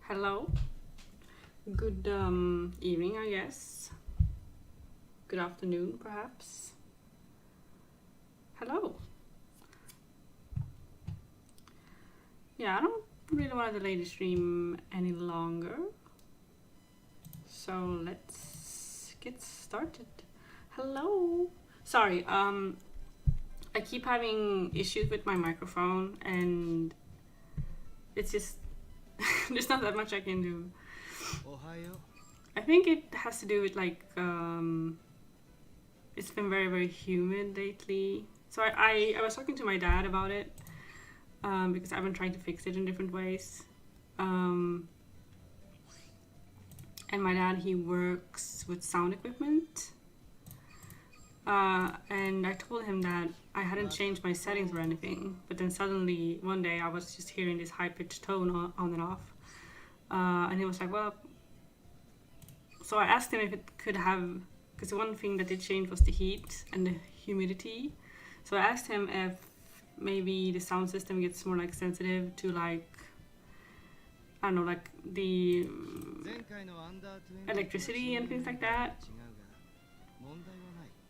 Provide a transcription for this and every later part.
Hello. Good evening, I guess. Good afternoon, perhaps. Hello. Yeah, I don't really want to delay the stream any longer. So let's get started. Hello. Sorry, I keep having issues with my microphone and it's just there's not that much I can do. I think it has to do with like it's been very humid lately. So I was talking to my dad about it because I've been trying to fix it in different ways. And my dad, he works with sound equipment. And I told him that I hadn't changed my settings or anything, but then suddenly one day I was just hearing this high-pitched tone on and off. And he was like, well, so I asked him if it could have, because one thing that did change was the heat and the humidity. So I asked him if maybe the sound system gets more like sensitive to like, I don't know, like the electricity and things like that.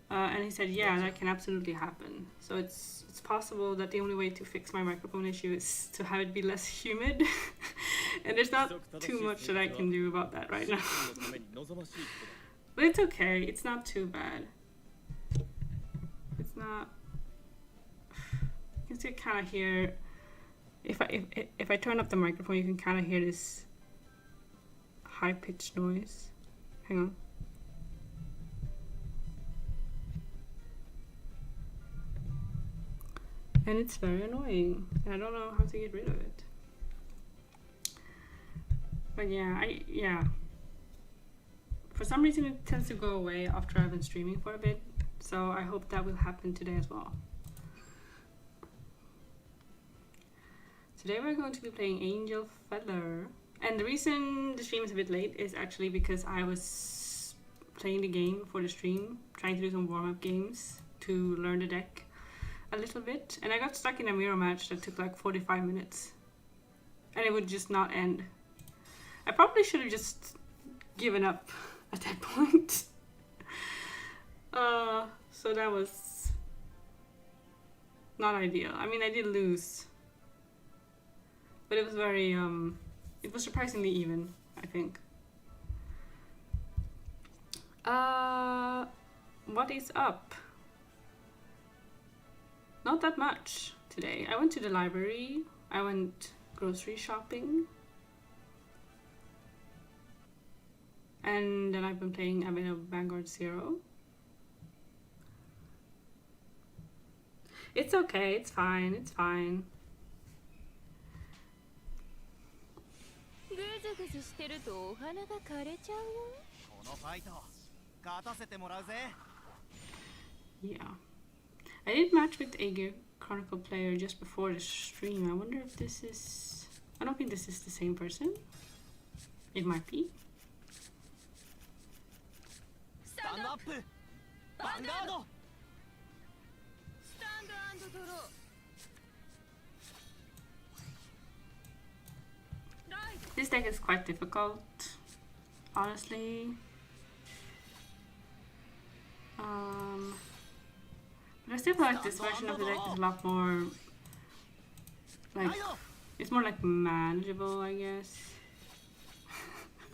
And he said, yeah, that can absolutely happen. So it's possible that the only way to fix my microphone issue is to have it be less humid. And there's not too much that I can do about that right now. But it's okay. It's not too bad. It's not. You can still kind of hear. If I turn up the microphone, you can kind of hear this high-pitched noise. Hang on. And it's very annoying. I don't know how to get rid of it. But yeah, for some reason it tends to go away after I've been streaming for a bit. So I hope that will happen today as well. Today we're going to be playing Angel Feather. And the reason the stream is a bit late is actually because I was playing the game for the stream, trying to do some warm-up games to learn the deck a little bit, and I got stuck in a mirror match that took like 45 minutes and it would just not end. I probably should have just given up at that point. So that was not ideal. I mean, I did lose, but it was very it was surprisingly even, I think. What is up? Not that much today. I went to the library. I went grocery shopping. And then I've been playing a bit of Vanguard Zero. It's okay, it's fine, it's fine. Yeah. I did match with a Chronicle player just before the stream. I wonder if this is... I don't think this is the same person. It might be. Stand up! Vanguard! This deck is quite difficult, honestly. But I still feel like this version of the deck is a lot more, like, it's more like manageable, I guess.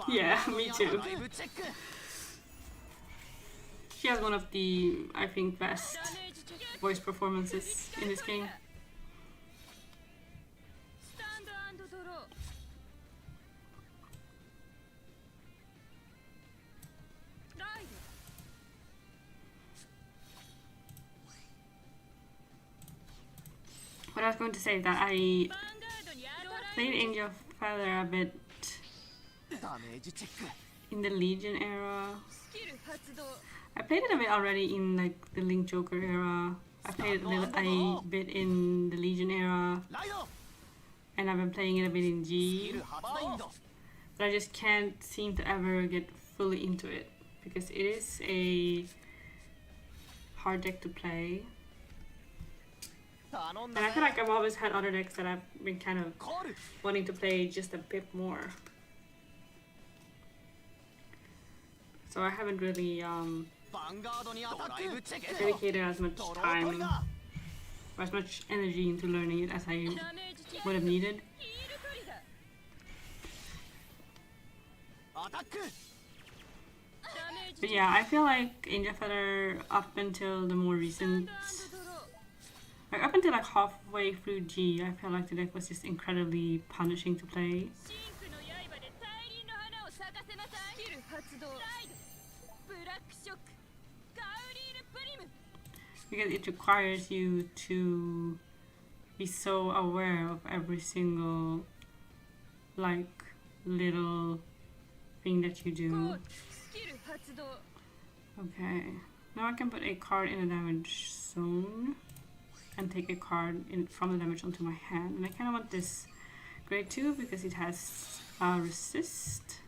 Yeah, me too. She has one of the, I think, best voice performances in this game. What I was going to say is that I played Angel Feather a bit in the Legion era. I played it a bit already in like the Link Joker era. I played it a bit in the Legion era. And I've been playing it a bit in G. But I just can't seem to ever get fully into it because it is a hard deck to play. And I feel like I've always had other decks that I've been kind of wanting to play just a bit more. So I haven't really ヴァンガードにアタック。 dedicated as much time, or as much energy into learning it as I would have needed. アタック。 But yeah, I feel like Angel Feather up until the more recent, like up until like halfway through G, I felt like the deck was just incredibly punishing to play. Because it requires you to be so aware of every single like little thing that you do. Okay, now I can put a card in the damage zone and take a card from the damage onto my hand. And I kind of want this grade 2 because it has resist.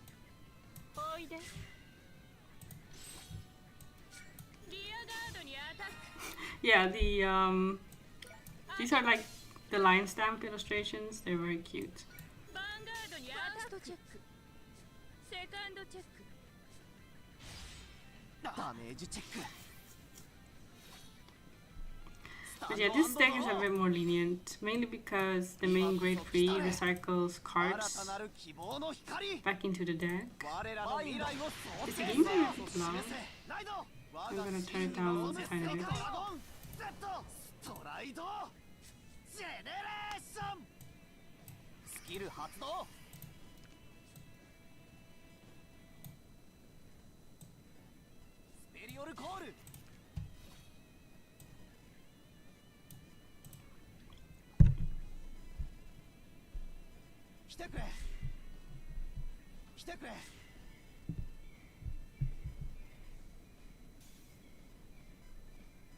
Yeah, these are like the line stamp illustrations. They're very cute. ダメージチェック。 But yeah, this deck is a bit more lenient, mainly because the main grade 3 recycles cards back into the deck. Is the game a bit loud? I'm gonna turn it down a tiny bit. スキル発動。スペリオルコール。 来てくれ。来てくれ。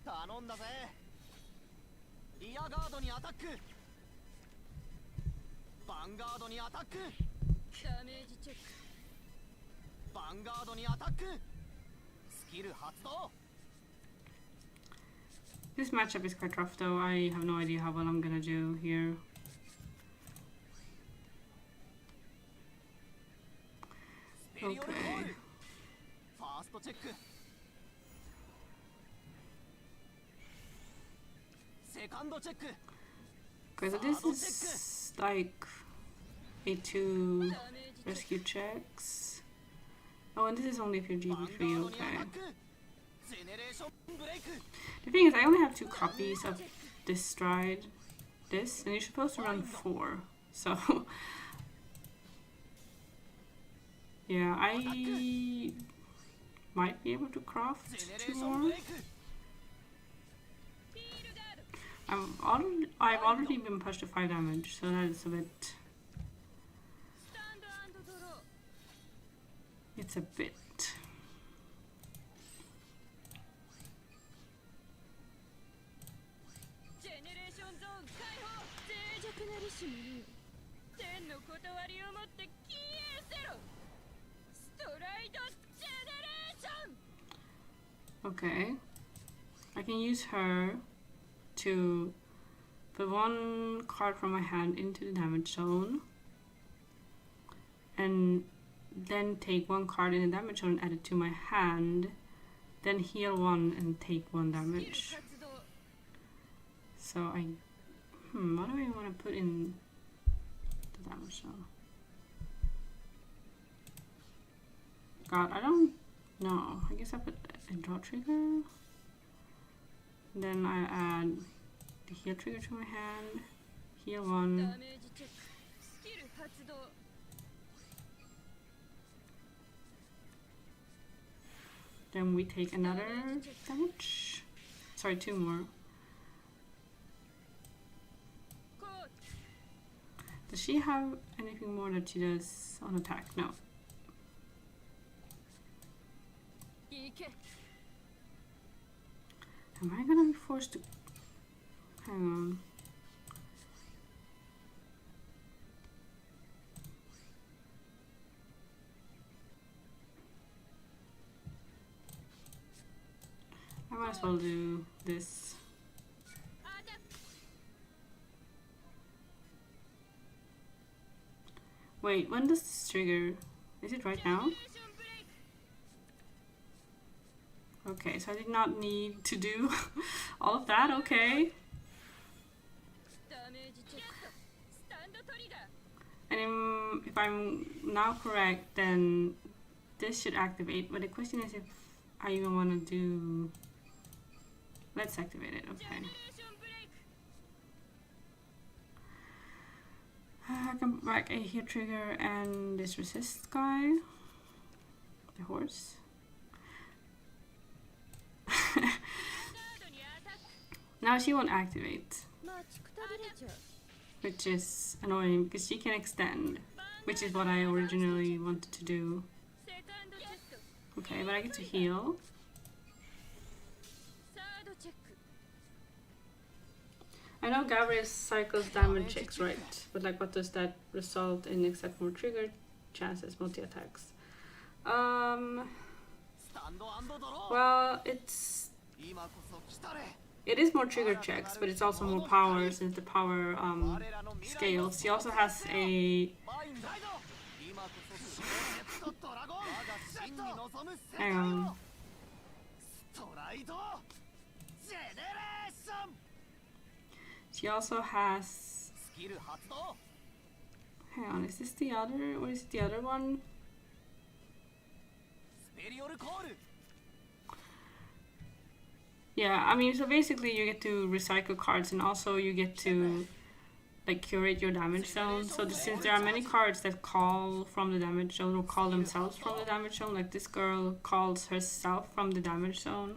頼んだぜ。リアガードにアタック。ヴァンガードにアタック。ダメージチェック。ヴァンガードにアタック。スキル発動。 This matchup is quite rough though. I have no idea how well I'm gonna do here. Okay. ファーストチェック。セカンドチェック。 Okay, so this is like A2 rescue checks. Oh, and this is only if you're GB3, okay. The thing is, I only have 2 copies of this stride, and you're supposed to run 4, so... Yeah, I might be able to craft 2 more. I've already been pushed to 5 damage, so that's a bit... It's a bit... Okay, I can use her to put 1 card from my hand into the damage zone and then take 1 card in the damage zone and add it to my hand, then heal 1 and take 1 damage. So what do I want to put in the damage zone? God, I don't know. I guess I put a draw trigger. Then I add the heal trigger to my hand. Heal 1. Then we take another damage. Sorry, 2 more. Does she have anything more that she does on attack? No. Am I gonna be forced to... Hang on. I might as well do this. Wait, when does this trigger? Is it right now? Okay, so I did not need to do all of that, okay. And if I'm now correct, then this should activate, but the question is if I even want to do... Let's activate it, okay. I can back a hit trigger and this resist guy. The horse. Now she won't activate, which is annoying because she can extend, which is what I originally wanted to do. Okay, but I get to heal. I know Gavrail cycles damage checks, right? But like, what does that result in except more trigger chances, multi-attacks? Well, it is more trigger checks, but it's also more power since the power scales. She also has a... Hang on. She also has... Hang on, is this the other... Or is it the other one? Yeah, I mean, so basically you get to recycle cards and also you get to like curate your damage zone. So since there are many cards that call from the damage zone or call themselves from the damage zone, like this girl calls herself from the damage zone.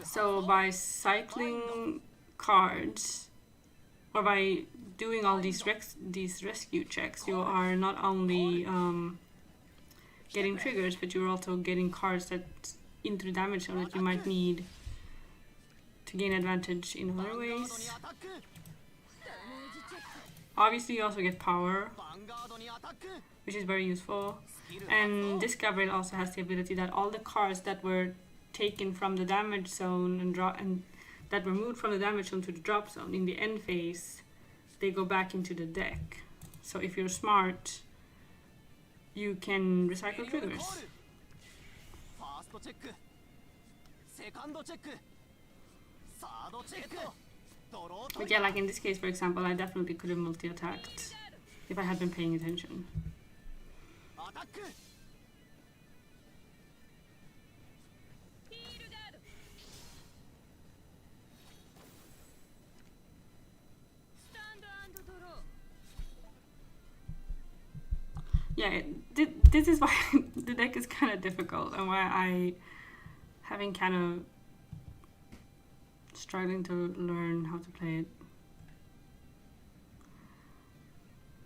So by cycling cards or by doing all these rescue checks, you are not only getting triggers, but you're also getting cards that into the damage zone that you might need to gain advantage in other ways. Obviously you also get power, which is very useful. And this Gavrail also has the ability that all the cards that were taken from the damage zone and that were moved from the damage zone to the drop zone in the end phase, they go back into the deck. So if you're smart, you can recycle triggers. But yeah, like in this case, for example, I definitely could have multi-attacked if I had been paying attention. Yeah, this is why the deck is kind of difficult and why I having kind of struggling to learn how to play it.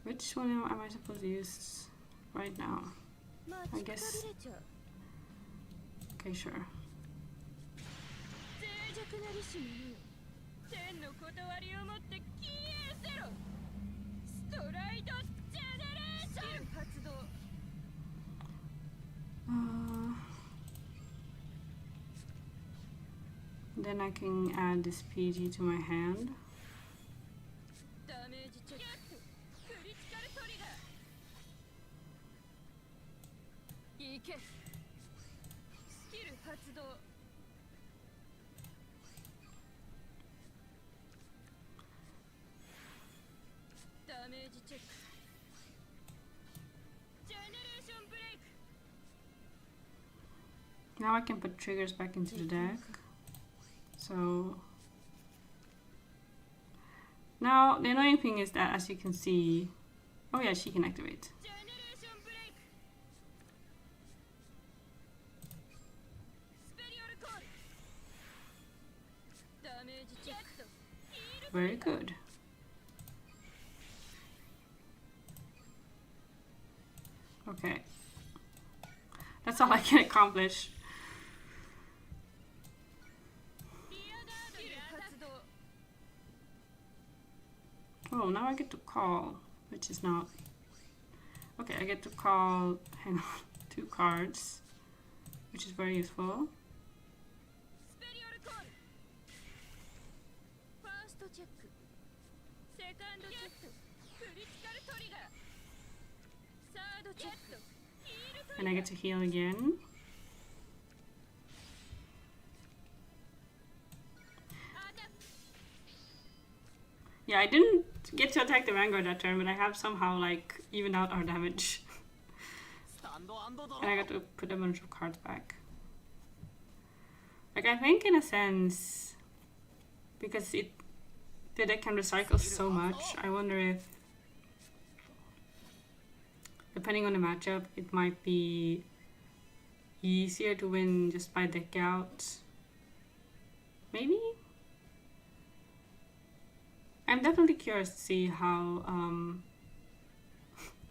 Which one am I supposed to use right now? I guess... Okay, sure. Then I can add this PG to my hand. Now I can put triggers back into the deck. So now the annoying thing is that, as you can see, oh yeah, she can activate. Very good. Okay. That's all I can accomplish. Oh, now I get to call, which is not... Okay, I get to call, hang on, 2 cards, which is very useful. And I get to heal again. Yeah, I didn't get to attack the Vanguard that turn, but I have somehow like evened out our damage. And I got to put a bunch of cards back. Like, I think in a sense, because the deck can recycle so much, I wonder if, depending on the matchup, it might be easier to win just by deck out. Maybe? I'm definitely curious to see how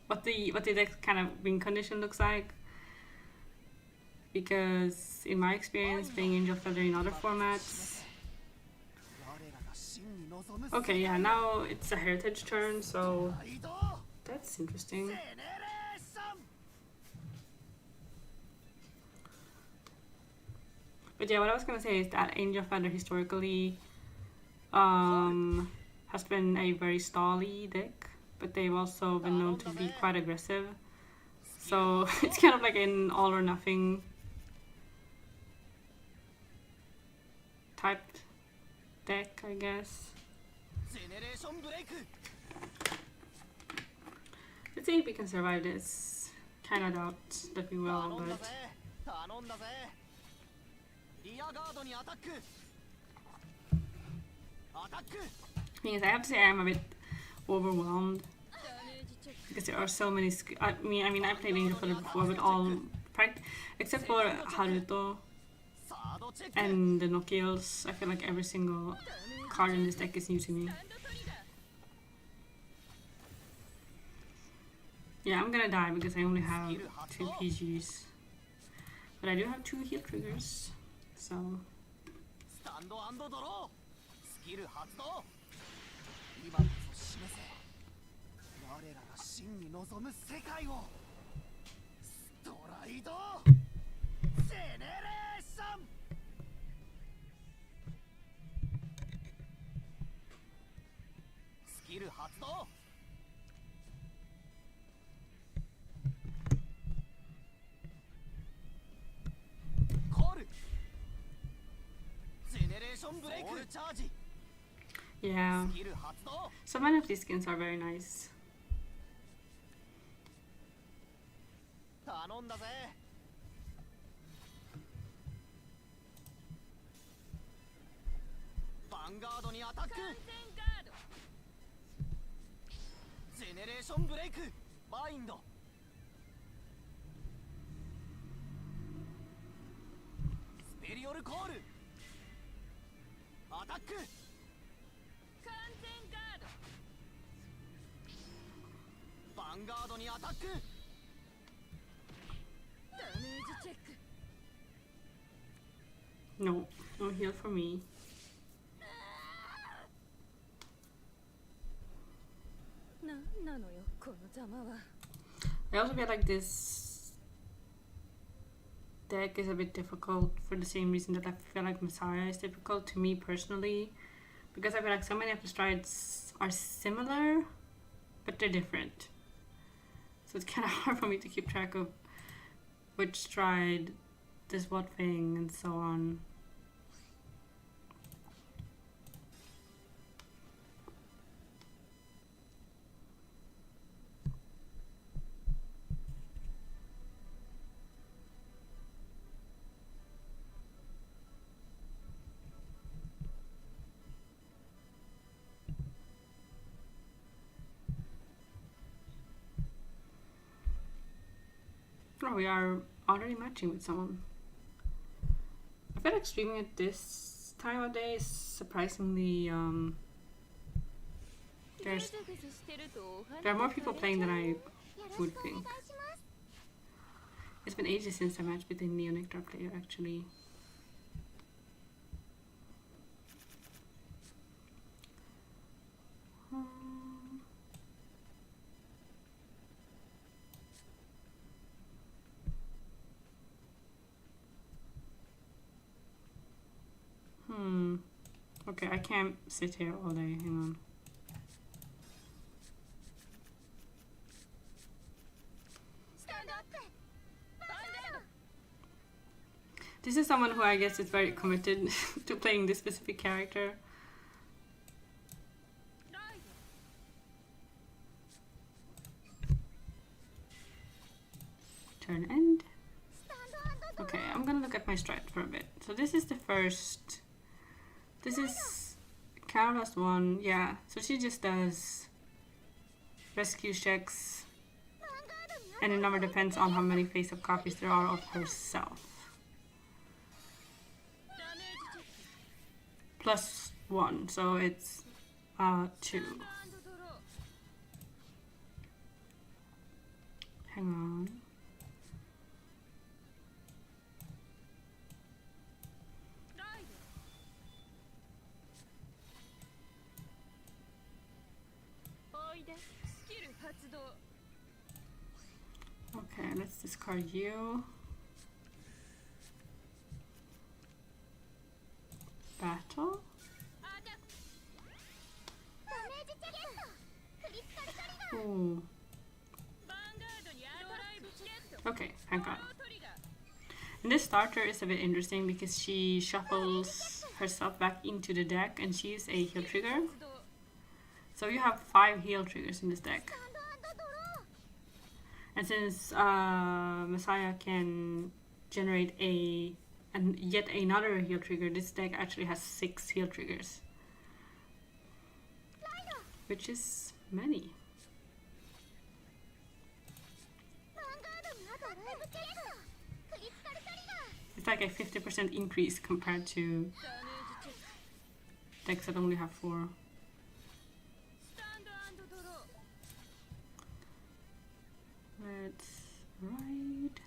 what the deck kind of win condition looks like, because in my experience playing Angel Feather in other formats. Okay, yeah, now it's a heritage turn, so that's interesting. But yeah, what I was gonna say is that Angel Feather historically has been a very stally deck, but they've also been known to be quite aggressive. So it's kind of like an all or nothing type deck, I guess. Let's see if we can survive this. Kinda doubt that we will, but because I have to say I am a bit overwhelmed because there are so many. I mean, I played Angel Feather before, but all except for Haruto and the Nokiels, I feel like every single card in this deck is new to me. Yeah, I'm gonna die because I only have 2 PGs, but I do have 2 heal triggers, so. Yeah, so many of these skins are very nice. Vanguardにアタック。ジェネレーションブレイク。バインド。スペリオルコール。アタック。完全ガード。ヴァンガードにアタック。ダメージチェック。No, no heal for me. I also feel like this deck is a bit difficult for the same reason that I feel like Messiah is difficult to me personally, because I feel like so many of the strides are similar, but they're different. So it's kind of hard for me to keep track of which stride does what thing and so on. Oh, we are already matching with someone. I feel like streaming at this time of day is surprisingly there are more people playing than I would think. It's been ages since I matched with a Neo-Nectar player actually. Okay, I can't sit here all day. Hang on. This is someone who I guess is very committed to playing this specific character. Turn end. Okay, I'm gonna look at my strat for a bit. So this is the first. This is Kara's one, yeah. So she just does rescue checks, and the number depends on how many face-up copies there are of herself. Plus 1, so it's 2. Hang on. Okay, let's discard you. Battle? Ooh. Okay, Vanguard. And this starter is a bit interesting because she shuffles herself back into the deck and she's a heal trigger. So you have 5 heal triggers in this deck. And since Messiah can generate yet another heal trigger, this deck actually has 6 heal triggers. Which is many. It's like a 50% increase compared to decks that only have 4. Let's ride.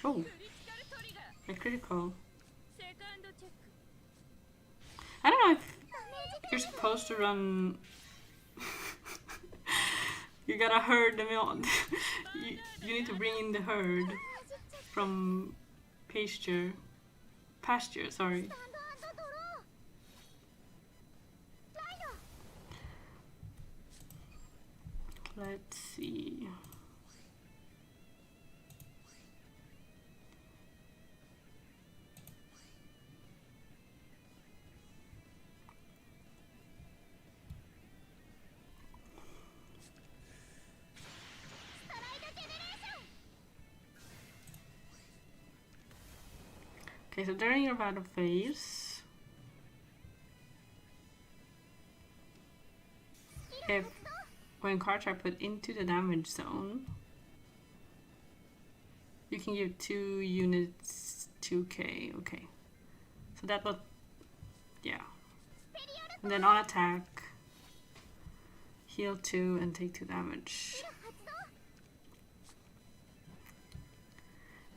Oh, a critical. I don't know if you're supposed to run. You gotta herd them on. you need to bring in the herd from pasture, sorry. Let's see. Okay, so during your battle phase, when cards are put into the damage zone, you can give 2 units 2k. Okay, so that will, yeah. And then on attack, heal 2 and take 2 damage.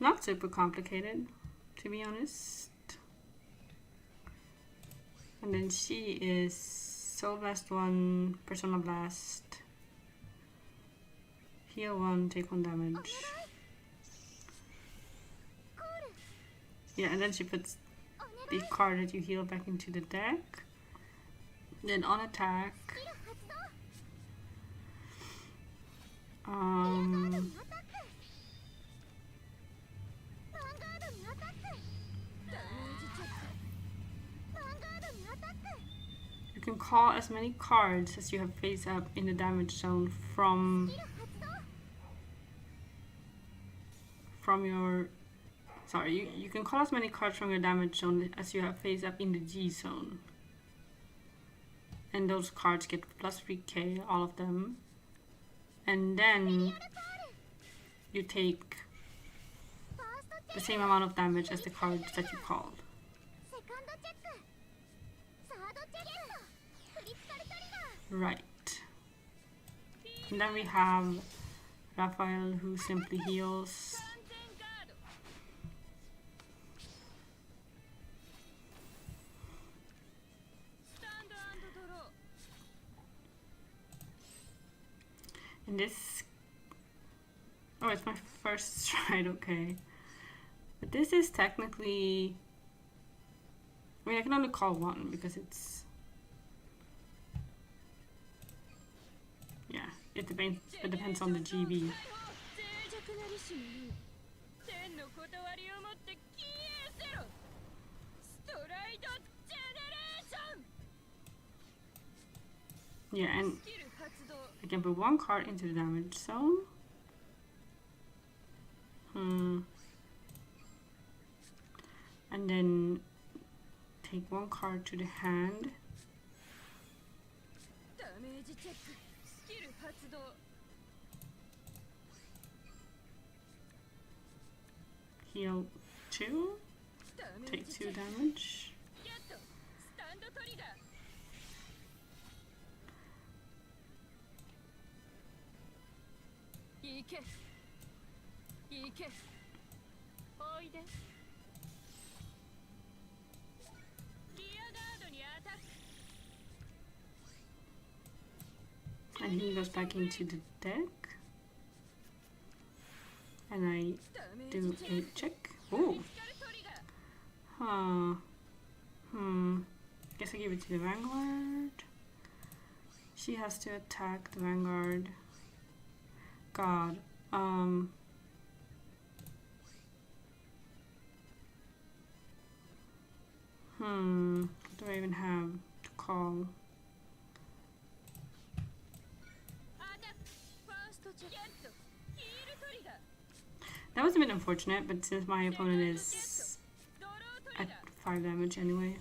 Not super complicated, to be honest. And then she is Soul Blast 1, Persona Blast, heal 1, take 1 damage. Yeah, and then she puts the card that you heal back into the deck. Then on attack, you can call as many cards as you have face up in the damage zone from your, sorry, you can call as many cards from your damage zone as you have face up in the G zone. And those cards get plus 3k, all of them. And then you take the same amount of damage as the cards that you called. Right. And then we have Raphael, who simply heals. And this, oh, it's my first stride, okay. But this is technically I mean, I can only call one because it's... Yeah, it depends on the GB. Yeah, and I can put one card into the damage zone. And then take one card to the hand. Heal 2. Take 2 damage. And he goes back into the deck. And I do a check. Oh! Huh. Guess I give it to the Vanguard. She has to attack the Vanguard. God. What do I even have to call? That was a bit unfortunate, but since my opponent is at 5 damage anyway.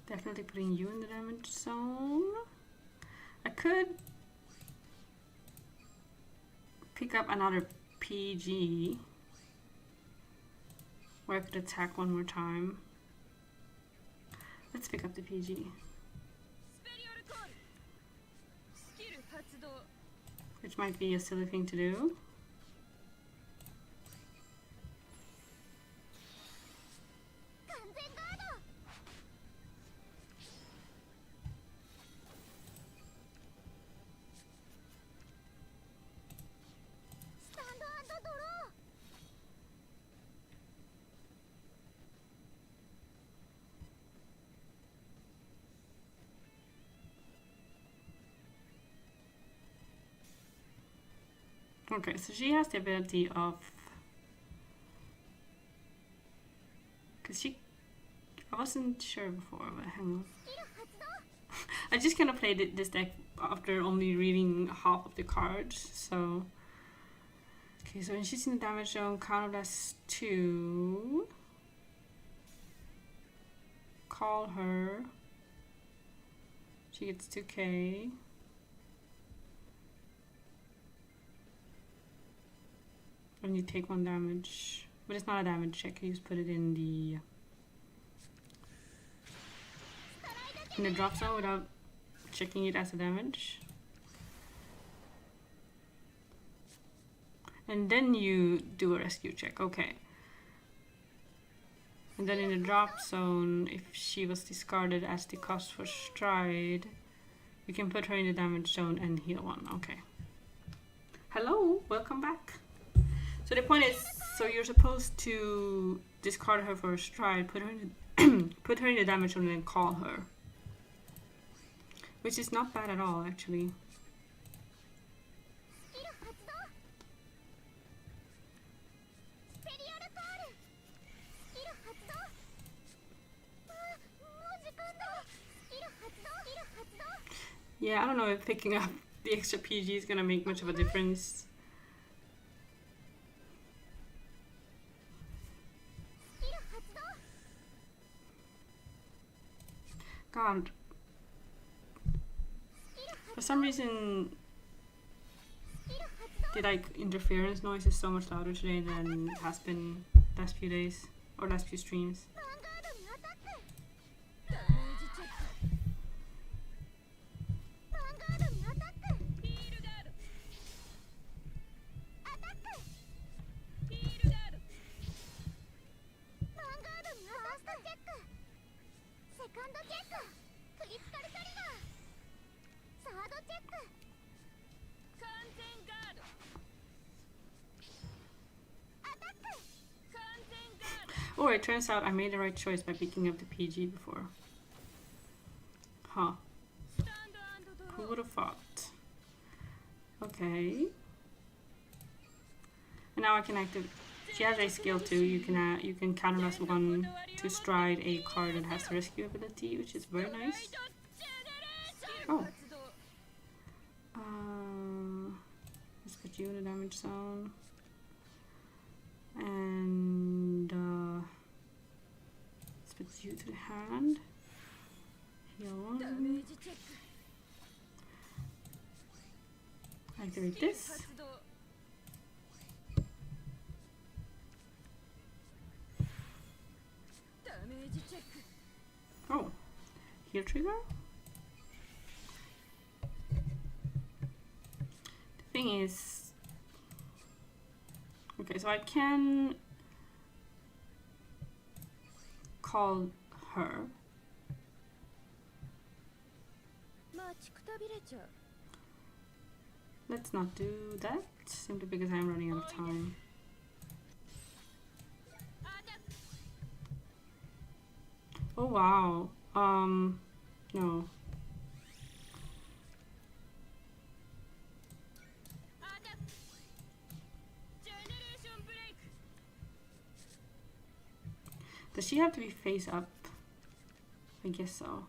Definitely putting you in the damage zone. I could pick up another PG where I could attack one more time. Let's pick up the PG. Which might be a silly thing to do. Okay, so she has the ability of... I wasn't sure before, but hang on. I just kind of played this deck after only reading half of the cards, so... Okay, so when she's in the damage zone, counter blast 2. Call her. She gets 2k. And you take 1 damage, but it's not a damage check. You just put it in the drop zone without checking it as a damage. And then you do a rescue check. Okay. And then in the drop zone, if she was discarded as the cost for stride, you can put her in the damage zone and heal 1. Okay. Hello, welcome back. So the point is, so you're supposed to discard her for a stride, put her in the damage zone, and then call her, which is not bad at all, actually. Yeah, I don't know if picking up the extra PG is gonna make much of a difference. God. For some reason, the interference noise is so much louder today than it has been last few days or last few streams. Oh, it turns out I made the right choice by picking up the PG before. Huh. Who would have thought? Okay. And now I can activate. She has a skill too. You can counter plus 1 to stride a card that has the rescue ability, which is very nice. Oh. Let's put you in the damage zone. And let's put you to the hand. Heal 1. Activate this. Oh, heal trigger? The thing is... Okay, so I can call her. Let's not do that, simply because I'm running out of time. Oh wow, no. Does she have to be face up? I guess so.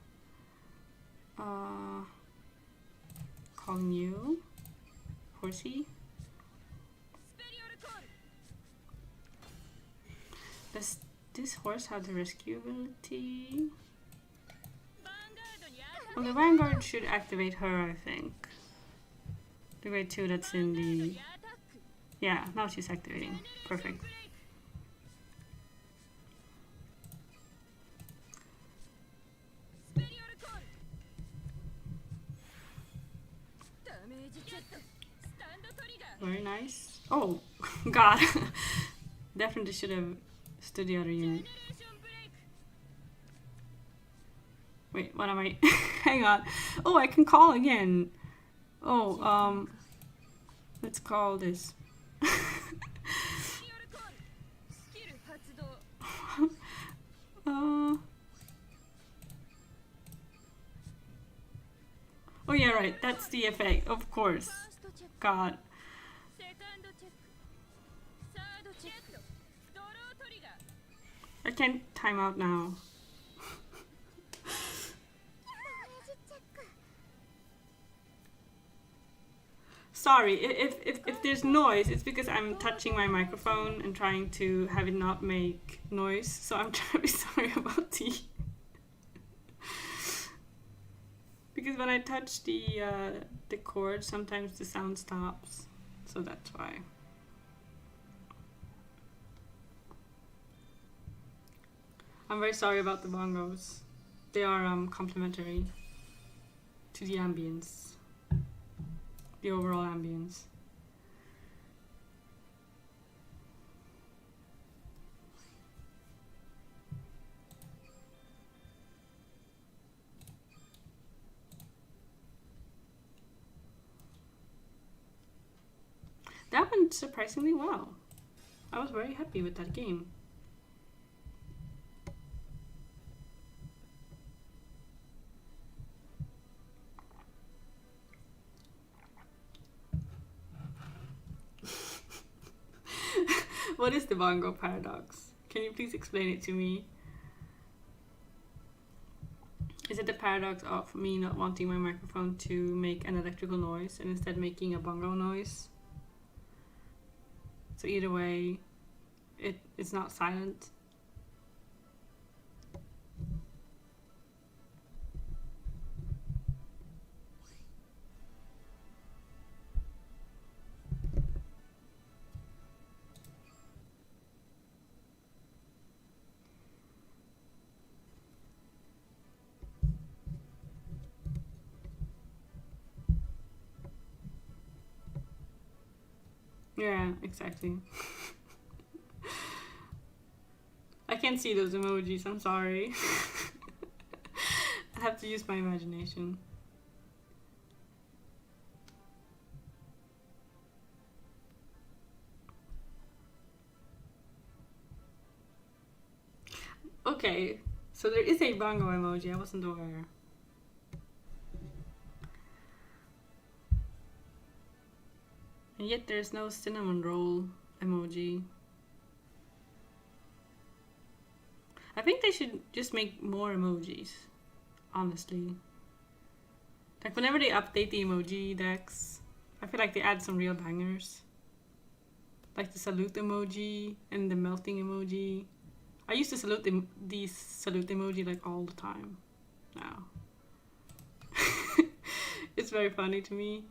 Calling you. Horsey. Does this horse have the rescue ability? Well, the Vanguard should activate her, I think. The grade 2 that's in the... Yeah, now she's activating. Perfect. Very nice. Oh, God. Definitely should have stood the other unit. Wait, what am I? Hang on. Oh, I can call again. Oh, let's call this. Oh yeah, right. That's the effect, of course. God. I can't time out now. Sorry, if there's noise, it's because I'm touching my microphone and trying to have it not make noise. So I'm trying to be sorry about the... Because when I touch the cord, sometimes the sound stops. So that's why. I'm very sorry about the bongos. They are complementary to the ambience. The overall ambience. That went surprisingly well. I was very happy with that game. What is the bongo paradox? Can you please explain it to me? Is it the paradox of me not wanting my microphone to make an electrical noise and instead making a bongo noise? So either way, it's not silent. Yeah, exactly. I can't see those emojis, I'm sorry. I have to use my imagination. Okay, so there is a bongo emoji. I wasn't aware. And yet there's no cinnamon roll emoji. I think they should just make more emojis, honestly. Like whenever they update the emoji decks, I feel like they add some real bangers. Like the salute emoji and the melting emoji. I used to salute these salute emoji like all the time now. It's very funny to me.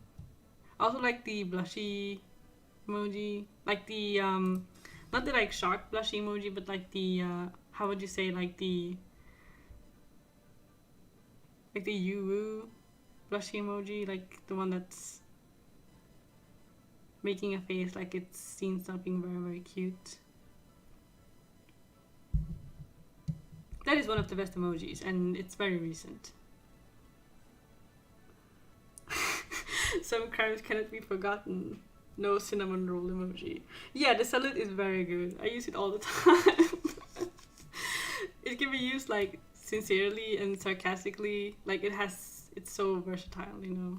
Also like the blushy emoji, like the not the like shark blushy emoji, but like the how would you say, like the you woo blushy emoji, like the one that's making a face like it's seen something very, very cute. That is one of the best emojis, and it's very recent. Some crimes cannot be forgotten. No cinnamon roll emoji. Yeah, the salute is very good. I use it all the time. It can be used like sincerely and sarcastically. Like it's so versatile, you know.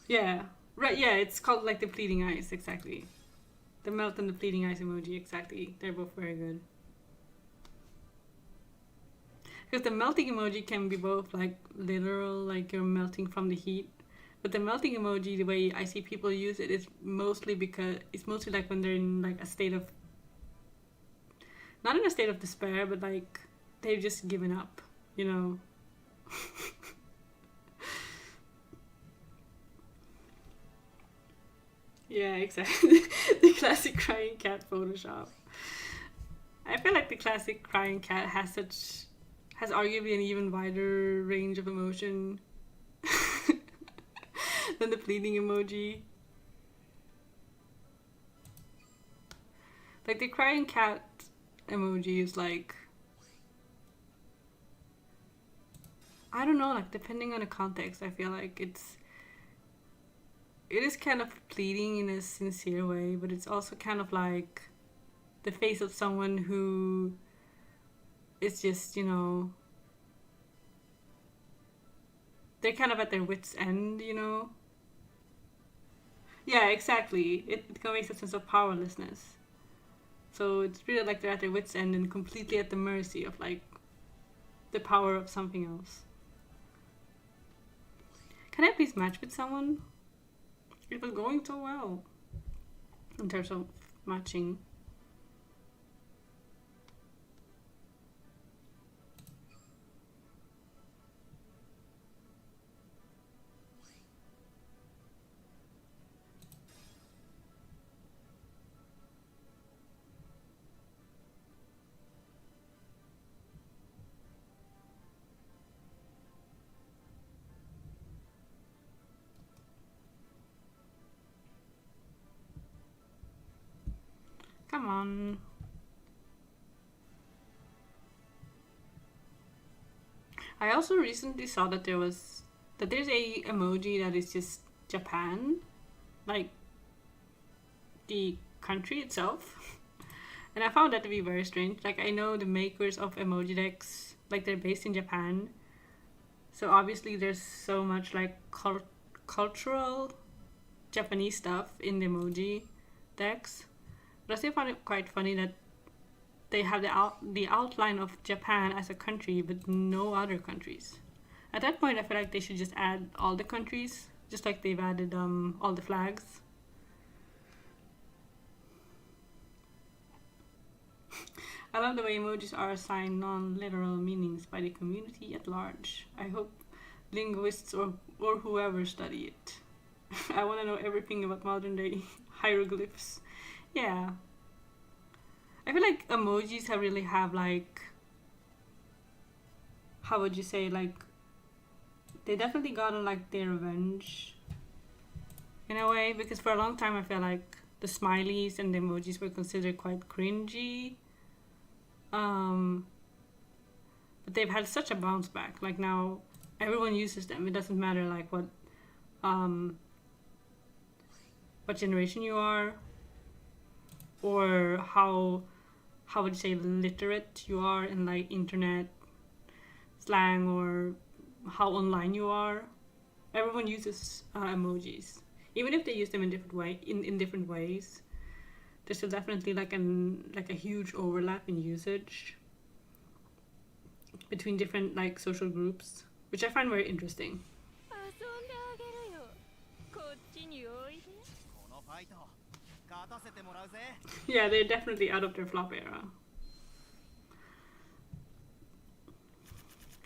Yeah, right. Yeah, it's called like the pleading eyes, exactly. The melt and the pleading eyes emoji, exactly. They're both very good. Because the melting emoji can be both like literal, like you're melting from the heat. But the melting emoji, the way I see people use it, is mostly because it's mostly like when they're in like a state of, not in a state of despair, but like they've just given up, you know. Yeah, exactly. The classic crying cat Photoshop. I feel like the classic crying cat has arguably an even wider range of emotion than the pleading emoji. Like the crying cat emoji is like, I don't know, like depending on the context, I feel like it is kind of pleading in a sincere way, but it's also kind of like the face of someone who is just, you know, they're kind of at their wits' end, you know? Yeah, exactly. It conveys a sense of powerlessness. So it's really like they're at their wits' end and completely at the mercy of like the power of something else. Can I please match with someone? It was going so well in terms of matching. Come on. I also recently saw that there's a emoji that is just Japan, like the country itself. And I found that to be very strange. Like I know the makers of emoji decks, like they're based in Japan. So obviously there's so much like cultural Japanese stuff in the emoji decks. But I still found it quite funny that they have the outline of Japan as a country, but no other countries. At that point, I feel like they should just add all the countries, just like they've added all the flags. I love the way emojis are assigned non-literal meanings by the community at large. I hope linguists or whoever study it. I want to know everything about modern day hieroglyphs. Yeah. I feel like emojis have like, how would you say, like, they definitely gotten like their revenge in a way, because for a long time I feel like the smileys and the emojis were considered quite cringy. But they've had such a bounce back. Like now everyone uses them. It doesn't matter like what generation you are, or how would you say literate you are in like internet slang, or how online you are. Everyone uses emojis, even if they use them in different ways. There's still definitely like a huge overlap in usage between different like social groups, which I find very interesting. 遊んであげるよ。こっちにおいで。このファイト勝たせてもらうぜ。 Yeah, they're definitely out of their flop era.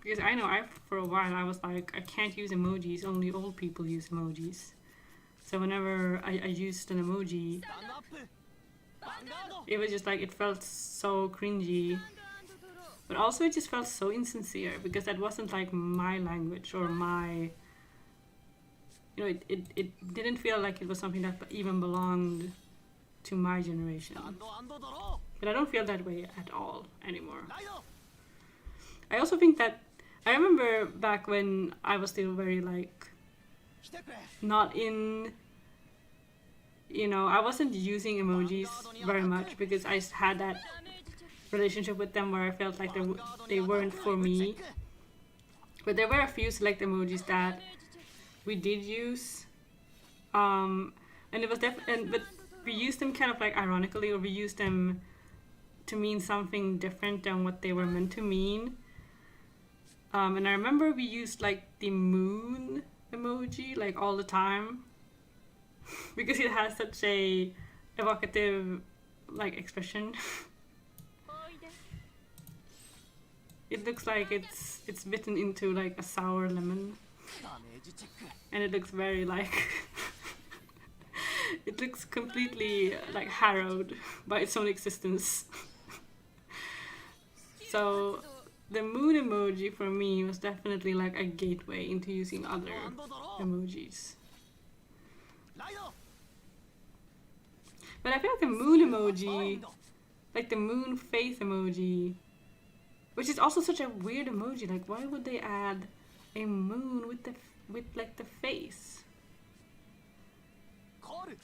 Because I know for a while I was like, I can't use emojis, only old people use emojis. So whenever I used an emoji, スタンドアップ。ヴァンガード。 it was just like, it felt so cringy. ハンドドロー。 But also it just felt so insincere, because that wasn't like my language or my, you know, it didn't feel like it was something that even belonged to my generation. スタンドアンドドロ But I don't feel that way at all anymore. ー。ライド。 I also think that, I remember back when I was still very like, 来てくれ。 not in, you know, I wasn't using emojis very much because I had that ダメージチェック。 relationship with them where I felt like they weren't for me. But there were a few select emojis ダ that メージチェック。 we did use, and it was but we used them kind of like ironically, or we used them to mean something different than what they were meant to mean. And I remember we used like the moon emoji like all the time because it has such a evocative like expression. おいで。 It looks like it's bitten into like a sour lemon, ダメージチェック。 and it looks very like it looks completely like harrowed by its own existence. So the moon emoji for me was definitely like a gateway into using ア other ンドドロー。 emojis. ライド。 But I feel like the moon バイ emoji, ンド。 like the moon face emoji, which is also such a weird emoji. Like, why would they add a moon with like the face? コール。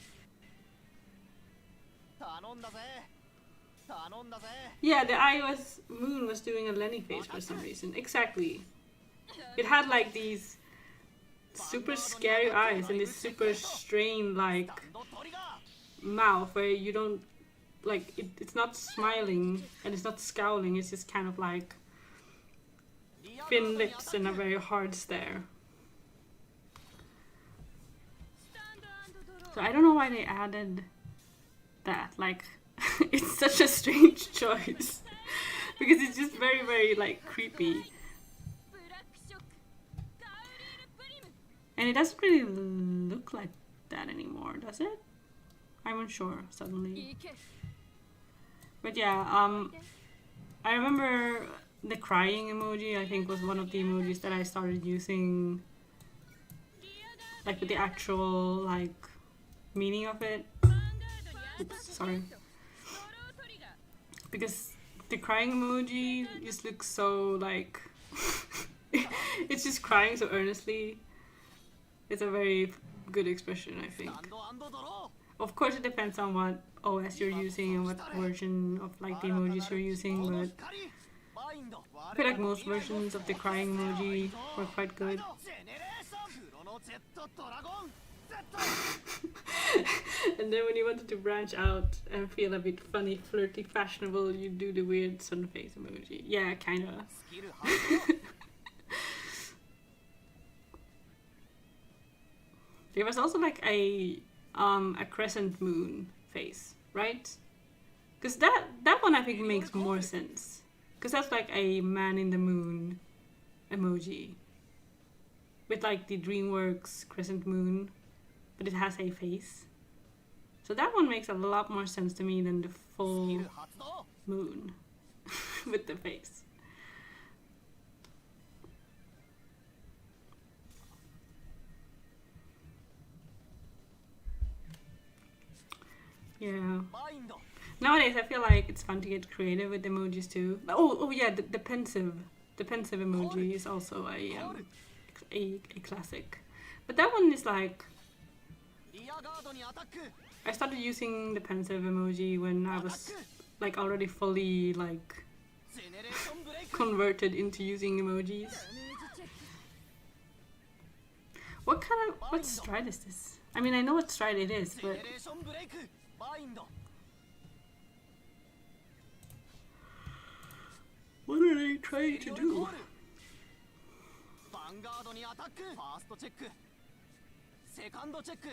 頼んだぜ。頼んだぜ。 Yeah, the moon was doing a Lenny face for some reason. Exactly. It had like these super scary eyes and this super strained ス like タンドトリガー。 mouth where you don't like it's not smiling and it's not scowling, it's just kind of like リアル thin にアタ lips ッ and a ク。 very hard stare. スタンドアンドドロー。 So I don't know why they added that. Like, it's such a strange choice because it's just very, very like creepy, ブラックショック。ガウリルプリム。 and it doesn't really look like that anymore, does it? I'm unsure suddenly. 行け。 But yeah, おいで。 I remember the crying emoji. I think was one of the emojis that I started using, リアガー like with the actual like meaning of it. ド。ヴァンガードにアタック。 Oops, sorry. ドロートリガー。 Because the crying emoji just looks so like it's just crying so earnestly. It's a very good expression, I ス think. タンドアンドドロ Of course, it depends on what OS you're using and what version of ー。 like the emojis you're using, この but 光。バインド。 I feel like most versions of the crying emoji were quite good. ジェネレーション。クロノジェットドラゴン。Z。 And then when you wanted to branch out and feel a bit funny, flirty, fashionable, you do the weird sun face emoji. Yeah, kinda. スキル発動。 There was also like a crescent moon face, right? Because that one I think makes more sense. Because that's like a man in the moon emoji with like the DreamWorks crescent moon, but it has a face. So that one makes a lot more sense to me than the スキ full ル発動。 moon with the face. Yeah. バインド。 Nowadays, I feel like it's fun to get creative with emojis too. Oh yeah, the pensive emoji is also a a classic. But that one is like, リアガードにアタック I started using the pensive emoji when I was like already fully like ジェネレーションブレイク converted into using emojis. What stride is this? I mean, I know what stride it is, ジェ but ネレーションブレイクバインド what are they trying エリ to オル do? コールヴァンガードにアタックファーストチェックセカンドチェック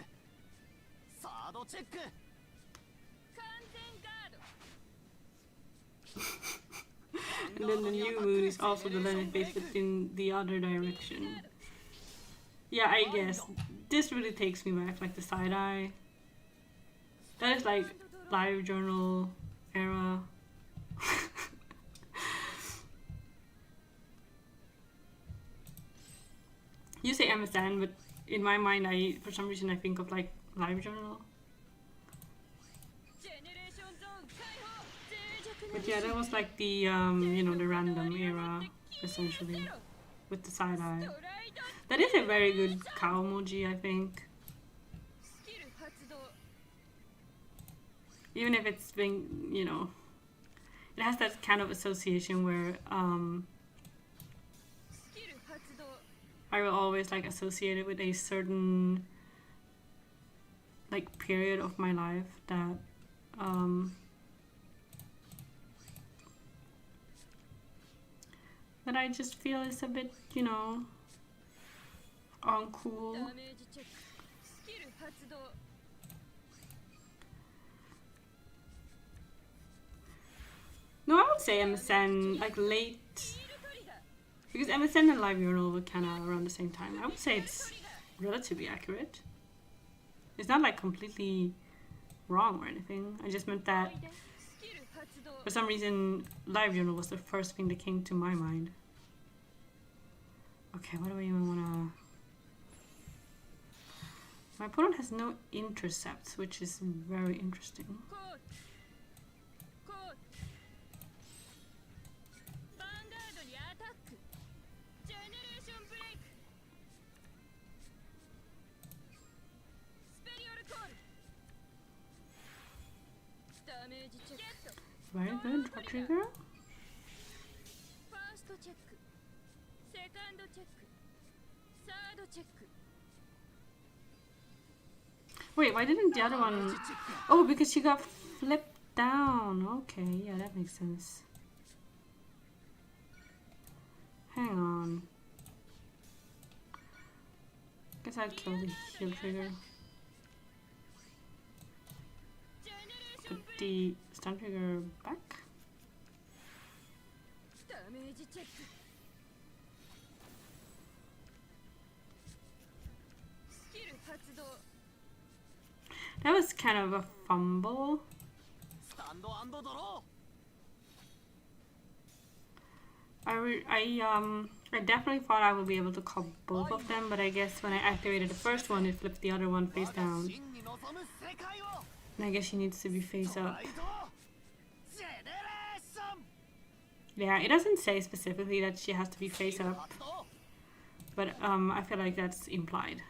サードチェック 完全ガード And then the new moon is also the lemon face, but in the other direction. Yeah, I guess this really takes me back, like the side eye. That is like live journal era. You say MSN, but in my mind, for some reason I think of like live journal. ジェネレーションゾーン解放脆弱な But yeah, that was like the you know, the random era essentially with the side eye. ストライド That is a very good cow emoji, I think. スキル発動 Even if it's been, you know, it has that kind of association where スキル発動 I will always like associate it with a certain like period of my life that I just feel is a bit, you know, uncool. ダメージチェックスキル発動 No, I would say MSN like late, ヒールトリガー because MSN and Live Urinal were kind of around the same time. I would say it's relatively accurate. It's not like completely wrong or anything. I just meant that スキル発動 for some reason Live Urinal was the first thing that came to my mind. Okay, what do I even wanna... My opponent has no intercepts, which is very interesting. コードコードヴァンガードにアタックジェネレーションブレイクスペリオルコールダメージチェック Very good, draw trigger. ファーストチェックセカンドチェックサードチェック Wait, why didn't the other one... Oh, because she got flipped down. Okay, yeah, that makes sense. Hang on. Guess I'd kill the heal trigger. ジェネレーショ Put ンブレイク the stun trigger back. ダメージチェックスキル発動 That was kind of a fumble. スタンドアンドドロ I definitely thought I would be able to call both of them, but I guess when I activated the first one, it flipped the other one ー face 我が down. 真に望む世界を And I guess she needs to be face スト up. ライドジェネレーション Yeah, it doesn't say specifically that she has to be face up, 発動 but I feel like that's implied.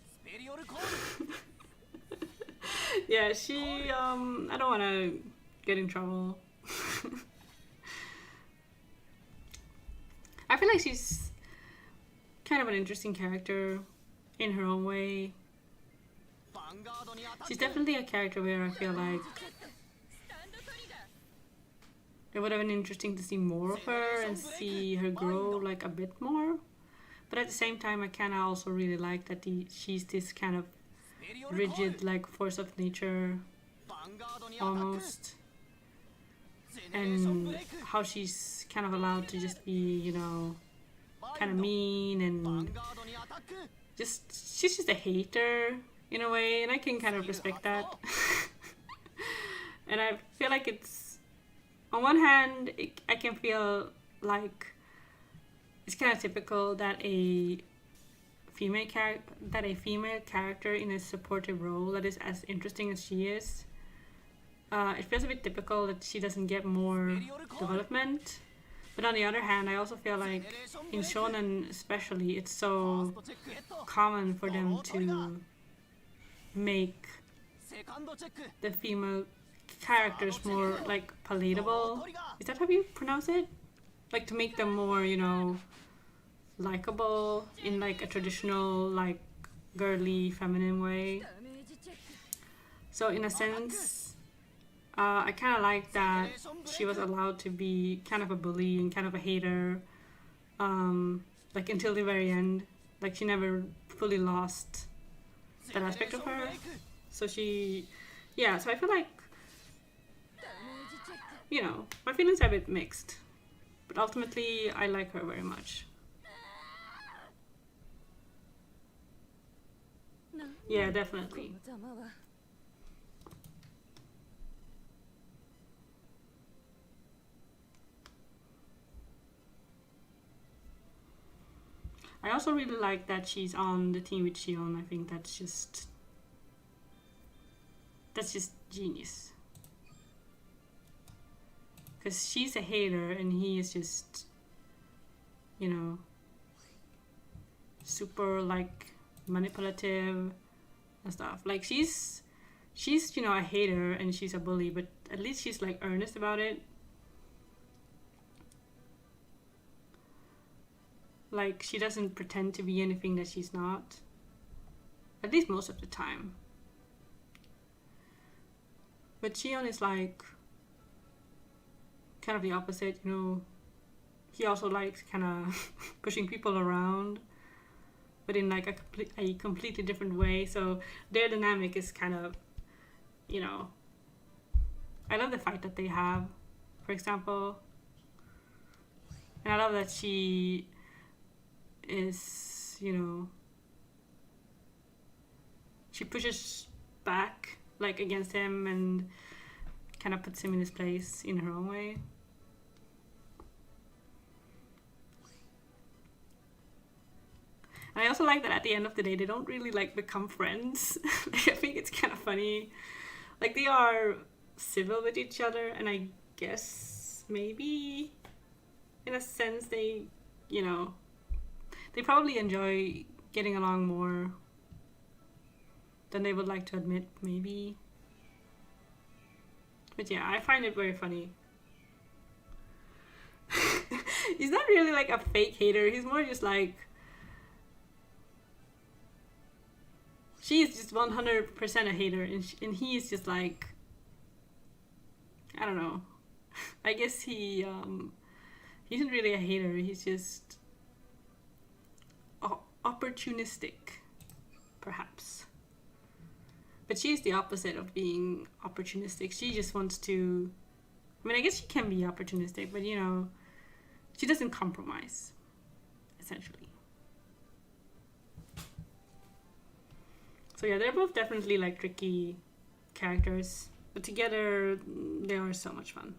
スペリオルコール Yeah, she, I don't want to get in trouble. I feel like she's kind of an interesting character in her own way. ヴァンガードにアタッ She's ク definitely a character where I feel like スタンドトリガー it would have been interesting to see more of her and see her grow like a bit more. But at the same time, I kind of also really like that she's this kind of スペリオルコール rigid, like force of nature ヴァンガードにアタック almost, ジェネレーションブ and レイク how she's kind of allowed to just be, you know, バ kind イ of ンド mean ヴァ and ンガードにアタック she's just a hater in a way, and I can kind of respect that. And I feel like it's, on one hand, I can feel like it's kind of typical that a female character in a supportive role that is as interesting as she is, it feels a bit typical that she doesn't get more development. But on the other hand, I also feel like in shonen especially, it's ファー so ストチェックヘッド common for ドロ them ートリガー to make セカンドチェック the female characters more like palatable. Is that how you pronounce it? Like to make them more, you know, likable in like a traditional like girly feminine way. ダメージチェック So in a sense, I kind of like that she was allowed to be kind of a bully and kind of a hater, like until the very end. Like she never fully lost that aspect of her. So she, yeah. So I feel like, ダメージチェック you know, my feelings are a bit mixed, but ultimately I like her very much. なん Yeah, こ definitely. のざまは I also really like that she's on the team with Shion. I think that's just genius. Because she's a hater and he is just, you know, super like manipulative and stuff. Like she's you know a hater and she's a bully, but at least she's like earnest about it. Like she doesn't pretend to be anything that she's not. At least most of the time. But Shion is like kind of the opposite, you know. He also likes kind of pushing people around, but in like a completely different way. So their dynamic is kind of, you know, I love the fight that they have, for example. And I love that she is, you know, she pushes back like against him and kind of puts him in his place in her own way. And I also like that at the end of the day they don't really like become friends. Like, I think it's kind of funny. Like they are civil with each other, and I guess maybe in a sense they, you know, they probably enjoy getting along more than they would like to admit, maybe. But yeah, I find it very funny. He's not really like a fake hater, he's more just like, she is just 100% a hater, and he is just like, I don't know. I guess he isn't really a hater, he's just opportunistic, perhaps. But she's the opposite of being opportunistic. She just wants to, I mean, I guess she can be opportunistic, but you know, she doesn't compromise, essentially. So yeah, they're both definitely like tricky characters, but together they are so much fun.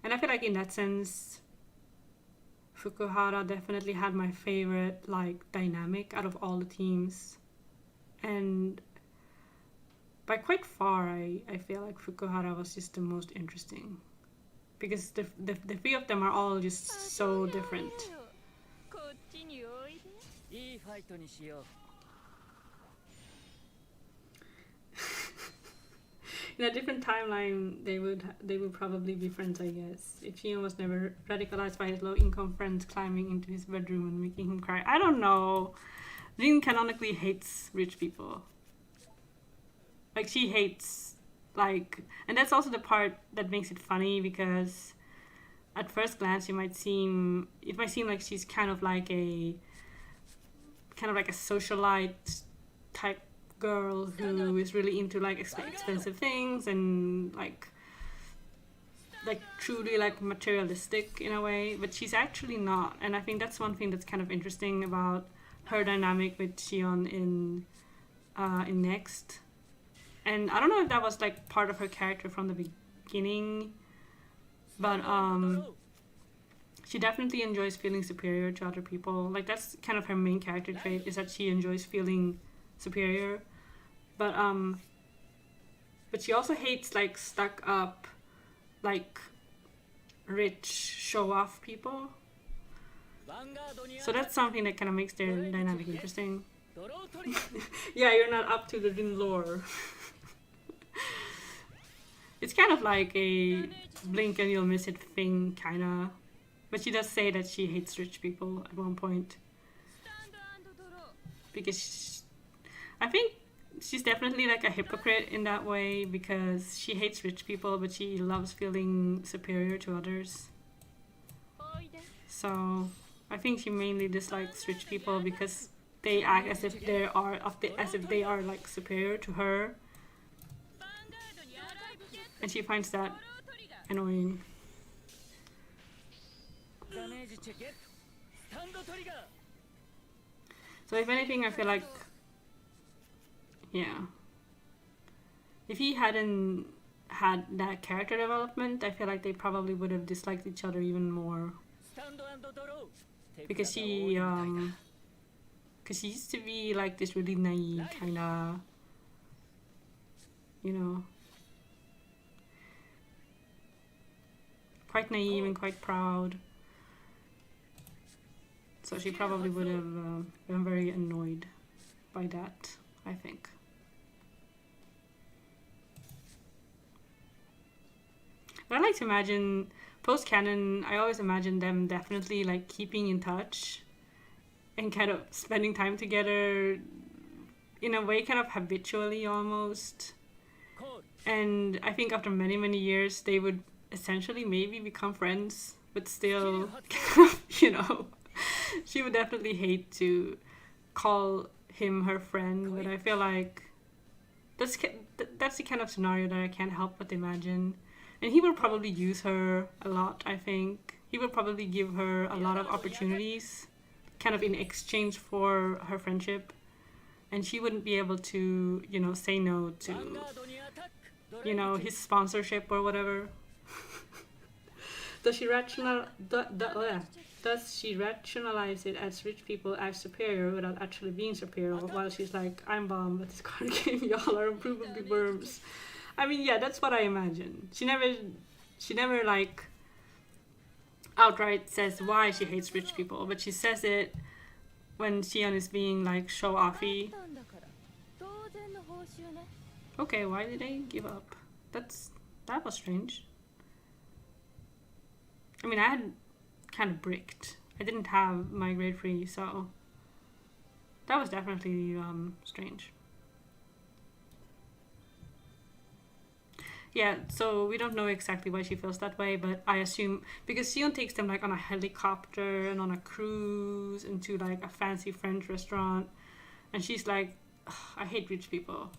And I feel like in that sense, Fukuhara definitely had my favorite like dynamic out of all the teams. And by quite far, I feel like Fukuhara was just the most interesting. Because the three of them are all just so different. こっちにおいで いいファイトにしよう In a different timeline, they would probably be friends, I guess. If Shion was never radicalized by his low-income friends climbing into his bedroom and making him cry. I don't know. Rin canonically hates rich people. Like, she hates, like... And that's also the part that makes it funny, because at first glance, it might seem like she's kind of like a socialite type girl who is really into like expensive things and like truly like materialistic in a way, but she's actually not. And I think that's one thing that's kind of interesting about her dynamic with Shion in Next. And I don't know if that was like part of her character from the beginning, but she definitely enjoys feeling superior to other people. Like that's kind of her main character trait, is that she enjoys feeling superior. But she also hates like stuck up like rich show-off people. Vanguard に So that's something that kind of makes their dynamic interesting. ドロートリガー Yeah, you're not up to the Rin lore. It's kind of like a blink and you'll miss it thing, kinda. But she does say that she hates rich people at one point. スタンドドロー Because I think she's definitely like a hypocrite in that way because she hates rich people but she loves feeling superior to others. おいで So I think she mainly dislikes rich people because they act as if they are like superior to her, ヴァンガードにアライブジェット and she finds that ドロートリガー annoying. ダメージチェックスタンドトリガー So if anything, I feel like, yeah, if he hadn't had that character development, I feel like they probably would have disliked each other even more スタンドドロー because she used to be like this really naive kind of, you know, quite naive and quite proud. So she probably would have been very annoyed by that, I think. But I like to imagine, post-canon, I always imagine them definitely like keeping in touch and kind of spending time together in a way kind of habitually almost. コール And I think after many, many years, they would essentially maybe become friends, but still, you know, she would definitely hate to call him her friend, but I feel like that's the kind of scenario that I can't help but imagine. And he will probably use her a lot, I think. He will probably give her a lot of opportunities, kind of in exchange for her friendship. And she wouldn't be able to, you know, say no ヴァン to, ガードにアタックドレ you イ know, ジ his sponsorship or whatever. Does she rationalize it as rich people as superior without actually being superior? While she's like, I'm bomb at this card game, y'all are improvably worms. I mean, yeah, that's what I imagine. She never like outright says why she hates rich people, but she says it when Xion is being like show-offy. たんだから当然の報酬ね Okay, why did they give up? That was strange. I mean, I had kind of bricked. I didn't have my grade 3, so that was definitely strange. Yeah, so we don't know exactly why she feels that way, but I assume because Sion takes them like on a helicopter and on a cruise into like a fancy French restaurant, and she's like, "Ugh, I hate rich people."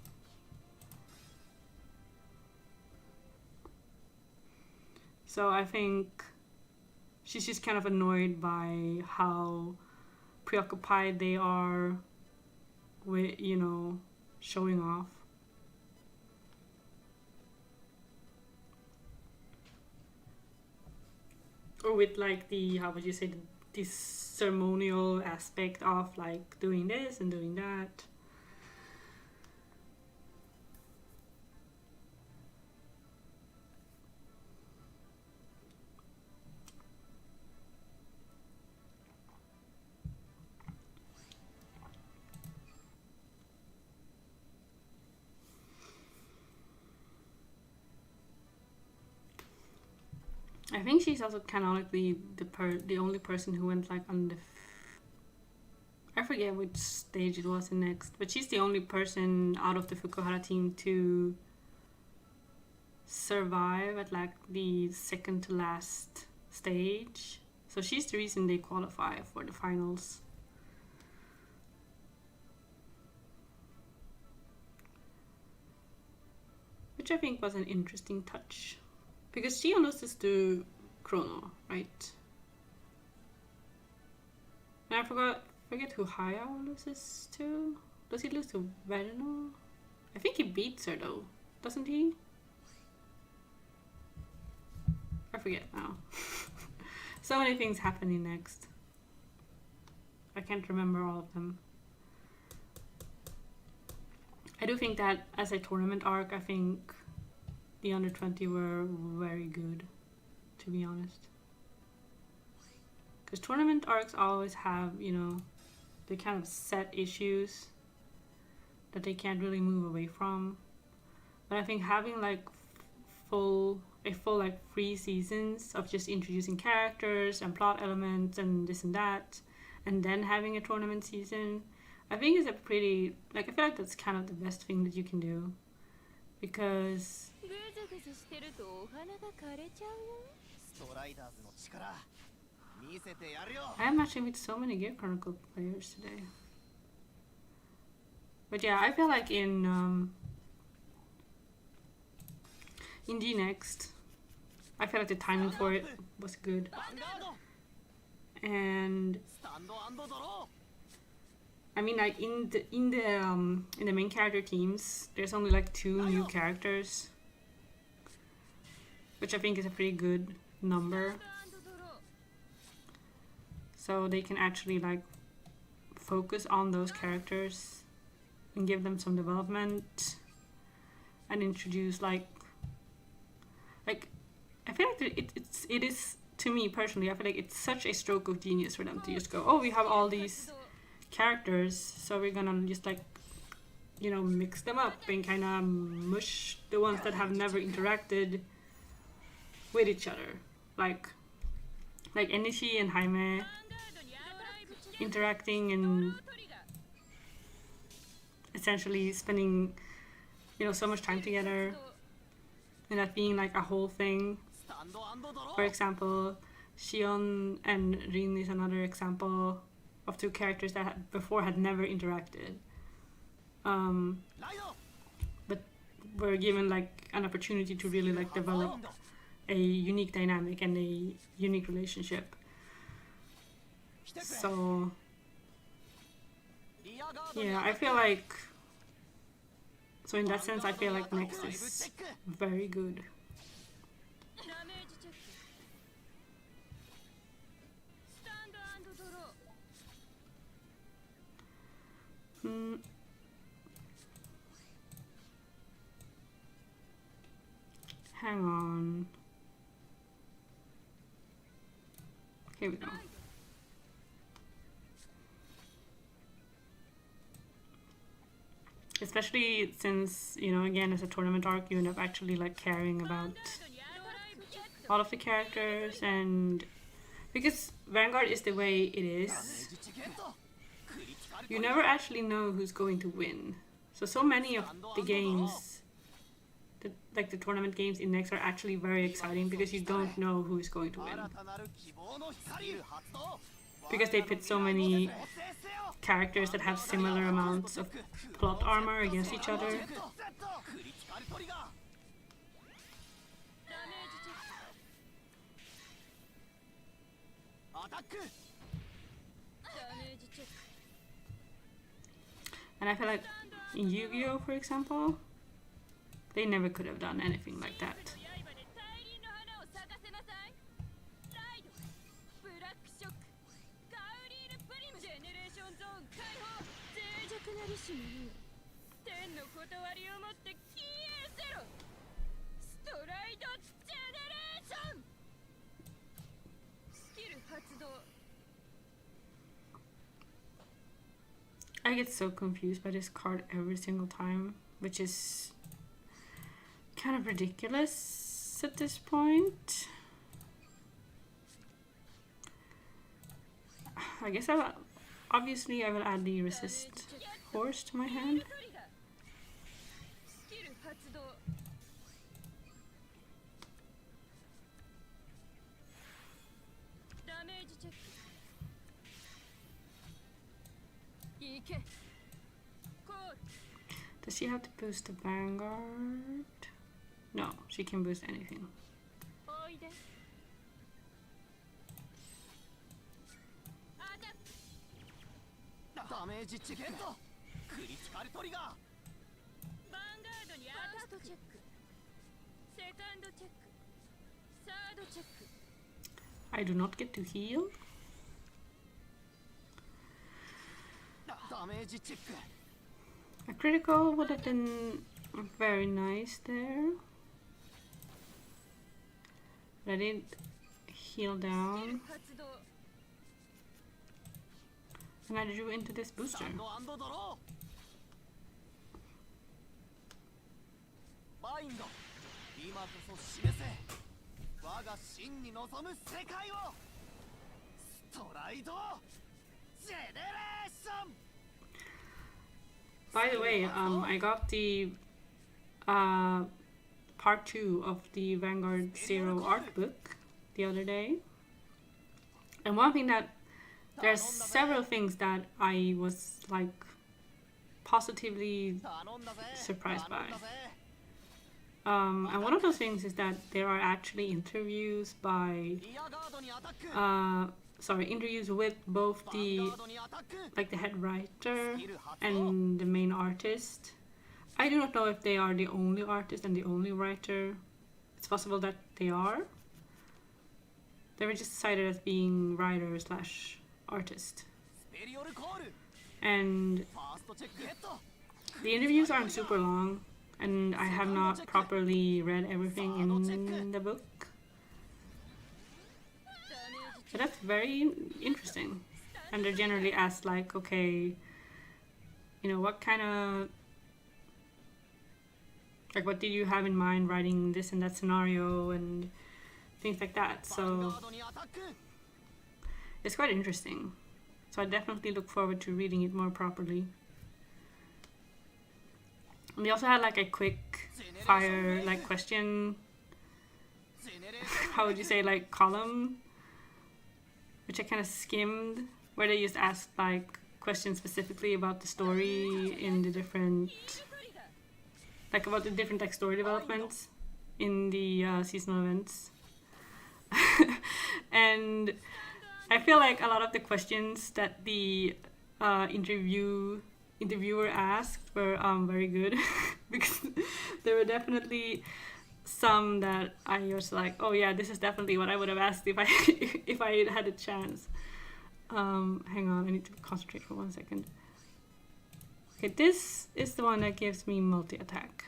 So I think she's just kind of annoyed by how preoccupied they are with, you know, showing off. Or with like the, how would you say, the ceremonial aspect of like doing this and doing that. I think she's also canonically the only person who went like on the I forget which stage it was in next, but she's the only person out of the Fukuhara team to survive at like the second to last stage. So she's the reason they qualify for the finals. Which I think was an interesting touch. Because she loses to Chrono, right? And I forget who Hayao loses to. Does he lose to Verno? I think he beats her though, doesn't he? I forget now. So many things happening next. I can't remember all of them. I do think that as a tournament arc, I think the under 20 were very good to be honest. Because tournament arcs always have, you know, the kind of set issues that they can't really move away from. But I think having like full like 3 seasons of just introducing characters and plot elements and this and that, and then having a tournament season, I think is a pretty, like, I feel like that's kind of the best thing that you can do. Because ぐずぐずしてるとお花が枯れちゃうよ。ストライダーズの力見せてやるよ。 I am matching with so many Gear Chronicle players today. But yeah, I feel like in D Next, I feel like the timing for it was good. ヴァンガード And スタンド&ドロ I mean, like in the main character teams, there's only like 2 new characters, which I think is a pretty good number. ドロー。 So they can actually like focus on those characters and give them some development and introduce like I feel like it is, to me personally, I feel like it's such a stroke of genius for them to just go, oh, we have all these characters, so we're gonna just like, you know, mix them up and kind of mush the ones that have never interacted with each other, like Enishi and Jaime interacting and essentially spending, you know, so much time together, and that being like a whole thing. スタンド&ドロ For ー example, Shion and Rin is another example of 2 characters that before had never interacted. ライド But were given like an opportunity to really like develop a unique dynamic and a unique relationship. 来てくれ So リアガードに yeah, I feel like, so in that sense, I feel like Next is very good. ダメージチェック。スタンド&ドロー。 Hmm. Hang on. Here we go. Especially since, you know, again, as a tournament arc, you end up actually like caring about にドライブチェック。 all of the characters, and because Vanguard is the way it ダメ is, ージチケットクリティカル you never actually know who's going to win. So many of the games, like the tournament games in Next, are actually very exciting because you don't know who's going to win. 新たなる希望の光発動 Because they pit so many characters that have similar amounts of plot armor against each other. クリティカルトリガーダメージチェック。アタック ダメージチェック。 And I feel like in Yu-Gi-Oh, for example, they never could have done anything like that. 刃で大輪の花を咲かせなさい。ライド。ブラックショック。ガウリールプリム。ジェネレーションゾーン解放。脆弱なりし者。天の断りをもって消えせろ。ストライドジェネレーション。スキル発動。 I get so confused by this card every single time, which is kind of ridiculous at this point. I guess obviously I will add the resist horse to my hand. トリガー。スキル発動。ダメージチェック。いけ。コール。 Does she have to boost the Vanguard? No, she can boost anything. おいで。アタック。ダメージチケットクリティカルトリガーヴァンガードにアタック。ファーストチェック。セカンドチェック。サードチェック。 I do not get to heal. ダメージチェック A critical would have been very nice there. But I didn't heal スキル down, 発動 and I drew into this ス booster. タンドドローバインド今こそ示せ我が真に望む世界をストライドジェネレーション By the way, I got the part 2 of the Vanguard Zero art book the other day. And one thing that there's several things that I was like positively 頼んだぜ surprised by. 頼んだぜ And one of those things is that there are actually interviews by リアガードにアタック interviews with both バン the ガードにアタック like the head writer スキル発動 and the main artist. I do not know if they are the only artist and the only writer. It's possible that they are. They were just cited as being writer slash artist. スペリオルコール And ファーストチェックゲット the interviews aren't super long, and I have not properly read everything in the book. ダメージ So that's very interesting. And they're generally asked like, okay, you know, what kind of like what did you have in mind writing this and that scenario and things like that. バンガ So ードにアタック it's quite interesting. So I definitely look forward to reading it more properly. And they also had like a quick fire like question, ジェネレーション how would you say, like column, which I kind of skimmed, where they just asked like questions specifically about the story in the different, トリガー like about the different like story developments in the seasonal events. And I feel like a lot of the questions that the interviewer asked were very good because there were definitely some that I was like, oh yeah, this is definitely what I would have asked if I if I had a chance. Hang on, I need to concentrate for 1 second. Okay, this is the one that gives me multi-attack.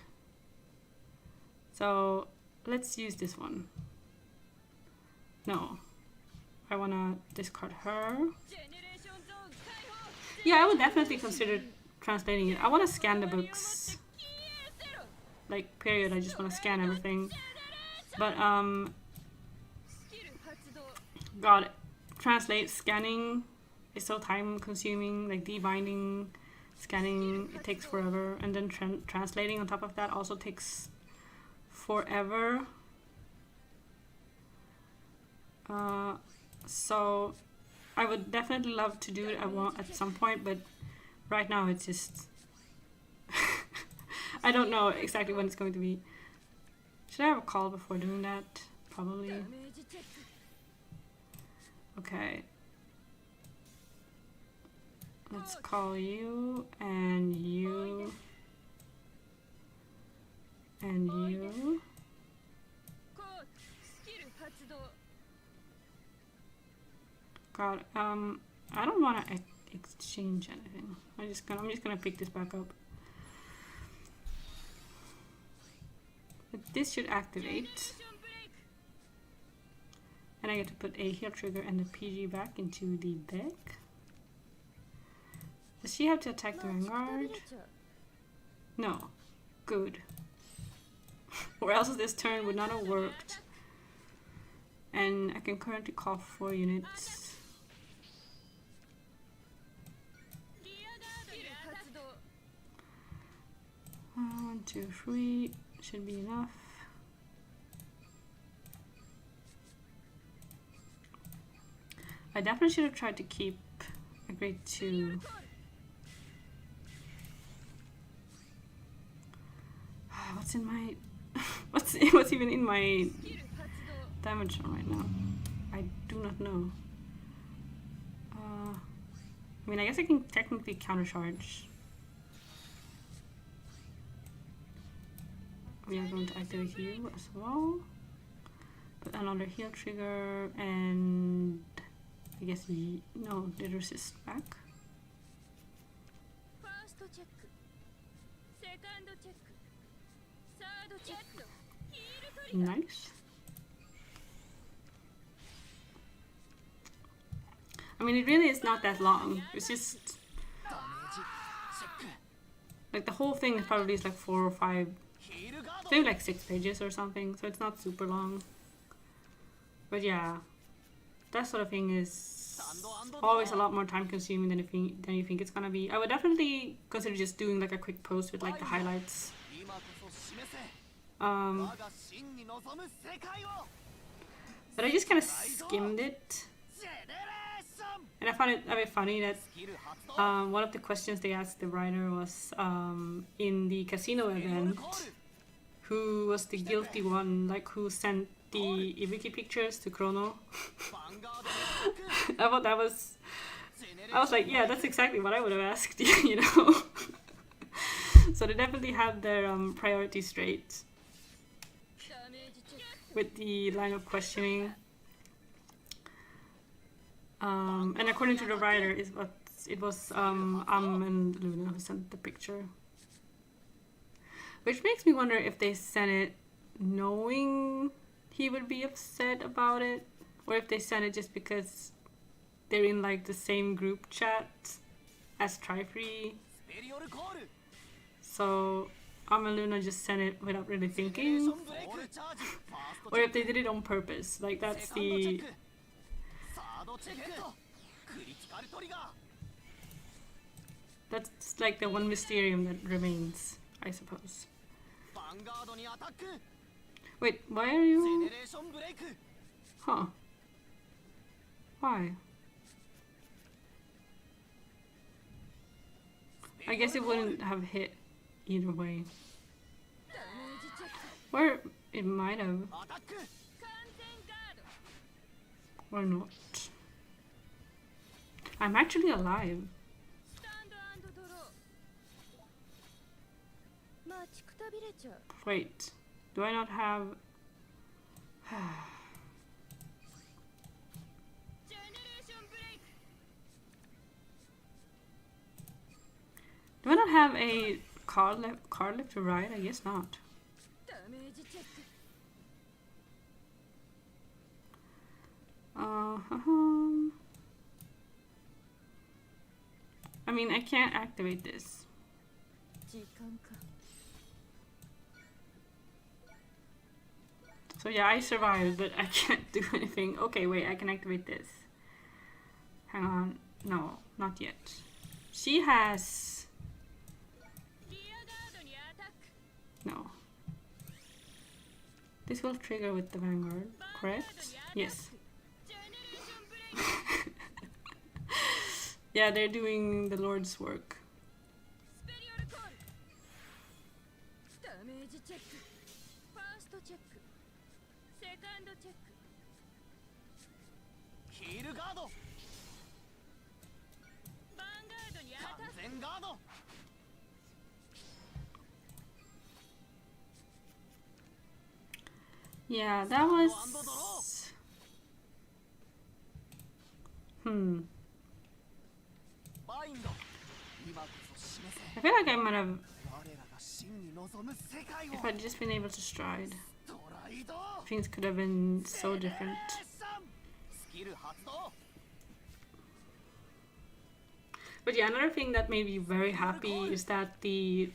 So let's use this one. No, I wanna discard her. ジェネレーションゾーン解放 Yeah, I would definitely consider translating it. I wanna scan the books. 消えせろ Like, period, I just wanna scan everything. But, スキル発動 God, translate, scanning is so time consuming. Like, debinding, scanning, it takes forever. And then translating on top of that also takes forever. So I would definitely love to do it at some point, but right now it's just I don't know exactly when it's going to be. Should I have a call before doing that? Probably. ダメージチェック Okay. Let's call you and you and you. コーチスキル発動 God, I don't want to exchange anything. I'm just gonna pick this back up. But this should activate, ジェネレーションブレイク and I get to put a heal trigger and the PG back into the deck. Does she have to attack the まあちょっと Vanguard? 見れちゃう No. Good. Or else this turn would not have worked. And I can currently call 4 units. リアガードに発動 1, 2, 3 should be enough. I definitely should have tried to keep a grade 2. What's in my what's even in my スキル発動 damage zone right now? I do not know. I mean, I guess I can technically countercharge. We are going to activate you as well. Put another heal trigger and I guess no, the resist back. ファーストチェックセカンドチェックサードチェックヒールトリガー Nice. I mean, it really is not that long. It's just ダメージチェック like the whole thing is probably is like 4 or 5, ヒールガード maybe like 6 pages or something. So it's not super long. But yeah, that sort of thing is always a lot more time consuming than you think it's gonna be. I would definitely consider just doing like a quick post with like the highlights. 今こそ示せ Um, 我が真に望む世界を but I just kind of skimmed it, ジェネレーション and I found it a bit funny that スキル発動 one of the questions they asked the writer was in the casino エリオル event, コール who was the guilty one, like who sent the Ibiki pictures to Chrono. ヴァンガードにアタック I thought that was, ジェネレ I ー was ション like, yeah, that's exactly what I would have asked, you know. So they definitely had their priorities straight ダメージチェック with the line of questioning. And according to the writer, it was and Luna who sent the picture. Which makes me wonder if they sent it knowing he would be upset about it, or if they sent it just because they're in like the same group chat as Trifree. スペリオルコール So and Luna just sent it without really ジェネレーシ thinking, ョンブレイクチャージファースト or チェ if ッ they ク did it on purpose. Like セ that's カンドチェッ the クサードチェッククリティカルトリガー that's like the one mysterium that remains, I suppose. ヴァンガードにアタック Wait, why are ジェ you? ネレーションブレイク Huh? Why? I guess it wouldn't have hit either way. ダメージチェック Or it might have, アタック完全ガード or not. I'm actually alive. スタンド&ドロー待ちくたびれちゃう Wait, do I not have? ジェネレーションブレイク Do I not have a card left to write? I guess not. ダメージチェック I mean, I can't activate this. 時間か So yeah, I survived, but I can't do anything. Okay, wait, I can activate this. Hang on. No, not yet. She has... リアガードにアタック No. This will trigger with the Vanguard, correct? Yes. ジェネレーションブレイク Yeah, they're doing the Lord's work. スペリオルコールダメージチェックファーストチェックセカンドチェックヒールガードヴァンガードにアタッ完ク全ガード Yeah, that was... Hmm. バインド今こそ示せ I feel like I might have... 我らが真に望む世界を If I'd just been able to stride, ストライド things could have been so ジェネレー different. ションスキル発動 But yeah, another thing that made me very happy is that the...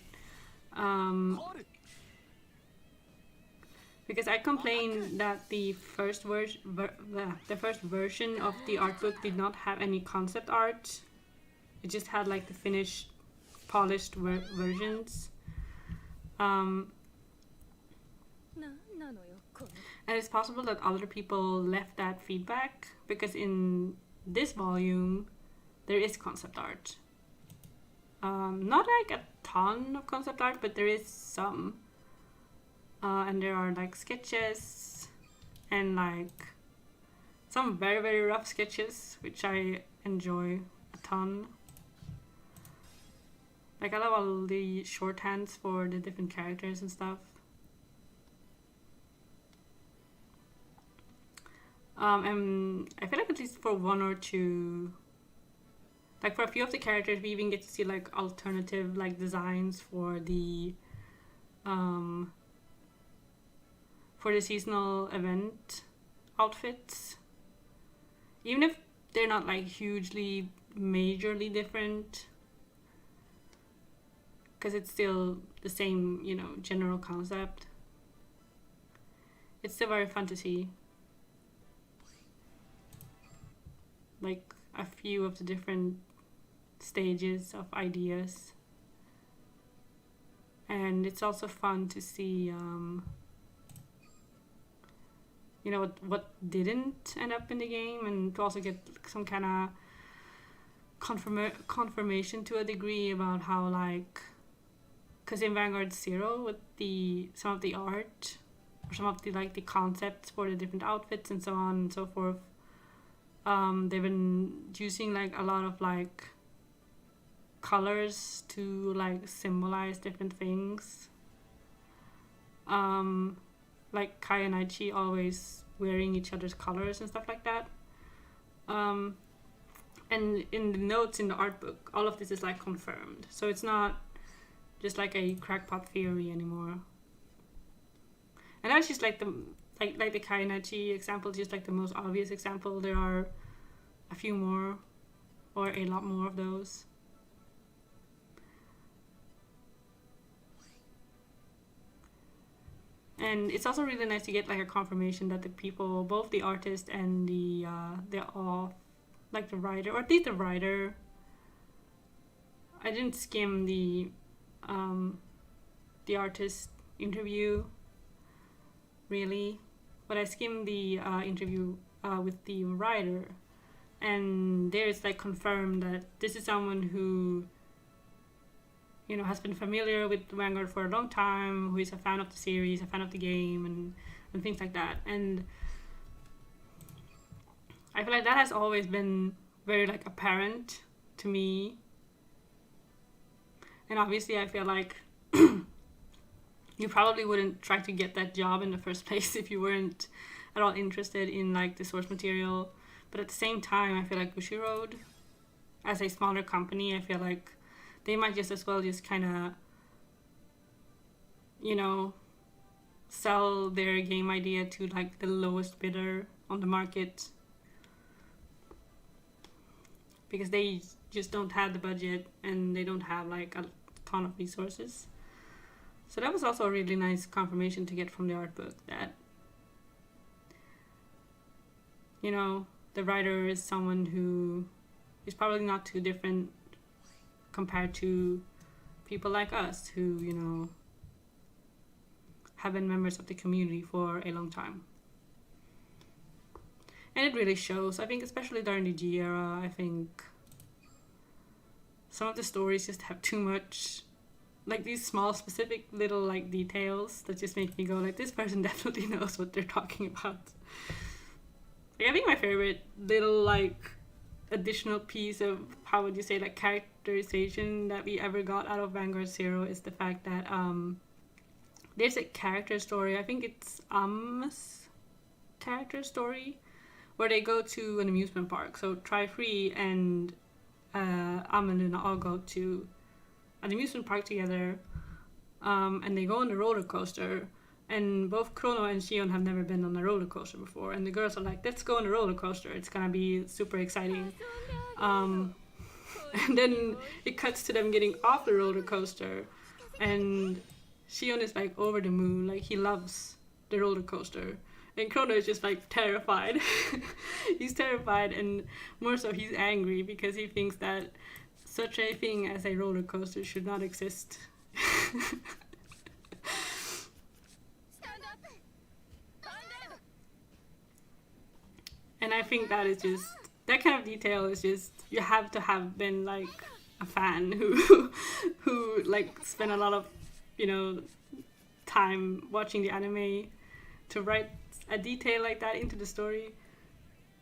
コール Because I complained that the first version of the art book did not have any concept art. It just had like the finished, polished versions. なんなのよこの And it's possible that other people left that feedback because in this volume there is concept art. Not like a ton of concept art, but there is some. And there are like sketches and like some very, very rough sketches, which I enjoy a ton. Like I love all the shorthands for the different characters and stuff. And I feel like at least for one or two, like for a few of the characters, we even get to see like alternative like designs for the seasonal event outfits. Even if they're not like hugely majorly different, because it's still the same, you know, general concept. It's still very fun to see, like, a few of the different stages of ideas. And it's also fun to see, you know, what didn't end up in the game, and to also get some kind of confirmation to a degree about how, like, because in Vanguard Zero, with some of the art, or some of the, like, the concepts for the different outfits and so on and so forth, they've been using, like, a lot of, like, colors to, like, symbolize different things. Like Kai and Aichi always wearing each other's colors and stuff like that. And in the notes in the art book, all of this is, like, confirmed. So it's not just like a crackpot theory anymore. And that's just like the Kai and Aichi example, just like the most obvious example. There are a few more, or a lot more of those. And it's also really nice to get, like, a confirmation that the people, both the artist and they're all, like, the writer, or at least the writer. I didn't skim the artist interview, really, but I skimmed the interview with the writer, and there it's, like, confirmed that this is someone who, you know, has been familiar with Vanguard for a long time, who is a fan of the series, a fan of the game, and things like that. And I feel like that has always been very, like, apparent to me. And obviously I feel like you probably wouldn't try to get that job in the first place if you weren't at all interested in, like, the source material. But at the same time, I feel like Bushiroad, as a smaller company, I feel like they might just as well just kind of, you know, sell their game idea to, like, the lowest bidder on the market, because they just don't have the budget and they don't have, like, a ton of resources. So that was also a really nice confirmation to get from the art book, that, you know, the writer is someone who is probably not too different compared to people like us who, you know, have been members of the community for a long time. And it really shows. I think especially during the G era, I think some of the stories just have too much, like, these small specific little, like, details that just make me go, like, this person definitely knows what they're talking about. Like, I think my favorite little, like, additional piece of, how would you say, like, characterization that we ever got out of Vanguard Zero is the fact that there's a character story, I think it's Am's character story, where they go to an amusement park. So Tri-Free and Am and Luna all go to an amusement park together, and they go on the roller coaster, and both Chrono and Shion have never been on a roller coaster before, and the girls are like, let's go on the roller coaster, it's gonna be super exciting. And then it cuts to them getting off the roller coaster, and Shion is, like, over the moon, like, he loves the roller coaster, and Chrono is just, like, terrified. He's terrified, and more so he's angry because he thinks that such a thing as a roller coaster should not exist. And I think that is just, that kind of detail is just, you have to have been, like, a fan who like, spent a lot of, you know, time watching the anime to write a detail like that into the story,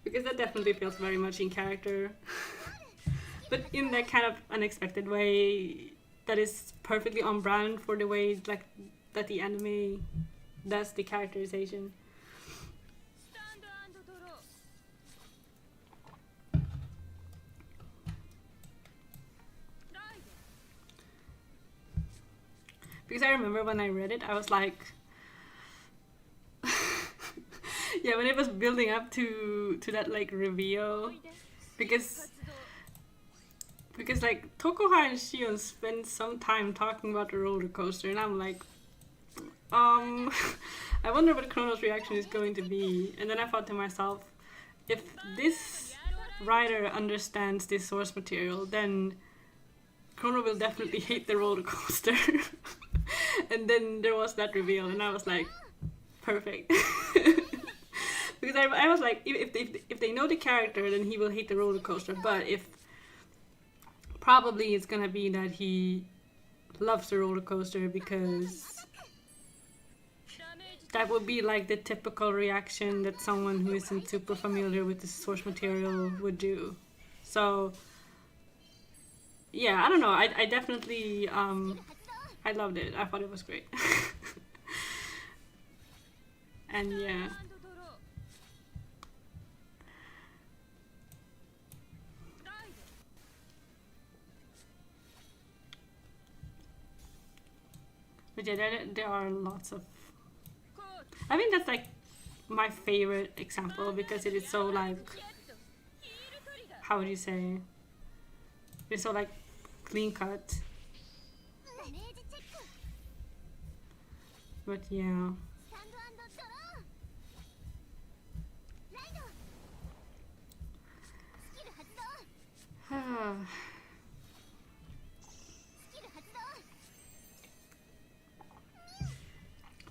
because that definitely feels very much in character. But in that kind of unexpected way that is perfectly on brand for the way, like, that the anime does the characterization. Because I remember when I read it, I was like, yeah, when it was building up to that, like, reveal, because like Tokoha and Shion spend some time talking about the roller coaster, and I'm like, I wonder what Chrono's reaction is going to be. And then I thought to myself, if this writer understands this source material, then Chrono will definitely hate the roller coaster. And then there was that reveal, and I was like, perfect. Because I was like, if they know the character, then he will hate the roller coaster. But if probably it's gonna be that he loves the roller coaster, because that would be like the typical reaction that someone who isn't super familiar with the source material would do. So yeah, I don't know. I definitely I loved it. I thought it was great. And yeah. But yeah, there are lots of... I think that's like my favorite example, because it is so like... How would you say? It's so like clean cut. But yeah.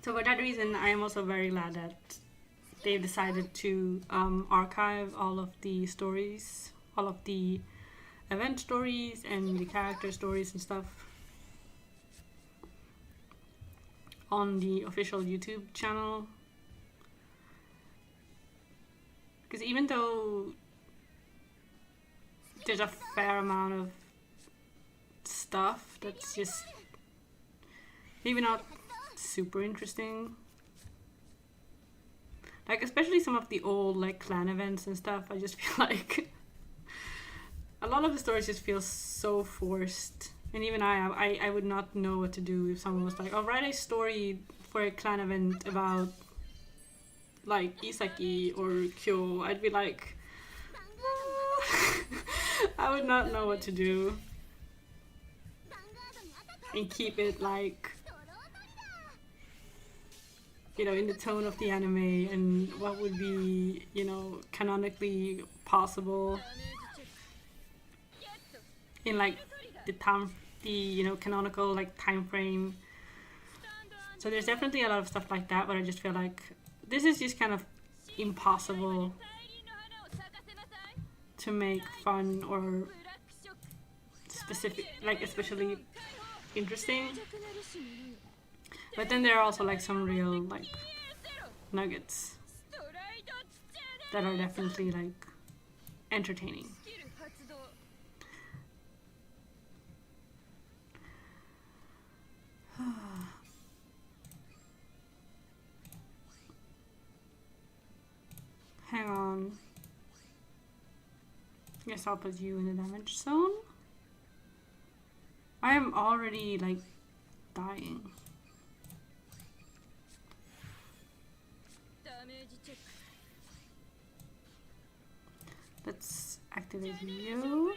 So for that reason, I am also very glad that they've decided to archive all of the stories, all of the event stories and the character stories and stuff on the official YouTube channel. Because even though there's a fair amount of stuff that's just maybe not super interesting, like especially some of the old like clan events and stuff, I just feel like a lot of the stories just feel so forced. And even I would not know what to do if someone was like, "Oh, write a story for a clan event about like Isaki or Kyo." I'd be like, I would not know what to do and keep it like, you know, in the tone of the anime and what would be, you know, canonically possible in like the you know, canonical like time frame. So there's definitely a lot of stuff like that, but I just feel like this is just kind of impossible to make fun or specific, like especially interesting. But then there are also like some real like nuggets that are definitely like entertaining. Hang on. Guess I'll put you in the damage zone. I am already like dying. Let's activate you.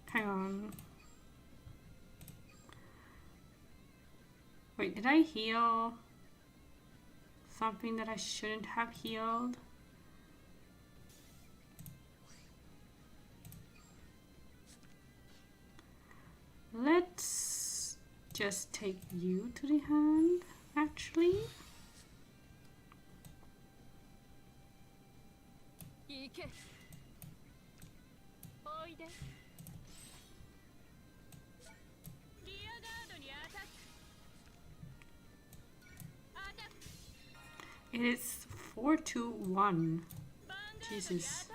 Hang on. Wait, did I heal something that I shouldn't have healed? Let's just take you to the hand, actually. It is 4-2-1. Jesus.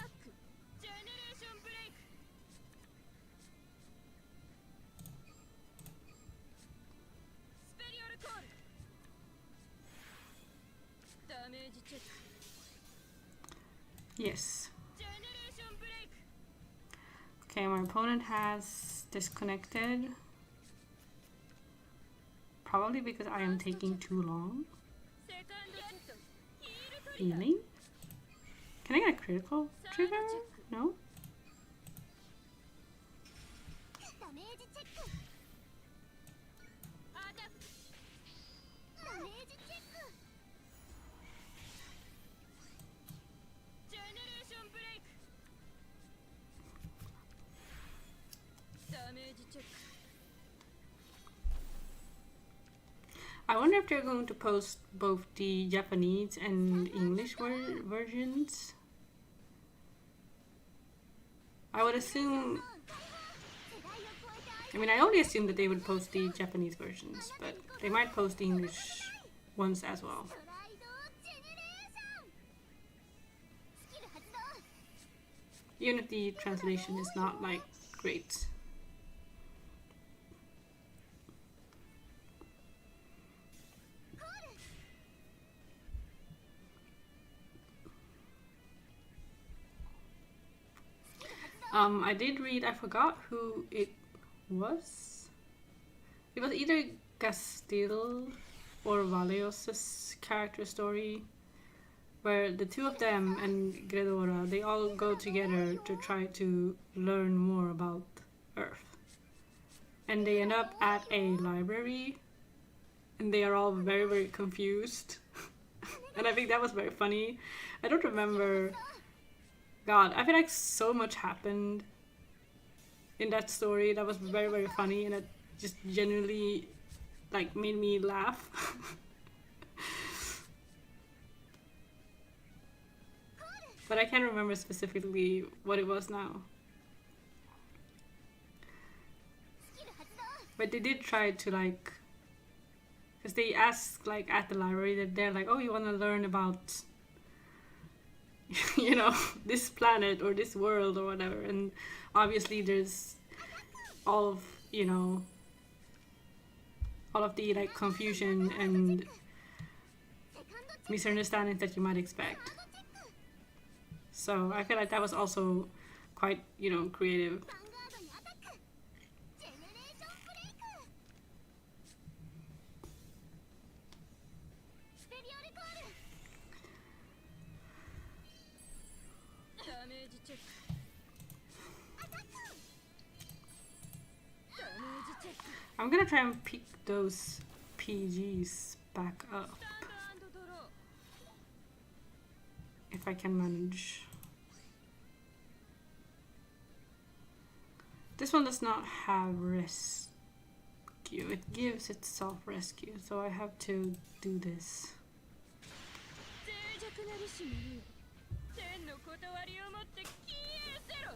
チェック Yes. ジェネレーションブレイク Okay, my opponent has disconnected. Probably because I am taking too long. セカンドセットヒールトリガー Healing? Can I get a critical サード trigger? チェック No? ダメージチェックアタックダメージチェックジェネレーションブレイクダメージチェック I wonder if they're going to post both the Japanese and English versions. I would assume. I mean, I only assumed that they would post the Japanese versions, but they might post the English ones as well. ストライドジェネレーションスキル発動 Even if the translation is not like great. I did read, I forgot who it was. It was either Gastil or Valios's character story, where the two of them and Gredora, they all go together to try to learn more about Earth. And they end up at a library, and they are all very, very confused. And I think that was very funny. I don't remember. God, I feel like so much happened in that story that was very, very funny, and it just genuinely like made me laugh. But I can't remember specifically what it was now. But they did try to like, because they asked like at the library that they're like, oh, you want to learn about you know, this planet or this world or whatever, and obviously there's all of, you know, all of the like confusion and misunderstandings that you might expect. So I feel like that was also quite, you know, creative. ヴァンガードにアタックジェネレーションブレイクスペリオルコールダメージチェックアタックダメージチェック I'm gonna try and pick those PGs back up スタンドドロー if I can manage. This one does not have rescue. It gives itself rescue, so I have to do this. 脆弱なりし者天の断りをもって消えせろ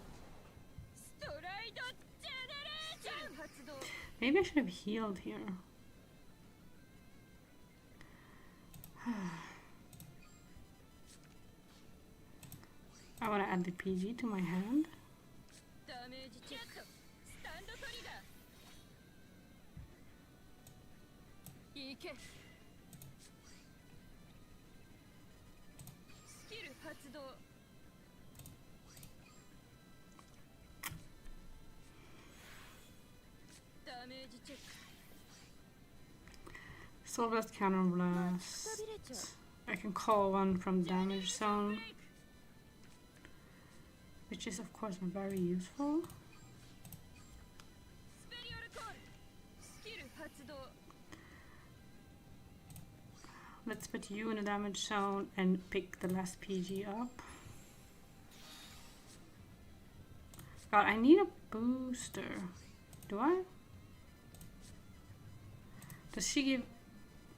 ストライドジェネレーション発動 Maybe I should have healed here. I want to add the PG to my hand. ダメージチェックスタンドトリガーいけスキル発動ダメージチェック Soul Blast, Counter Blast. I can call one from damage zone, which is of course very useful. スペリオルコールスキル発動 Let's put you in a damage zone and pick the last PG up. God, I need a booster. Do I? Does she give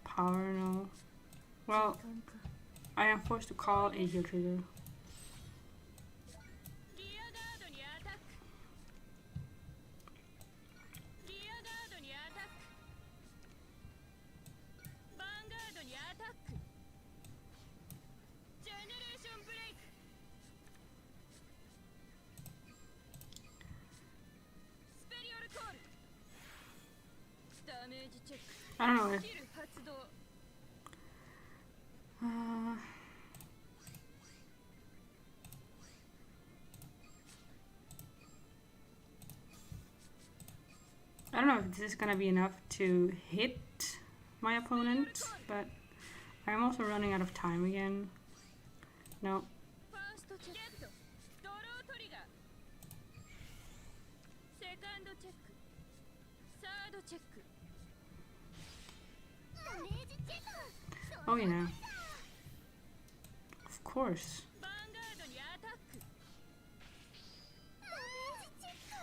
power? No. Well, I am forced to call a heal trigger. リアガードにアタックリアガードにアタックヴァンガードにアタックジェネレーションブレイクスペリオルコールダメージチェック I don't know if スキル発動 uh, don't know if this is gonna be enough to hit my opponent, but I'm also running out of time again. No. ファーストチェックドロートリガーセカンドチェックサードチェック ダメージチェック Oh yeah. Of course. ヴァンガードにアタックダメージチェック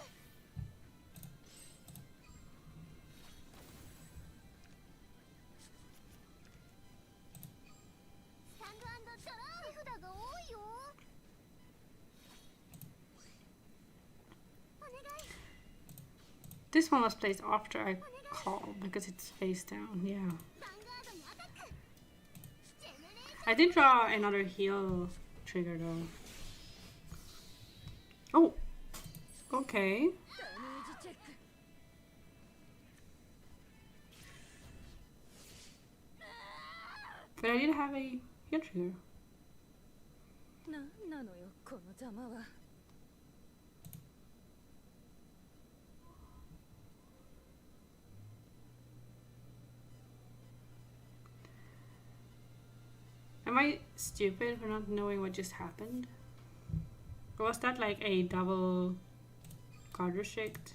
スタンドドロー手札が多いよお願い This one was placed after I called because it's face down. Yeah. ヴァンガードにアタックジェネレーション I did draw another heal trigger though. Oh. Okay. ダメージチェック But I did have a heal trigger. なんなのよこのざまは Am I stupid for not knowing what just happened? Or was that like a double card restrict?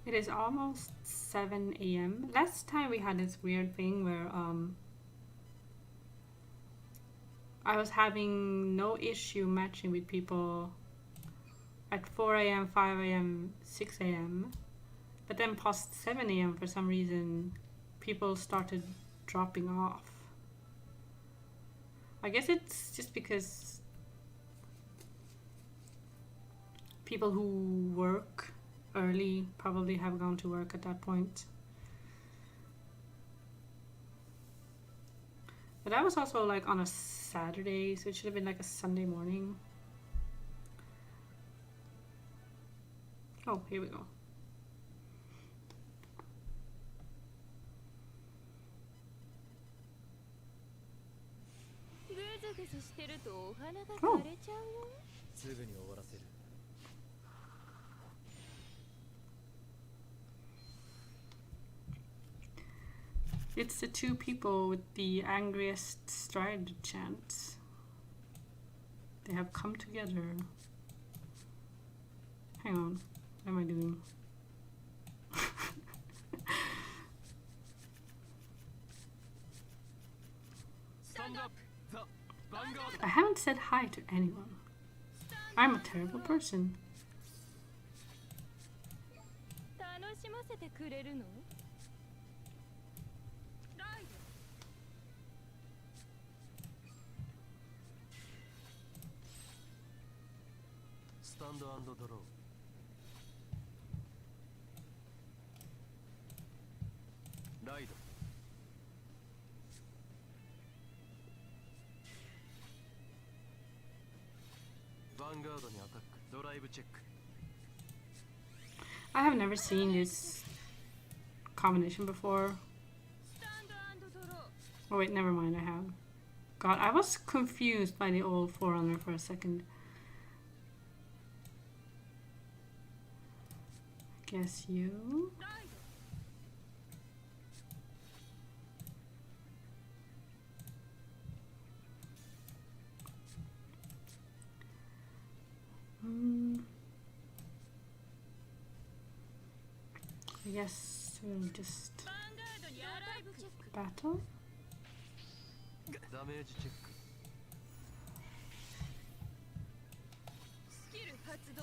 It is almost 7 a.m. Last time we had this weird thing where I was having no issue matching with people at 4 a.m., 5 a.m., 6 a.m. But then past 7 a.m. for some reason people started dropping off. I guess it's just because people who work early probably have gone to work at that point. But that was also like on a Saturday, so it should have been like a Sunday morning. Oh, here we go. Oh. すぐに終わらせる It's the two people with the angriest stride chants. They have come together. Hang on, what am I doing? I haven't said hi to anyone. I'm a terrible person. 楽しませてくれるの スタンド&ドローライドヴァンガードにアタックドライブチェック I have never seen this combination before. Oh wait, never mind, I have. God, I was confused by the old Forerunner for a second. Guess you? I guess we'll just battle. ダメージチェックスキル発動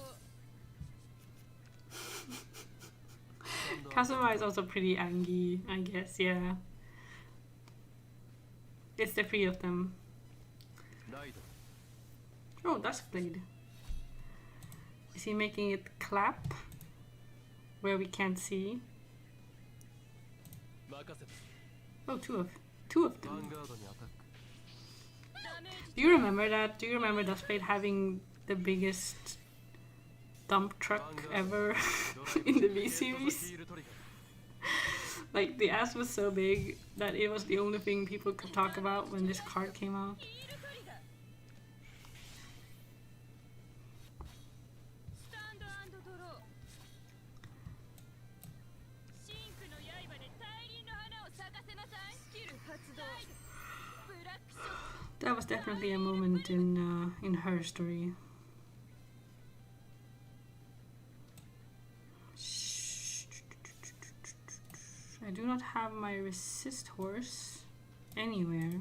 Kazuma is also pretty angry, I guess, yeah. It's the three of them. Oh, that's Blade. Is he making it clap? Where we can't see? Oh, two of them. Do you remember that? Do you remember Dustblade having the biggest dump truck ever in the V series? Like, the ass was so big that it was the only thing people could talk about when this card came out. That was definitely a moment in her story. I do not have my resist horse anywhere.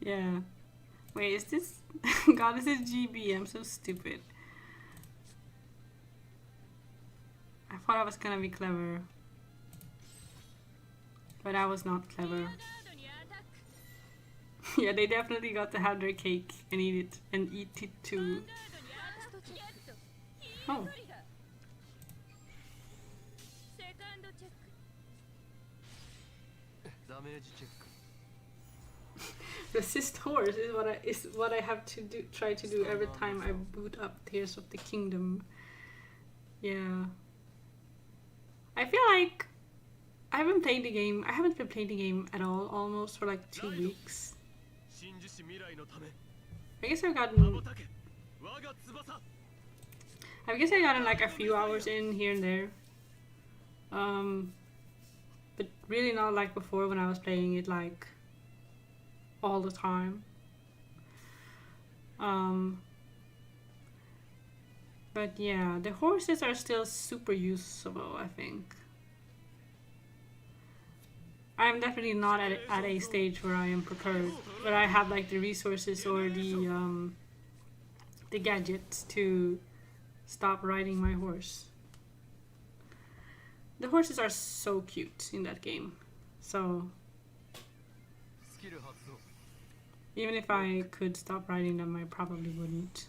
Yeah. Wait, is this... God, this is GB. I'm so stupid. I thought I was gonna be clever. But I was not clever. Yeah, they definitely got to have their cake and eat it. And eat it too. Oh. Resist horse is what I have to do. Try to do every time I boot up Tears of the Kingdom. Yeah. I feel like I haven't played the game. I haven't been playing the game at all, almost for like 2 weeks. I guess I've gotten like a few hours in here and there. But really not like before when I was playing it like all the time. But yeah, the horses are still super usable, I think. I'm definitely not at a stage where I am prepared, where I have like the resources or the gadgets to stop riding my horse. The horses are so cute in that game, so even if I could stop riding them, I probably wouldn't.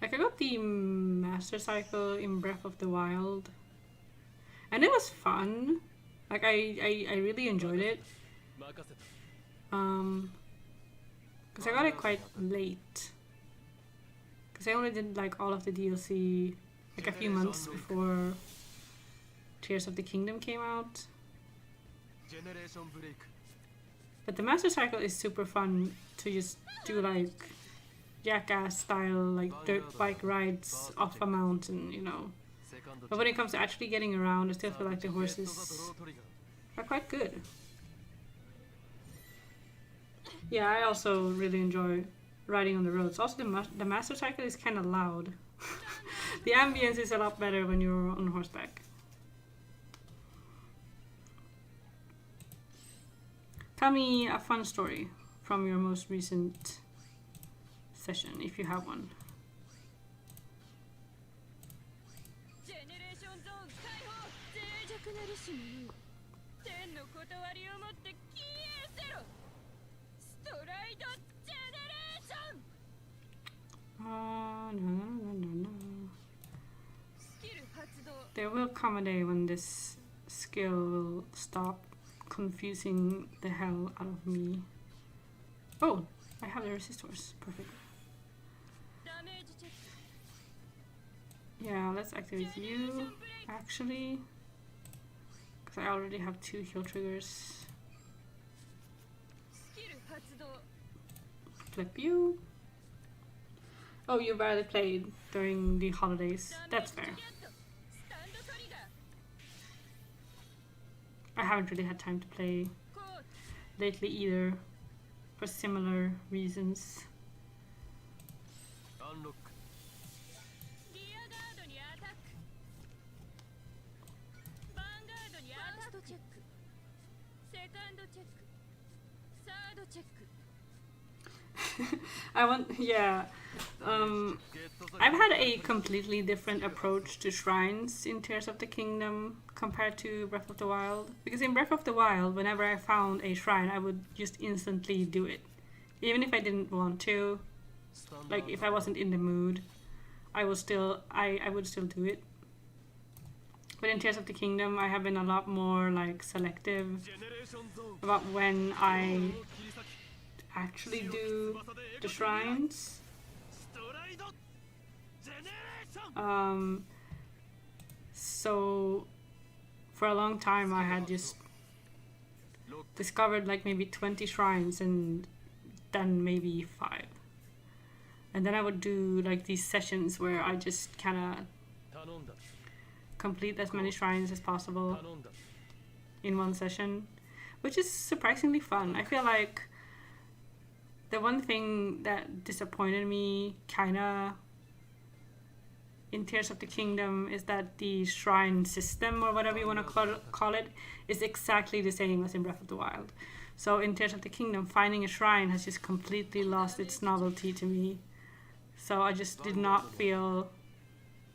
Like, I got the Master Cycle in Breath of the Wild, and it was fun. Like, I really enjoyed it. Because I got it quite late. Because I only did like all of the DLC like a few months before Tears of the Kingdom came out. But the Master Cycle is super fun to just do like jackass style like dirt bike rides off a mountain, you know. But when it comes to actually getting around, I still feel like the horses are quite good. Yeah, I also really enjoy riding on the roads. Also, the Master Cycle is kind of loud. The ambience is a lot better when you're on horseback. Tell me a fun story from your most recent session, if you have one. No. There will come a day when this skill will stop confusing the hell out of me. Oh, I have the resistors. Perfect. Yeah, let's activate you, actually. Because I already have 2 heal triggers. Flip you. Oh, you barely played during the holidays. That's fair. haven't really had time to play lately either, for similar reasons. アンロックリアガードにアタックヴァンガードにアタックファーストチェックセカンドチェックサードチェック I want, yeah. I've had a completely different approach to shrines in Tears of the Kingdom compared to Breath of the Wild. Because in Breath of the Wild, whenever I found a shrine, I would just instantly do it. Even if I didn't want to, like if I wasn't in the mood, I would still do it. But in Tears of the Kingdom, I have been a lot more like selective about when I actually do the shrines. So for a long time I had just discovered like maybe 20 shrines and done maybe 5. And then I would do like these sessions where I just kind of complete as many shrines as possible in one session, which is surprisingly fun. I feel like the one thing that disappointed me kinda in Tears of the Kingdom is that the shrine system, or whatever you want to call it, is exactly the same as in Breath of the Wild. So in Tears of the Kingdom, finding a shrine has just completely lost its novelty to me. So I just did not feel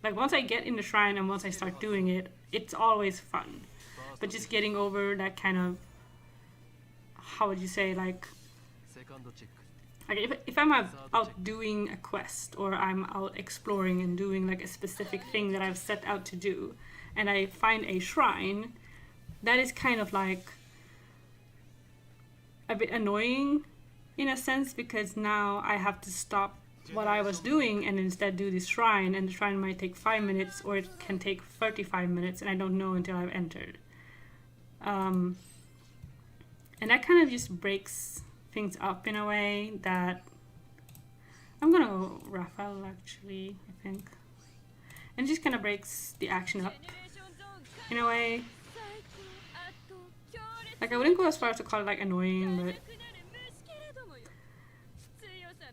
like once I get in the shrine and once I start doing it, it's always fun. But just getting over that kind of, how would you say, like if I'm out doing a quest or I'm out exploring and doing like a specific thing that I've set out to do and I find a shrine, that is kind of like a bit annoying in a sense, because now I have to stop what I was doing and instead do this shrine, and the shrine might take 5 minutes or it can take 35 minutes and I don't know until I've entered. And that kind of just breaks things up in a way that I'm gonna go Raphael actually, I think. And it just kind of breaks the action up in a way. Like I wouldn't go as far as to call it like annoying, but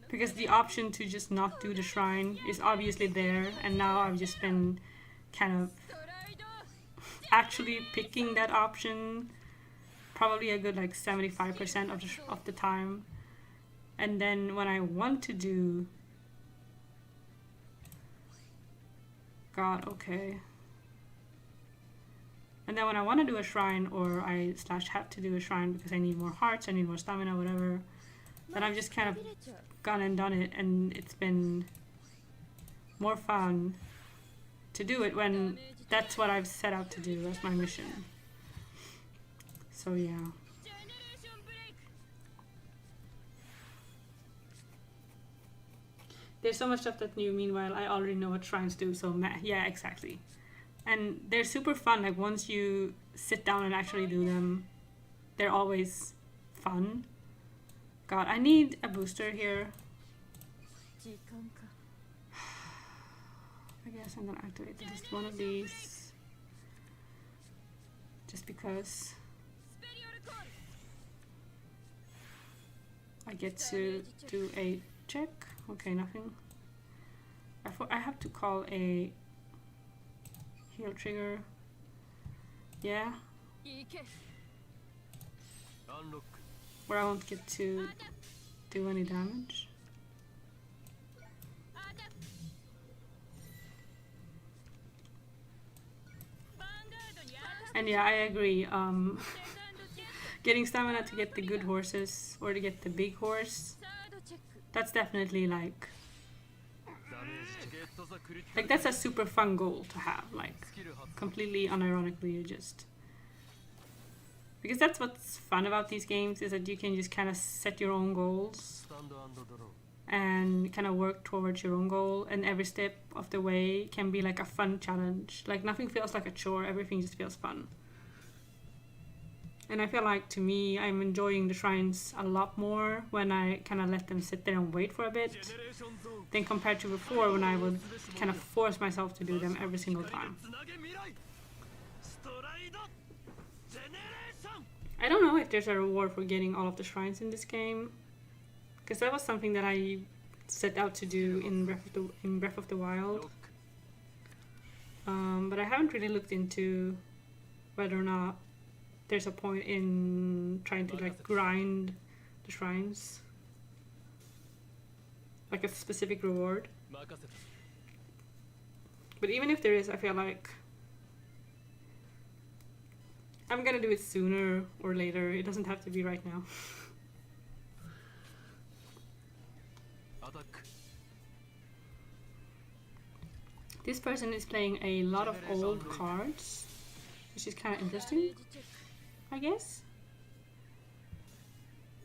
because the option to just not do the shrine is obviously there, and now I've just been kind of actually picking that option probably a good like 75% of the time. And then when I want to do God, okay. And then when I want to do a shrine, or I / have to do a shrine because I need more hearts, I need more stamina, whatever, then I've just kind of gone and done it, and it's been more fun to do it when that's what I've set out to do as my mission. So yeah. There's so much stuff that's new. Meanwhile, I already know what shrines do, so yeah, exactly. And they're super fun. Like once you sit down and actually do them, they're always fun. God, I need a booster here. I guess I'm gonna activate at least one of these, just because I get to do a check. Okay, nothing. I have to call a heal trigger. Yeah. Where I won't get to do any damage. And yeah, I agree. Getting stamina to get the good horses, or to get the big horse, that's definitely like that's a super fun goal to have, like completely unironically. You just, because that's what's fun about these games, is that you can just kind of set your own goals and kind of work towards your own goal, and every step of the way can be like a fun challenge. Like nothing feels like a chore, everything just feels fun. And I feel like, to me, I'm enjoying the shrines a lot more when I kind of let them sit there and wait for a bit, than compared to before, when I would kind of force myself to do them every single time. I don't know if there's a reward for getting all of the shrines in this game, because that was something that I set out to do in Breath of the Wild. But I haven't really looked into whether or not there's a point in trying to like grind the shrines, like a specific reward. But even if there is, I feel like I'm gonna do it sooner or later. It doesn't have to be right now. This person is playing a lot of old cards, which is kind of interesting, I guess.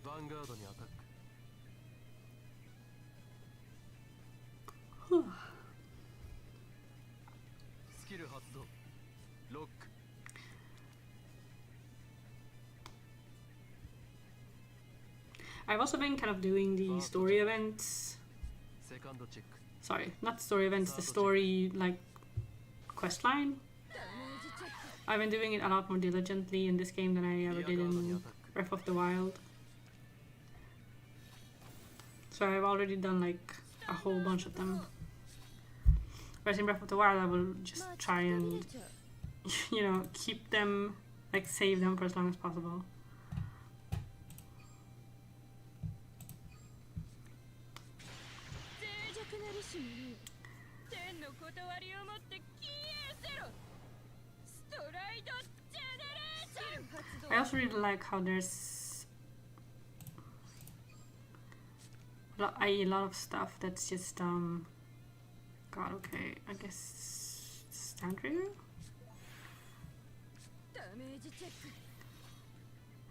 Vanguard にアタック スキル発動ロック I've also been kind of doing the story events. セカンドチェック Sorry, not story events, the story like quest line. I've been doing it a lot more diligently in this game than I ever did in Breath of the Wild. So I've already done like a whole bunch of them. Whereas in Breath of the Wild I will just try and, you know, keep them, like save them for as long as possible. I also really like how there's a lot of stuff that's just God, okay, I guess stand trigger?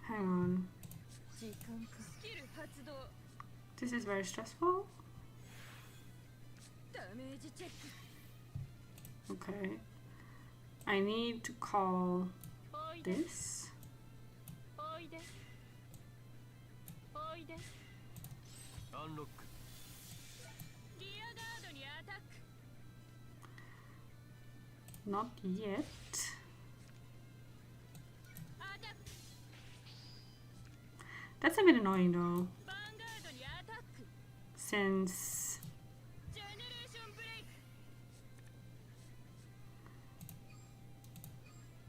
Hang on. This is very stressful. Okay. I need to call this. Unlock. Not yet. That's a bit annoying though, since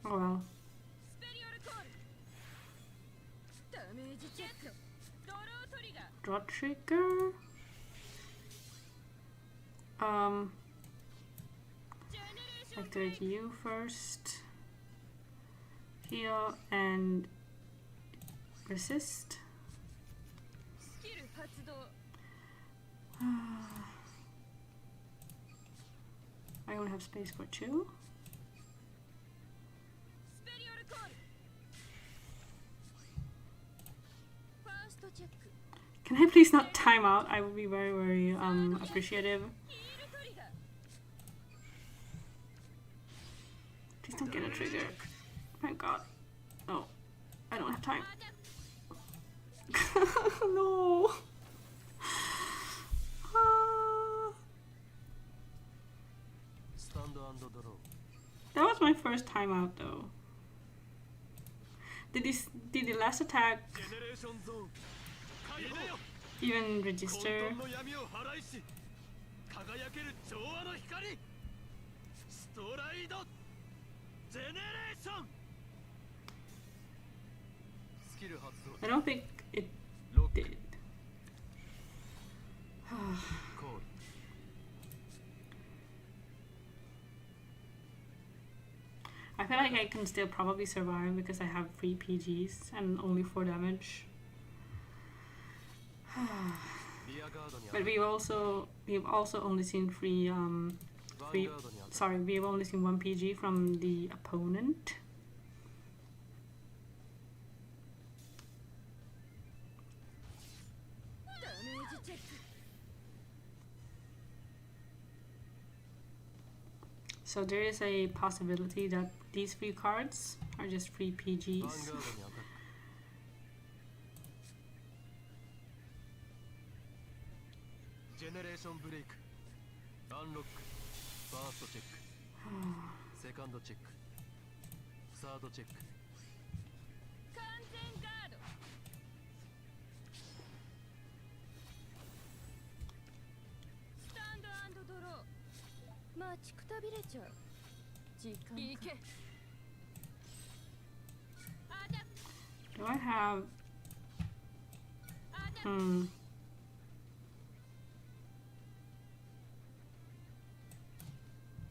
oh well. Draw trigger. Activate you first. Heal and resist. I only have space for 2. Can I please not time out? I would be very, very appreciative. Please don't get a trigger. Thank God. Oh, I don't have time. No. That was my first time out though. Did the last attack even register? I don't think it did. I feel like I can still probably survive because I have 3 PGs and only 4 damage. But we've also only seen we've only seen 1 PG from the opponent. So there is a possibility that these 3 cards are just free PGs. Generation break. Unlock. First check. Second check. Third check. 待ちくたびれちゃう。時間行け。Do I have...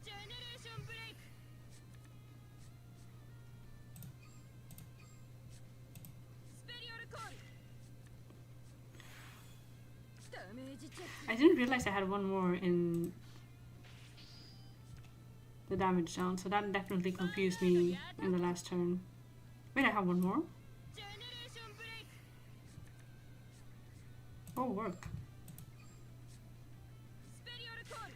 Generation break. Superior call. Damage check. I didn't realize I had one more in the damage zone, so that definitely confused me in the last turn. Wait, I have one more? Generation break. Oh, work. Superior call.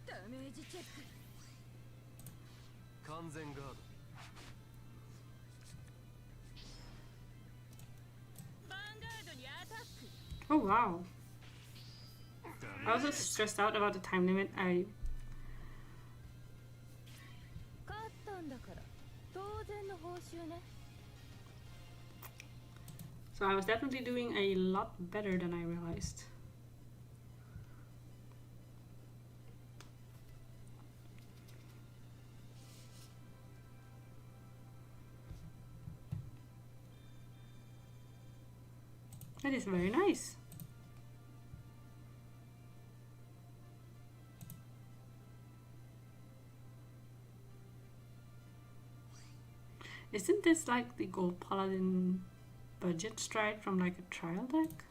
Damage check. 完全ガード Vanguard にアタック。 Oh, wow. I was just stressed out about the time limit. 勝ったんだから当然の報酬ね。 So I was definitely doing a lot better than I realized. That is very nice. Isn't this like the Gold Paladin budget stride from like a trial deck?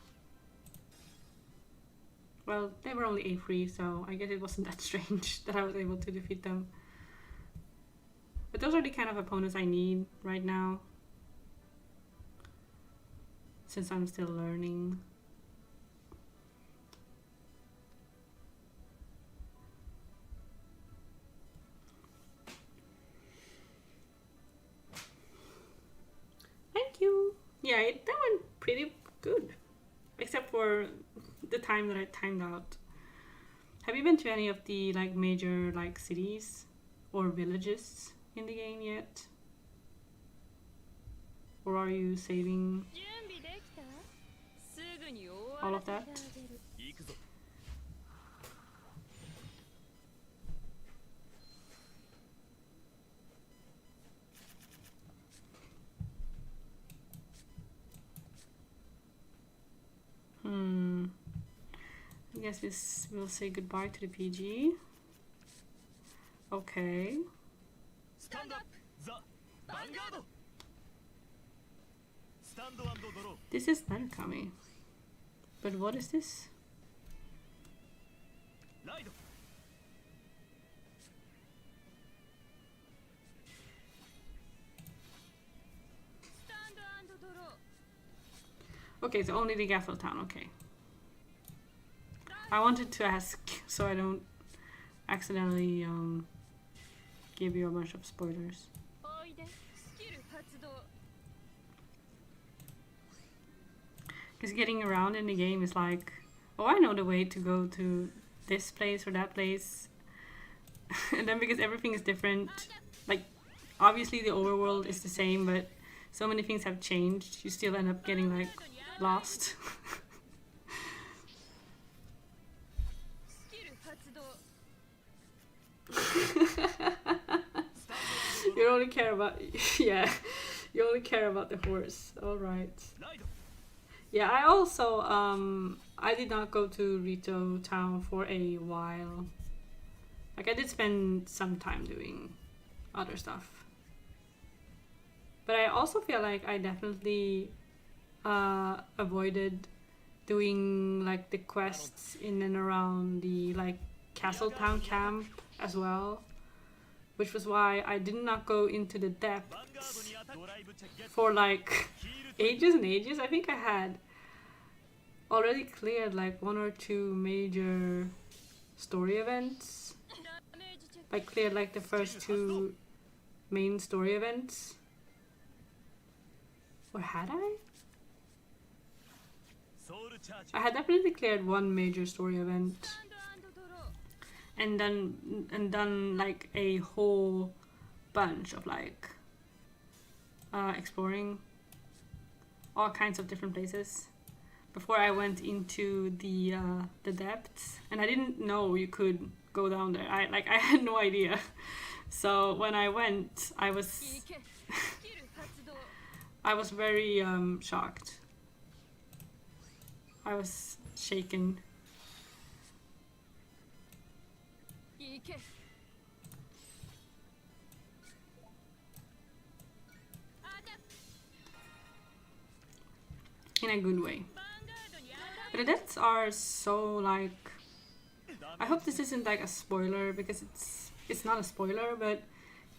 Well, they were only A3, so I guess it wasn't that strange that I was able to defeat them. But those are the kind of opponents I need right now, since I'm still learning. Thank you. Yeah, that went pretty good, except for the time that I timed out. Have you been to any of the like major like cities or villages in the game yet? Or are you saving 準備できた？すぐに終 all わ of ら that? せてあげる。行くぞ I guess we'll say goodbye to the PG. Okay. スタンドアップザ・ヴァンガードスタンドアンドドロー This is Narukami. But what is this? ライド スタンドアンドドロー。 Okay, so only the Gavrail town, okay. I wanted to ask so I don't accidentally give you a bunch of spoilers. おいで。スキル発動。 Because getting around in the game is like, oh, I know the way to go to this place or that place. And then because everything is different, like, obviously the overworld is the same, but so many things have changed, you still end up getting, like, lost. スキル発動。 You only care about, yeah, you only care about the horse. Alright. ライド Yeah, I also, I did not go to Rito town for a while. Like, I did spend some time doing other stuff. But I also feel like I definitely avoided doing, like, the quests in and around the, like, Castle Town camp as well. Which was why I did not go into the ヴァンガード depths にアタックドライブチェックゲット for, like, ヒールと ages and ages. I think I had already cleared like 1 or 2 major story events. ダメージチェック。 Like cleared like the first 2 main story events. Or had I? ソウルチャージ I had definitely cleared 1 major story event スタンドアンドドロー。 and done like a whole bunch of like exploring all kinds of different places before I went into the depths, and I didn't know you could go down there. I had no idea. So when I went, I was いけスキル発動 I was very shocked. I was shaken. いけアタック In a good way. ヴァンガードにアウラ But the deaths are so like. I hope this isn't like a spoiler because it's not a spoiler, but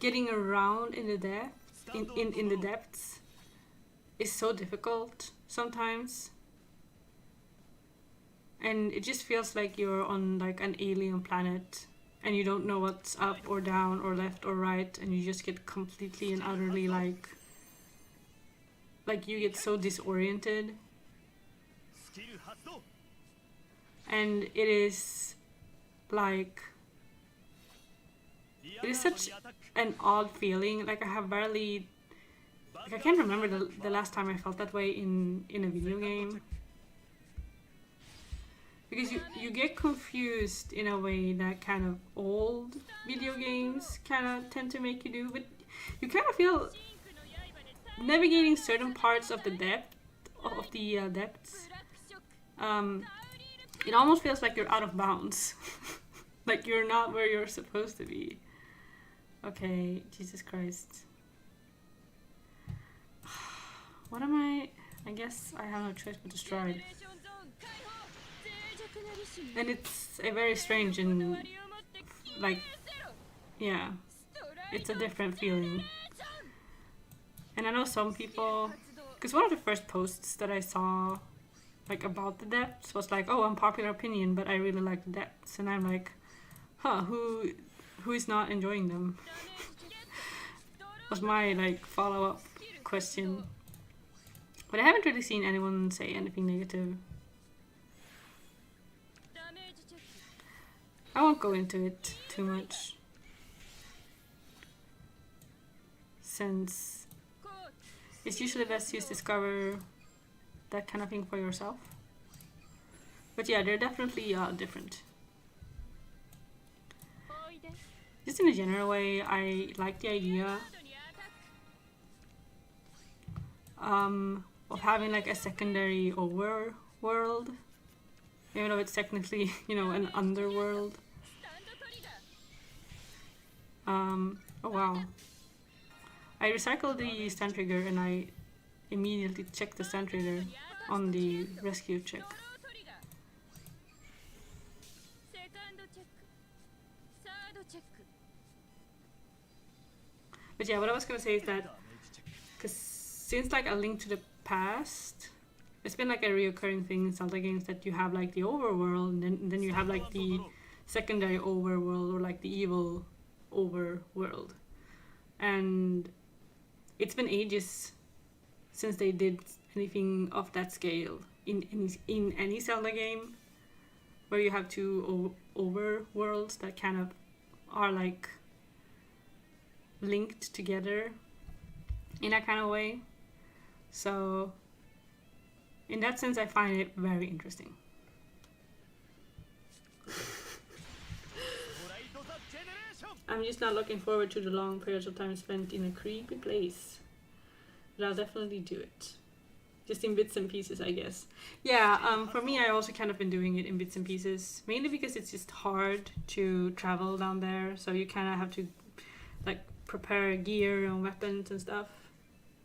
getting around in the depths in the depths is so difficult sometimes. And it just feels like you're on like an alien planet and you don't know what's up or down or left or right, and you just get completely and utterly like you get so disoriented. スキル発動 And it is like it is such an odd feeling. Like I have barely like I can't remember the last time I felt that way in a video game. Because you get confused in a way that kind of old video games kind of tend to make you do, but you kind of feel シンクの刃で最 navigating certain parts of the depths ブラックショック it almost feels like you're out of bounds. Like you're not where you're supposed to be. Okay, Jesus Christ. What am I guess I have no choice but to ジェネ stride. レーションゾーン解放脆弱なるし And it's a very strange こだ and わりを持って決め like せろ yeah, ストライ it's a ド different ジェネレー feeling. ション And I know some スキル people, 発動 because one of the first posts that I saw like about the depths was like, oh, unpopular opinion, but I really like the depths. And I'm like, huh, who is not enjoying them? ダメージゲットドロー Was my like follow-up スキル発 question. 動 But I haven't really seen anyone say anything negative. ダメージチェック I won't go into it too much. Since コー it's usually best to discover that kind of thing for yourself. But yeah, they're definitely different. おいで Just in a general way, I like the idea ガードにアタック of having like a secondary overworld, even though it's technically, you know, an underworld. スタンドトリガー Oh wow. I recycled the stand trigger and I immediately checked the stand trigger on the rescue check. ドロートリガーセカンドチェックサードチェック But yeah, what I was gonna say is that ダメージチェック because since like A Link to the Past, it's been like a reoccurring thing in Zelda games that you have like the overworld and then you have like the secondary overworld or like the evil overworld. And it's been ages since they did anything of that scale in any Zelda game where you have two overworlds that kind of are like linked together in that kind of way. So in that sense I find it very interesting. ストライド・ザ・ジェネレーション I'm just not looking forward to the long periods of time spent in a creepy place. But I'll definitely do it. Just in bits and pieces, I guess. Yeah, for me, I also kind of been doing it in bits and pieces. Mainly because it's just hard to travel down there. So you kind of have to, like, prepare gear and weapons and stuff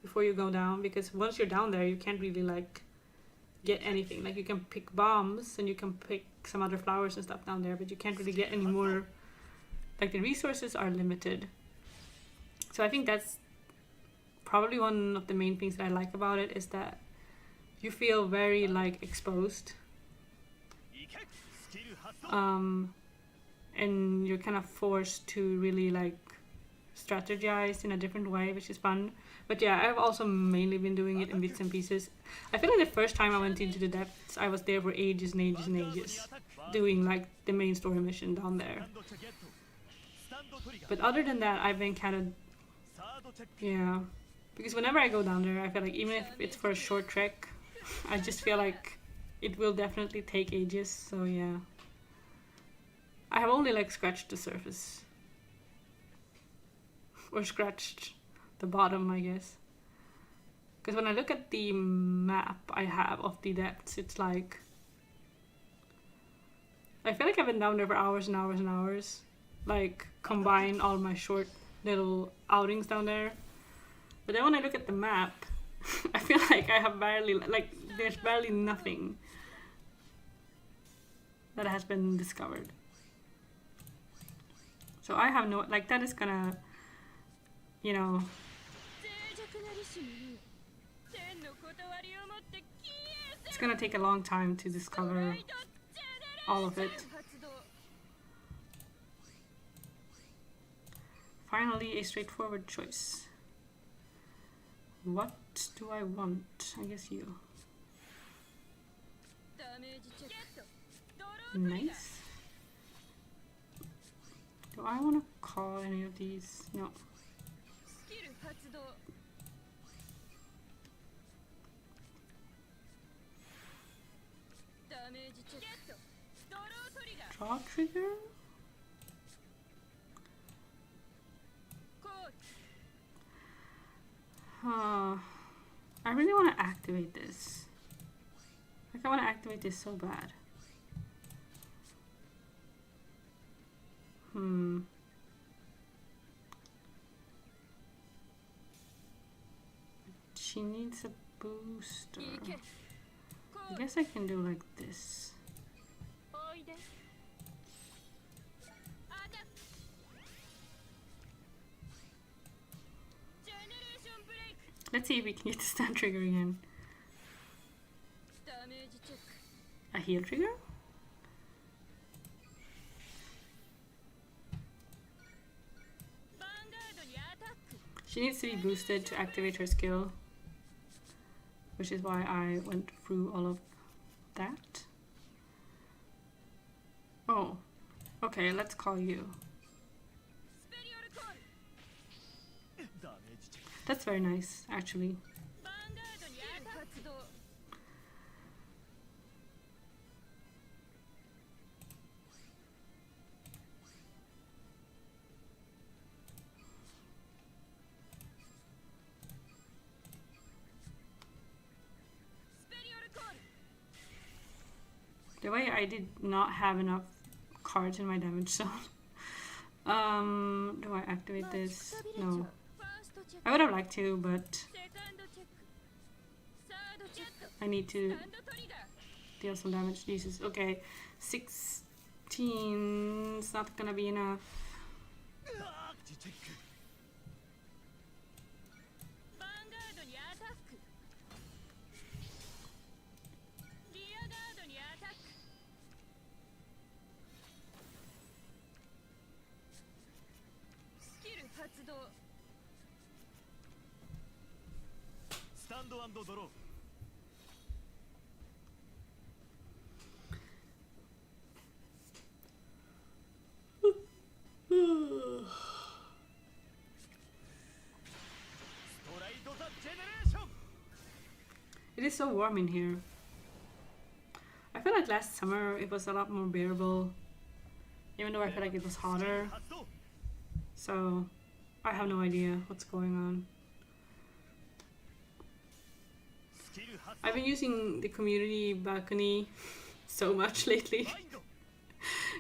before you go down. Because once you're down there, you can't really, like, get anything. Like, you can pick bombs and you can pick some other flowers and stuff down there. But you can't really get any more... Like, the resources are limited. So I think that's probably one of the main things that I like about it is that you feel very like exposed いけスキル発動 and you're kind of forced to really like strategize in a different way, which is fun. But yeah, I've also mainly been doing it in bits and pieces. I feel like the first time I went into the depths, I was there for ages and ages and ages doing like the main story mission down セ there. カンドチェゲットスタンドトリガー But other than that, I've been kind of サードチェック yeah, because whenever I go down there, I feel like even if it's for a short trek, I just feel like it will definitely take ages, so yeah. I have only like scratched the surface. Or scratched the bottom, I guess. Because when I look at the map I have of the depths, it's like... I feel like I've been down there for hours and hours and hours. Like, combine all my short little outings down there. But then when I look at the map, I feel like I have barely... Like, there's barely nothing that has been discovered. So I have no... Like, that is gonna... You know... It's gonna take a long time to discover all of it. Finally, a straightforward choice. What do I want? I guess you. Nice. Do I want to call any of these? No. Draw trigger? I really want to activate this. Like, I want to activate this so bad. She needs a booster. I guess I can do like this. Let's see if we can get the stun trigger again. A heal trigger? She needs to be boosted to activate her skill, which is why I went through all of that. Oh, okay, let's call you. That's very nice, actually. The way I did not have enough cards in my damage zone. Do I activate this? No. I would have liked to, but I need to deal some damage. Jesus. Okay. 16 is not gonna be enough. It is so warm in here. I feel like last summer it was a lot more bearable, even though I feel like it was hotter. So I have no idea what's going on. I've been using the community balcony so much lately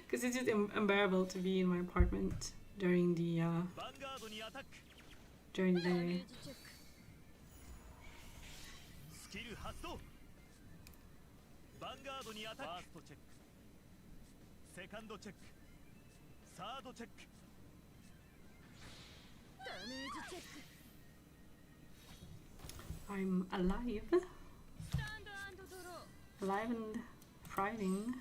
because it's just unbearable to be in my apartment during the day. I'm alive. Alive and thriving.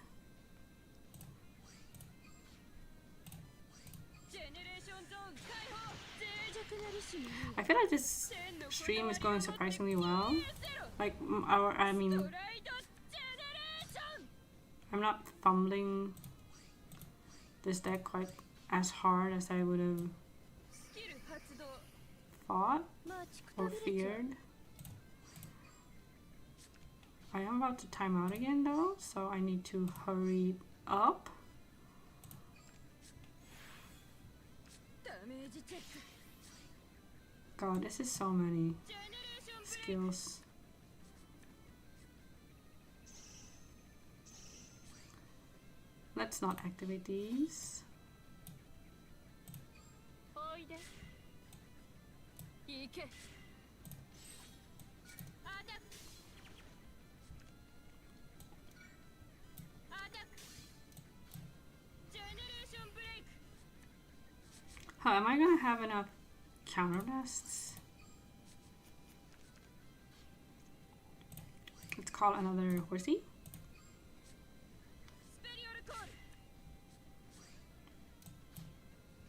I feel like this stream is going surprisingly well. Like, I'm not fumbling this deck quite as hard as I would have thought or feared. I am about to time out again though, so I need to hurry up. ダメージチェック God, this is so many ジェネレーションブレイク skills. Let's not activate these. おいで行けアタックアタックジェネレーションブレイク Huh, am I gonna have enough counter blasts? Let's call another horsey. スペリオルコール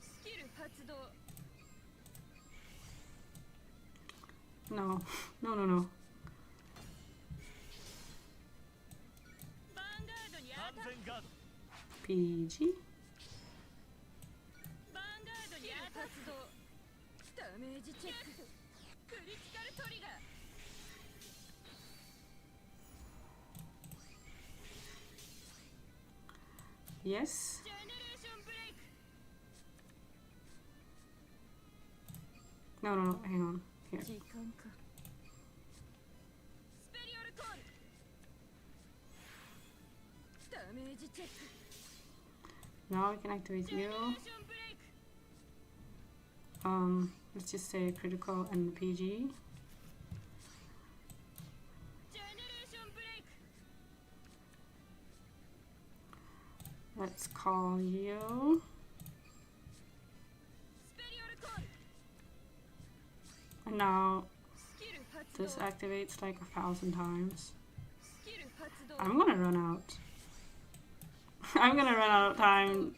スキル発動 No, no, no, no. ヴァンガードにアタック 完全ガード PG. ヴァンガードにアタック発動ダメージチェッククリティカルトリガー Yes. ジェネレーションブレイク No, no, no. Hang on. Here. 時間かスペリオルコールダメージチェック Now we can activate ジェネレ you. ーションブレイク Let's just say critical and PG. ジェネレーションブレイク Let's call you. スペリオルコール And now スキル発動 this activates like 1,000 times. スキル発動 I'm gonna run out. I'm gonna run out of time.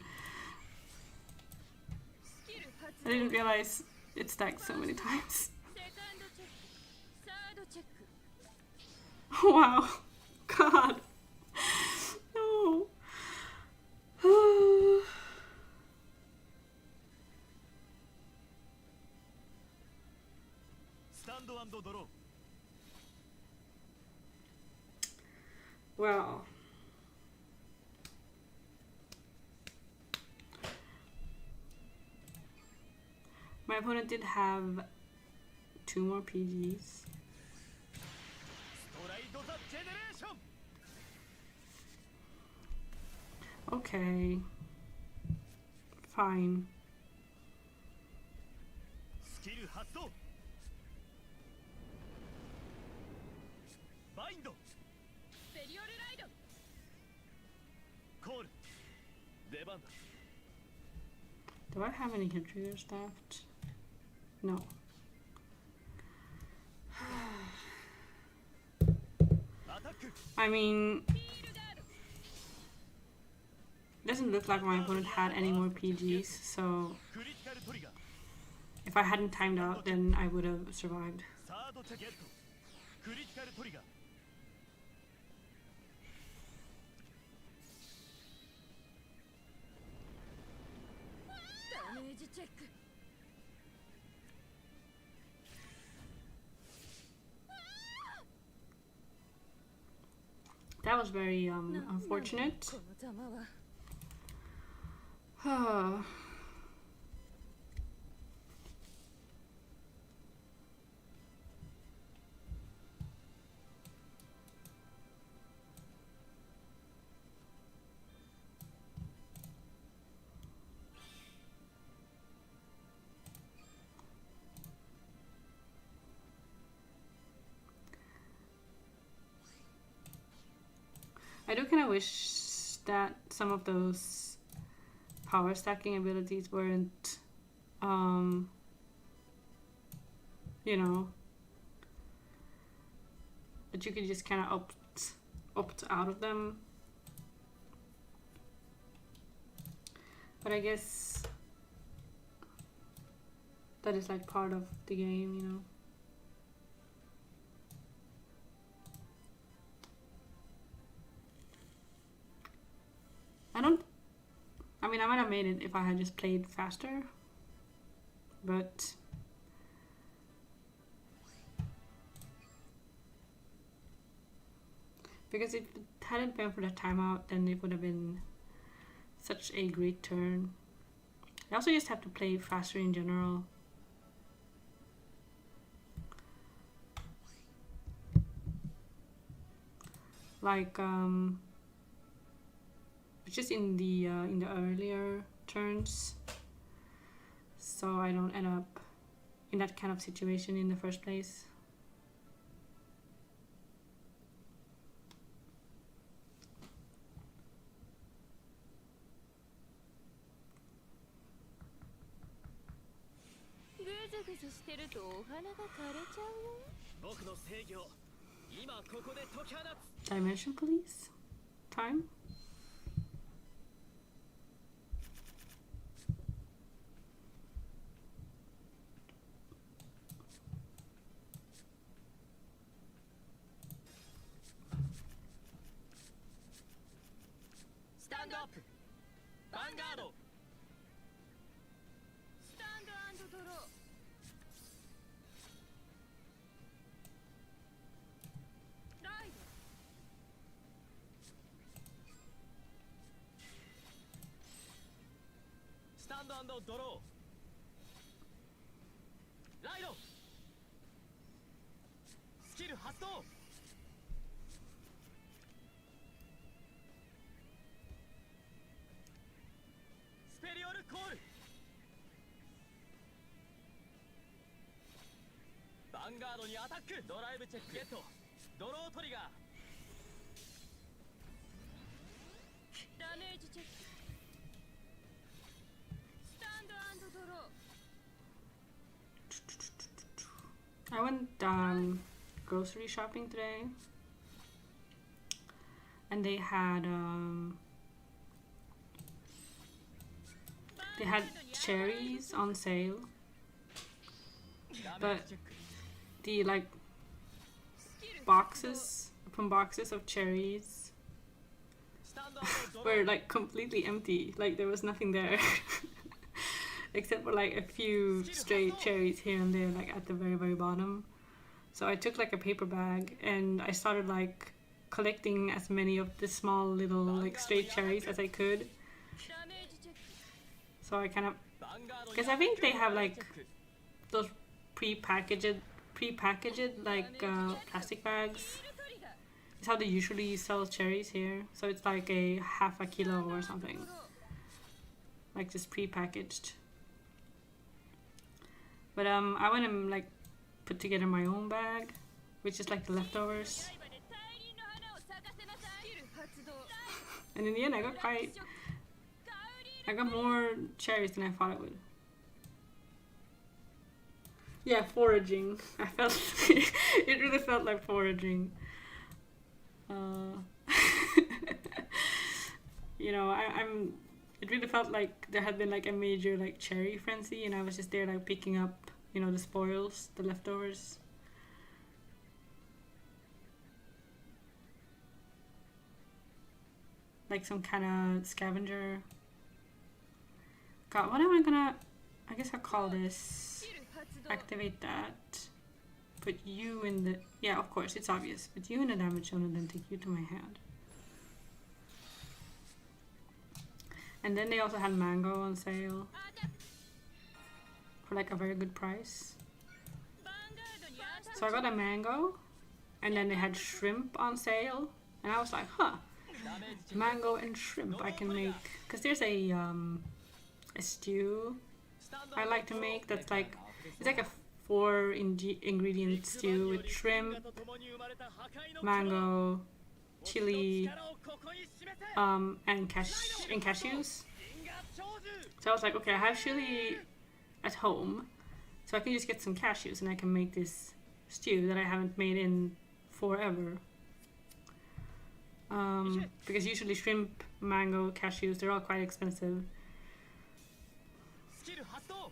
スキル発 I 動 didn't realize it stacked so many times. セカンドチェックサードチェック Wow. God. No. スタンド&ドロー Well. My opponent did have 2 more PGs. ストライド・ザ・ジェネレーション Okay. Fine. スキル発動バインドスペリオルライドコール出番だ Do I have any hit triggers left? No. アタック I mean, フィールガード it doesn't look like my opponent had any more PGs, so クリティカルトリガー if I hadn't timed out, then I would have survived. サードチェックゲットクリティカルトリガーダメージチェック That was very unfortunate. この弾は I do kind of wish that some of those power stacking abilities weren't, you know, that you could just kind of opt out of them. But I guess that is like part of the game, you know. I mean, I might have made it if I had just played faster, but Because if it hadn't been for that timeout, then it would have been such a great turn. I also just have to play faster in general. Like just in the earlier turns, so I don't end up in that kind of situation in the first place. Dimension police? Time? Stand up! Vanguard! Stand and draw. Ride. Stand and draw. Ride! Skill 発動 スペリオルコール ヴァンガードにアタックドライブチェックゲットドロートリガーダメージチェック。スタンド&ドロー。 I went grocery shopping today, and they had cherries on sale, but the like boxes of cherries were like completely empty. Like there was nothing there. Except for like a few straight cherries here and there, like at the very, very bottom. So I took like a paper bag and I started like collecting as many of the small little like straight cherries as I could. So I kind of, because I think they have like those pre-packaged like plastic bags. It's how they usually sell cherries here. So it's like a half a kilo or something, like just pre-packaged. But I went and like put together my own bag, which is like the leftovers. And in the end, I got more cherries than I thought I would. Yeah, foraging. I felt it really felt like foraging. You know, I'm. It really felt like there had been like a major like cherry frenzy, and I was just there like picking up, you know, the spoils, the leftovers. Like some kind of scavenger. God, what am I gonna... I guess I'll call this... Activate that. Put you in the... Yeah, of course, it's obvious. Put you in the damage zone and then take you to my hand. And then they also had mango on sale. For like a very good price. So I got a mango. And then they had shrimp on sale. And I was like, huh. Mango and shrimp I can make. Because there's a stew I like to make that's like... It's like a 4-ingredient stew with shrimp, mango, chili, and cashews. So I was like, okay, I have chili at home, so I can just get some cashews and I can make this stew that I haven't made in forever. Because usually shrimp, mango, cashews, they're all quite expensive.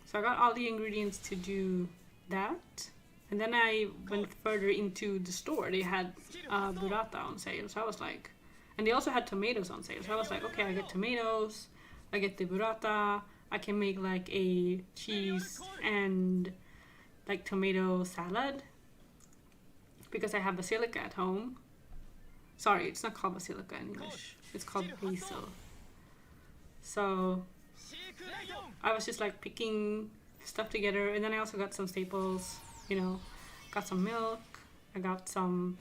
So I got all the ingredients to do that. And then I went further into the store. They had burrata on sale. So I was like... And they also had tomatoes on sale. So I was like, okay, I get tomatoes. I get the burrata. I can make like a cheese and like tomato salad. Because I have basilica at home. Sorry, it's not called basilica in English. It's called basil. So I was just like picking stuff together, and then I also got some staples, you know, got some milk, I got some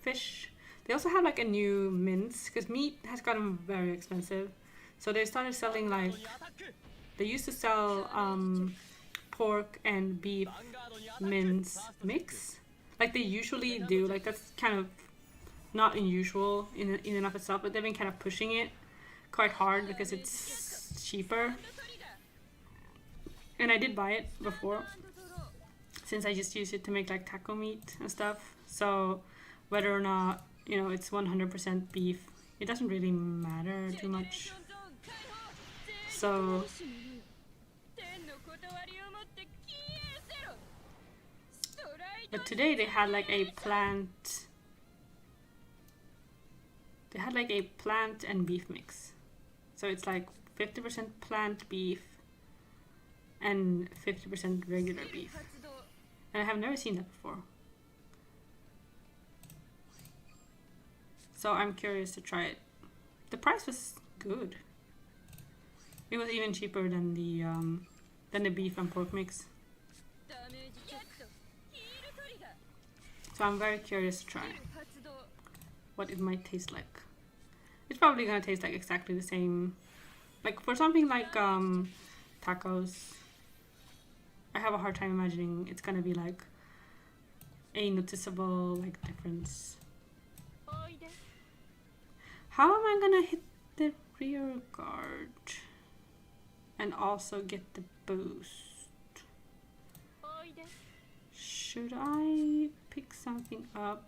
fish. They also have like a new mince, because meat has gotten very expensive. So they started selling like, they used to sell pork and beef mince mix. Like they usually do, like that's kind of not unusual in and of itself, but they've been kind of pushing it quite hard because it's cheaper. And I did buy it before, since I just use it to make like taco meat and stuff. So whether or not, you know, it's 100% beef, it doesn't really matter too much. So but today they had like a plant, and beef mix. So it's like 50% plant beef and 50% regular beef. And I have never seen that before. So I'm curious to try it. The price was good. It was even cheaper than the beef and pork mix. So I'm very curious to try what it might taste like. It's probably gonna taste like exactly the same. Like for something like tacos, I have a hard time imagining it's gonna be like a noticeable like difference. How am I gonna hit the rear guard and also get the boost? Should I pick something up?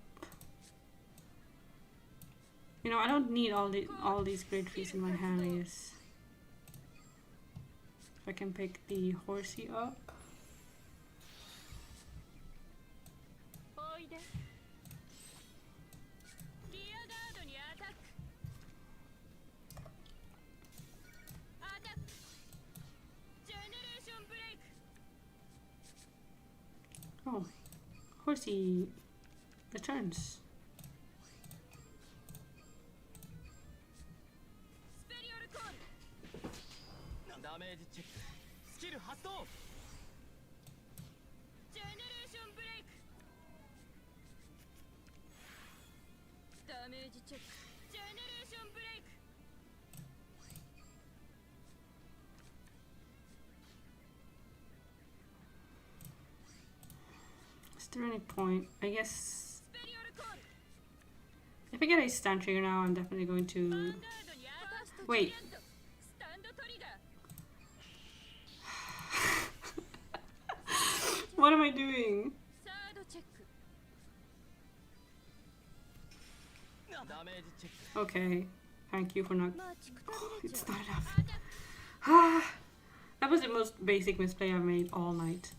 You know, I don't need all these great trees in my hand, I guess. If I can pick the horsey up. Oh, horsey returns. Is there any point? I guess if I get a stun trigger now, I'm definitely going to wait. What am I doing? Okay, thank you for not. Oh, it's not enough. That was the most basic misplay I've made all night.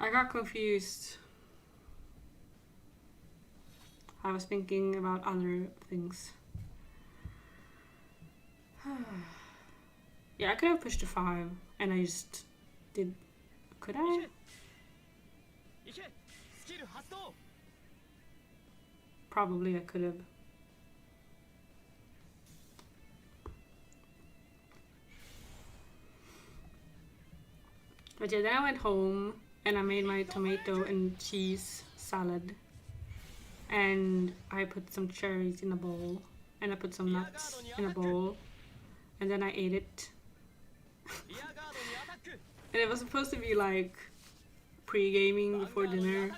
I got confused. I was thinking about other things. Yeah, I could have pushed to 5 and I just did. Could I? Probably I could have. But yeah, then I went home and I made my tomato and cheese salad. And I put some cherries in a bowl. And I put some nuts in a bowl. And then I ate it. And it was supposed to be like pre-gaming before dinner.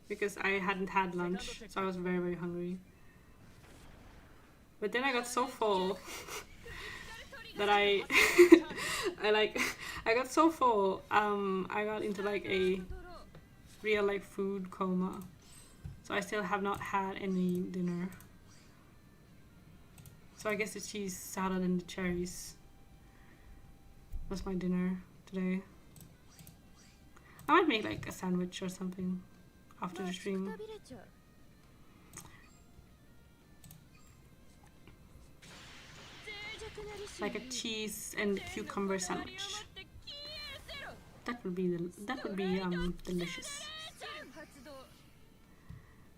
Because I hadn't had lunch. So I was very, very hungry. But then I got so full that I got so full, I got into like a real like food coma. So I still have not had any dinner. So I guess the cheese salad and the cherries was my dinner today. I might make like a sandwich or something after the stream. Like a cheese and cucumber sandwich. That would be delicious スキル発動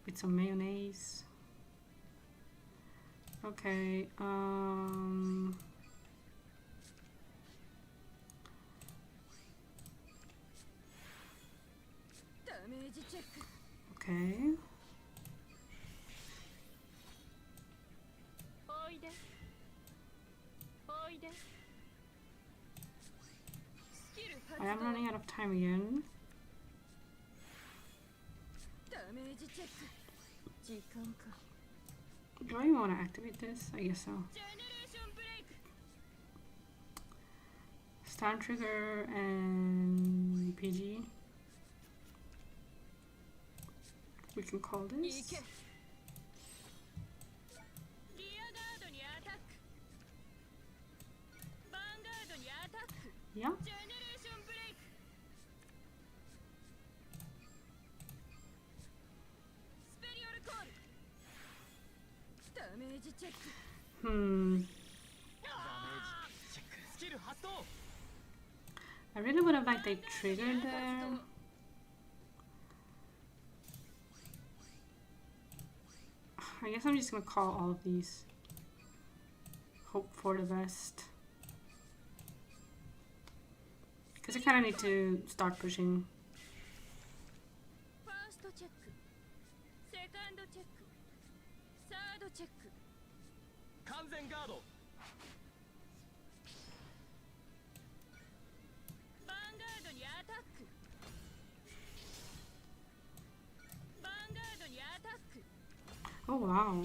with some mayonnaise. Okay. ダメージチェック Okay. おいでおいでスキル発 I am 動 running out of time again. ダメージチェック時間か Do I even want to activate this? I guess so. ジェネレーションブレイク Stand trigger and PG. We can call 行 this. けリアガードにアタックヴァンガードにアタック Yeah. ジェネレーションブレイクスペリオルコールダメージチェック Hmm. ダメージチェックスキル発動 I really would have liked a trigger there. I guess I'm just gonna call all of these. Hope for the best. Because I kind of need to start pushing. ファーストチェックセカンドチェックサードチェック完全ガードヴァンガードにアタックヴァンガードにアタック Oh wow.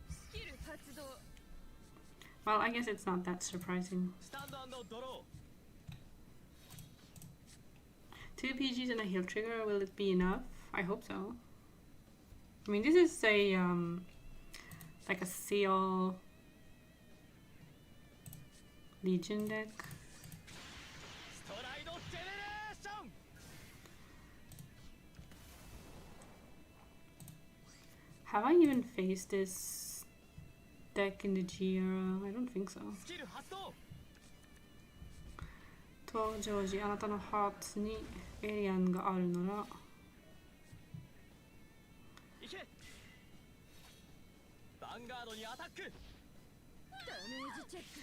スキル発動 Well, I guess it's not that surprising. スタンド&ドロ Two PGs and a heal trigger, will it be enough? I hope so. I mean, this is a, like a seal Legion deck. ストライドジェネレーション Have I even faced this deck in the G era? I don't think so. スキル発動とジョージ、あなたのハーツにエイリアンがあるならいけヴァンガードにアタックダメージチェック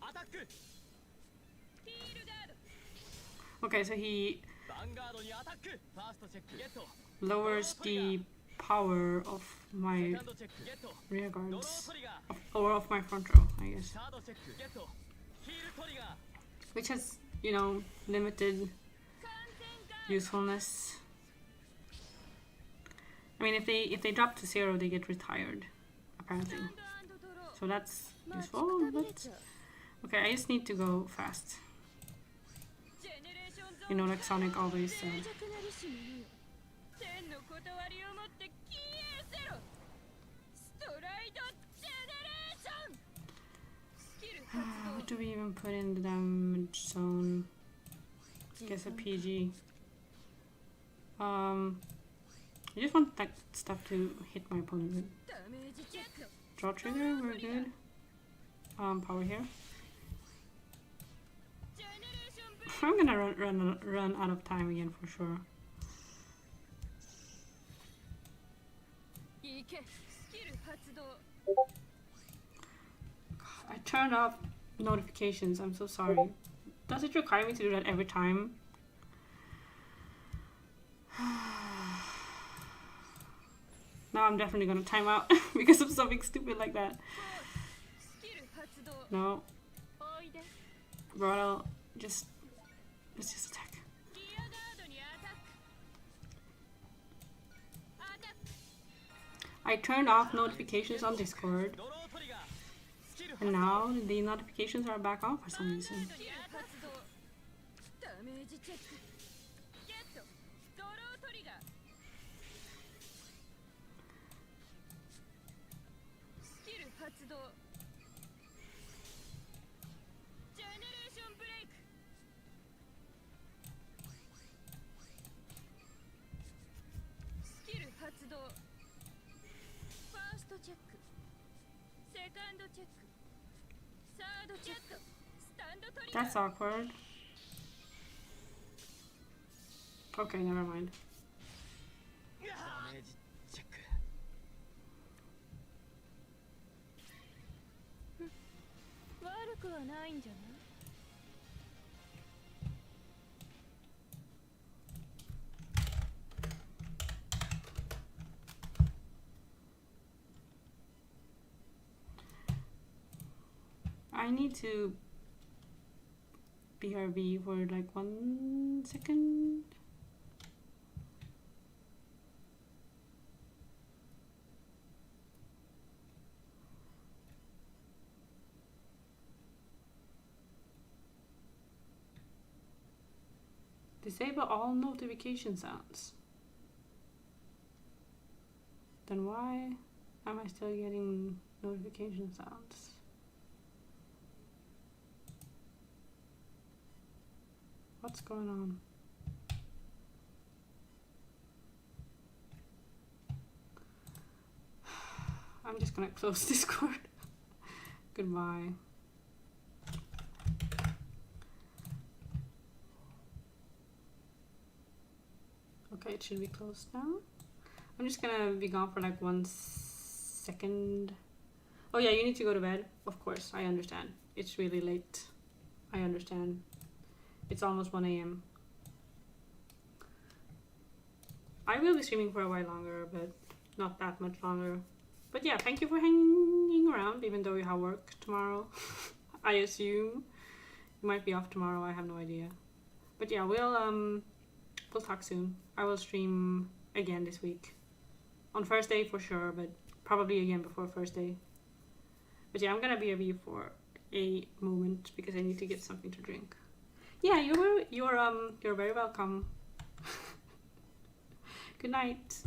アタックヒールガード Okay, so he ヴァンガードにアタックファーストチェックゲット lowers the power of セ my カンドチェックゲット rear ドロ guards. ートリガー Or of my front row, I guess. サードチェックゲットヒールトリガー Which has, you know, limited 完全ガー usefulness. I mean, if they drop to 0, they get retired, ド apparently. スタンドドロー So that's 待ち useful. くたびれ But ちゃう okay, I just need to go fast. ジェネレーションゾ You ー know, ン like Sonic always 脆 said. 弱なりし者よ天の断りをもって消えせろストライドジェネレーションスキル発 What 動 do we even put in the damage zone? Guess a PG. I just want that stuff to hit my opponent with. ダメージチェック Draw trigger, we're good. Power here. ジェネレーションブレイク I'm gonna run out of time again for sure. いけスキル発動 I turned off notifications. I'm so sorry. Does it require me to do that every time? Now I'm definitely gonna time out because of something stupid like that. スキル発動 No, おいで bro, let's just attack. リアガードにアタックアタック I turned off notifications on Discord, ドロートリガースキル発 and 動 now the notifications are back on for some ガー reason. ドに発動ダメージチェックゲットドロートリガースキル発動ジェネレーションブレイクスキル発動ファーストチェックセカンドチェックードチェックスタンドトリガー That's awkward. Okay, never mind. ダメージチェック。悪くはないんじゃない I need to BRB for like 1 second. Disable all notification sounds. Then why am I still getting notification sounds? What's going on? I'm just gonna close Discord. Goodbye. Okay, it should be closed now. I'm just gonna be gone for like 1 second. Oh yeah, you need to go to bed. Of course, I understand. It's really late. I understand. It's almost 1 a.m. I will be streaming for a while longer, but not that much longer. But yeah, thank you for hanging around, even though you have work tomorrow. I assume you might be off tomorrow. I have no idea. But yeah, we'll talk soon. I will stream again this week. On Thursday for sure, but probably again before Thursday. But yeah, I'm gonna BRB for a moment because I need to get something to drink. Yeah, you're very welcome. Good night.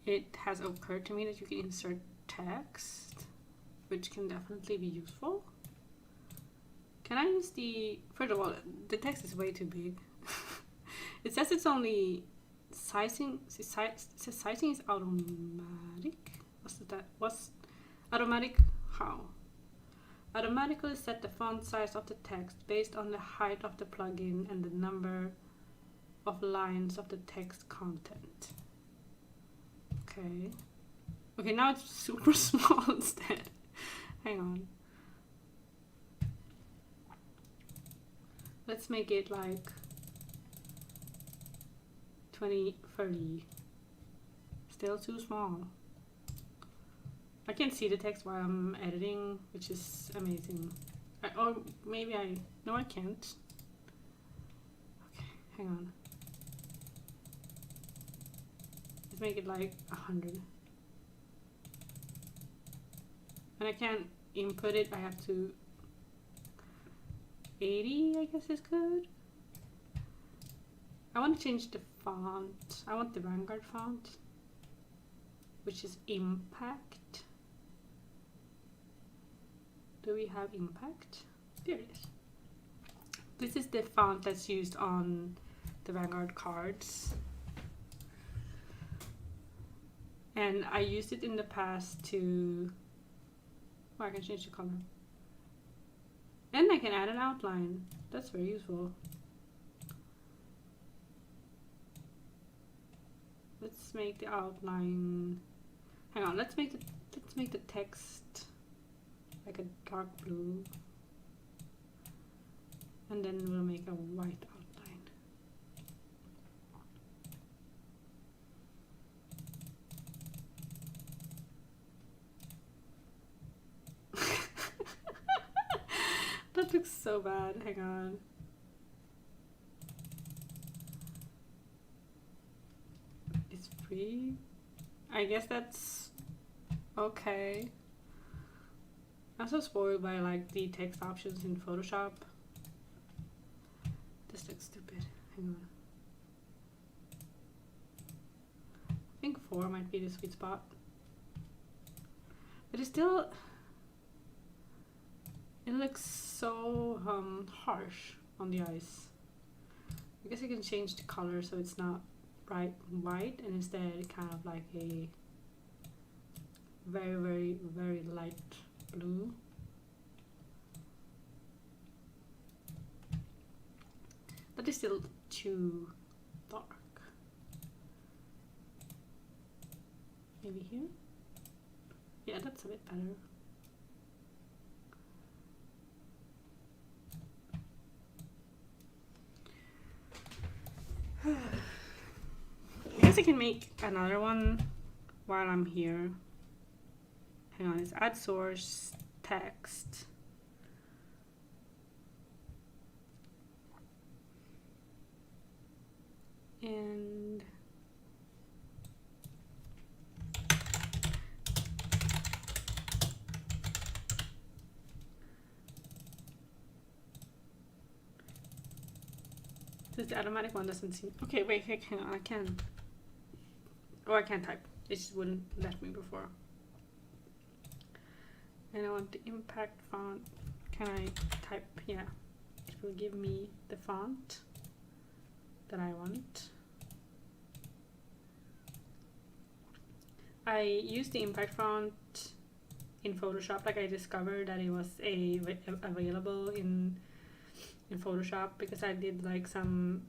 it has occurred to me that you can insert text, which can definitely be useful. Can I use the... First of all, the text is way too big. It says it's only sizing. It says sizing is automatic. What's automatic? How? Automatically set the font size of the text based on the height of the plugin and the number of lines of the text content. Okay. Okay, now it's super small instead. Hang on. Let's make it like 20, 30. Still too small. I can see the text while I'm editing, which is amazing. Or maybe no, I can't. Okay, hang on. Let's make it like 100. And I can't input it, I have to 80, I guess is good. I want to change the font. I want the Vanguard font, which is Impact. Do we have Impact? There it is. This is the font that's used on the Vanguard cards. And I used it in the past to... Oh, I can change the color. And I can add an outline. That's very useful. Let's make the outline... Hang on, let's make the text like a dark blue. And then we'll make a white outline. That looks so bad. Hang on. It's free. I guess that's okay. I'm so spoiled by like the text options in Photoshop. This looks stupid. Hang on. I think 4 might be the sweet spot. But it's still... It looks so harsh on the eyes. I guess I can change the color so it's not bright white and instead kind of like a very, very, very light blue. That is still too dark. Maybe here? Yeah, that's a bit better. I guess I can make another one while I'm here. Hang on, it's add source text. And the automatic one doesn't seem... Okay, wait, hang on, I can... Oh, I can't type. It just wouldn't let me before. And I want the impact font. Can I type? Yeah. It will give me the font that I want. I used the impact font in Photoshop. Like I discovered that it was available in Photoshop because I did like some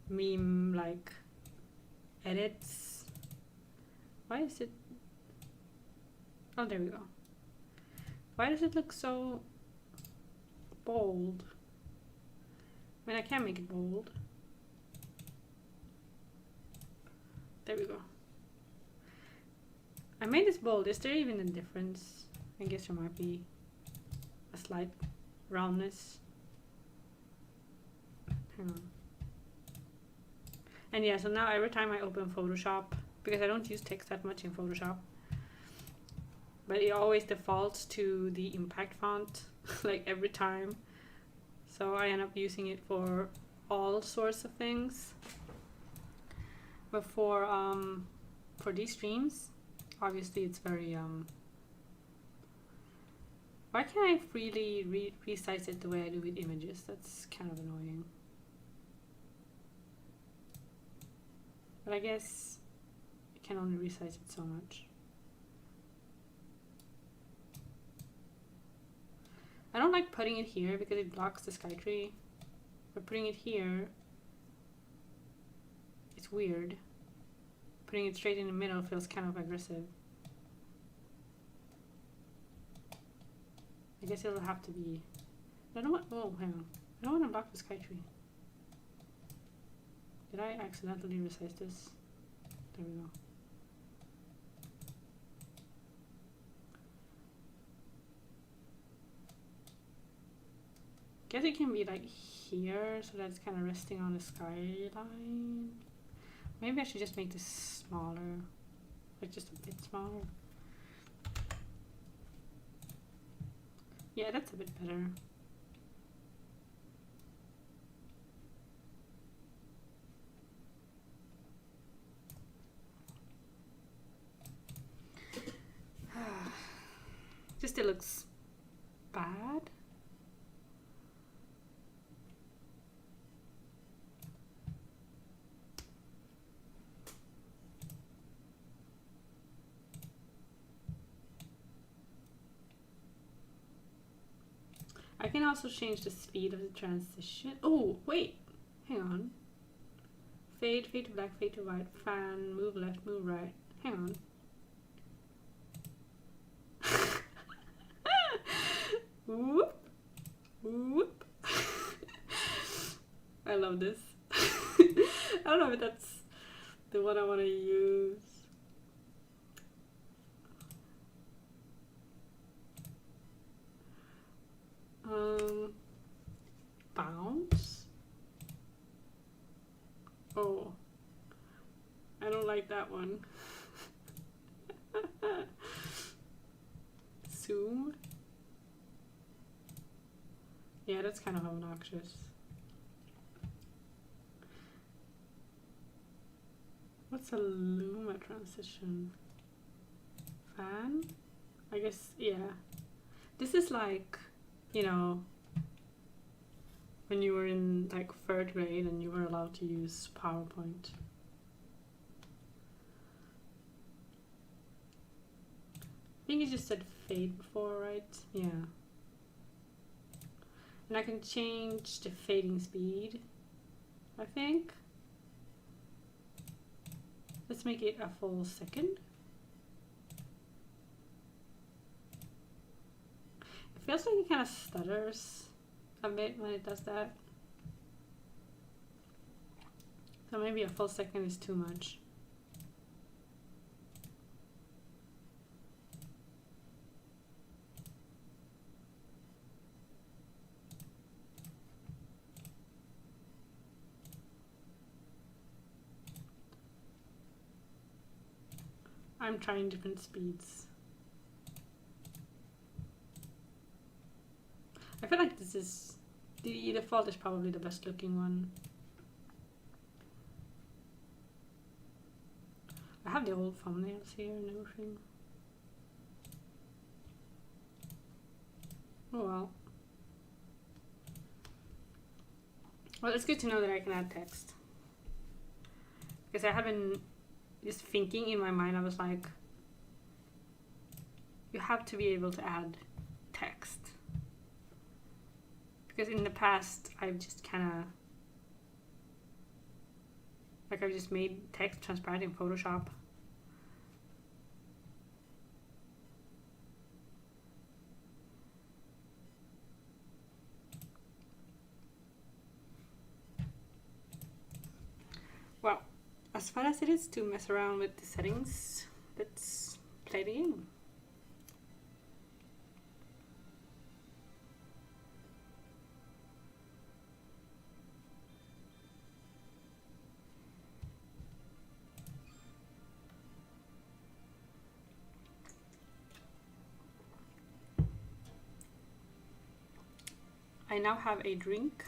meme like edits. Why is it... Oh, there we go. Why does it look so bold? I mean, I can make it bold. There we go. I made this bold. Is there even a difference? I guess there might be a slight roundness. Hang on. And yeah, so now every time I open Photoshop, because I don't use text that much in Photoshop, but it always defaults to the impact font, like every time. So I end up using it for all sorts of things. But for for these streams, obviously it's very why can't I freely resize it the way I do with images? That's kind of annoying. But I guess I can only resize it so much. I don't like putting it here because it blocks the sky tree. But putting it here, it's weird. Putting it straight in the middle feels kind of aggressive. I guess it'll have to be... I don't want... Oh, hang on. I don't want to block the sky tree. Did I accidentally resize this? There we go. Guess it can be like here, so that's kind of resting on the skyline. Maybe I should just make this smaller, like just a bit smaller. Yeah, that's a bit better. Just it looks bad. I can also change the speed of the transition. Oh, wait. Hang on. Fade, fade to black, fade to white, fan, move left, move right. Hang on. Whoop. Whoop. I love this. I don't know if that's the one I want to use. Bounce? Oh, I don't like that one. Zoom? Yeah, that's kind of obnoxious. What's a Luma transition? Fan? I guess, yeah. This is like, you know, when you were in like 3rd grade and you were allowed to use PowerPoint. I think you just said fade before, right? Yeah. And I can change the fading speed, I think. Let's make it a full second. It feels like it kind of stutters a bit when it does that. So maybe a full second is too much. I'm trying different speeds. I feel like this is, the default is probably the best looking one. I have the old thumbnails here and everything. Oh well. Well, it's good to know that I can add text. Because I haven't, just thinking in my mind, I was like, you have to be able to add text. Because in the past, I've just kind of, like I've just made text transparent in Photoshop. Well, as far as it is to mess around with the settings, let's play the game. I now have a drink.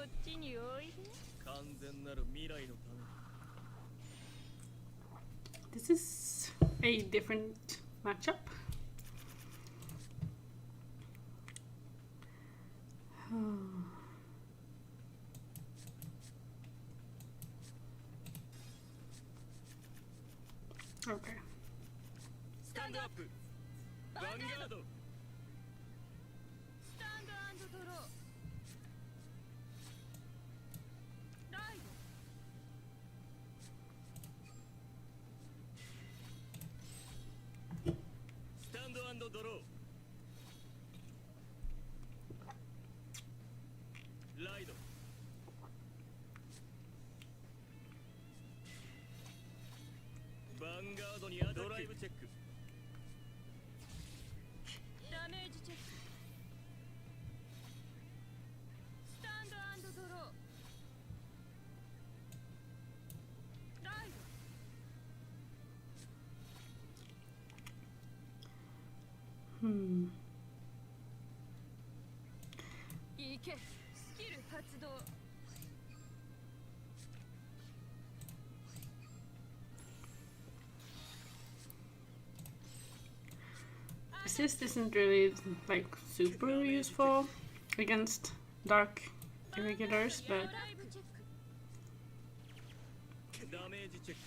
っちにおいで。完全なる未来のため This is a different matchup. Okay. スタンドアップヴァンガードスタンドアンドドロー。ライド。スタンドアンドドローライドヴァンガードにアタックドライブチェックダメージチェック。スタンドアンドドロー。ライド。いけ。スキル発動。Assist isn't really like super useful against dark irregulars, but ライブチェック。ダメージチェック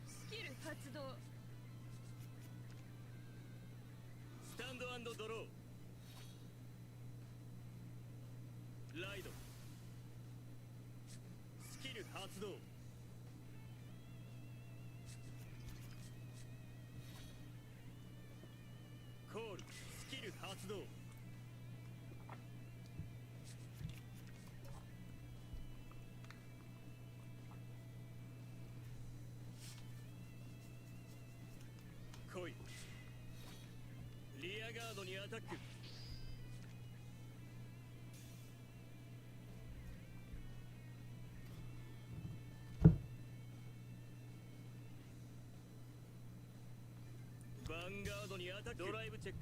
スキル発動。スタンドアンドドローライドスキル発動コールスキル発動来いリアガードにアタックヴァンガードにアタックドライブチェック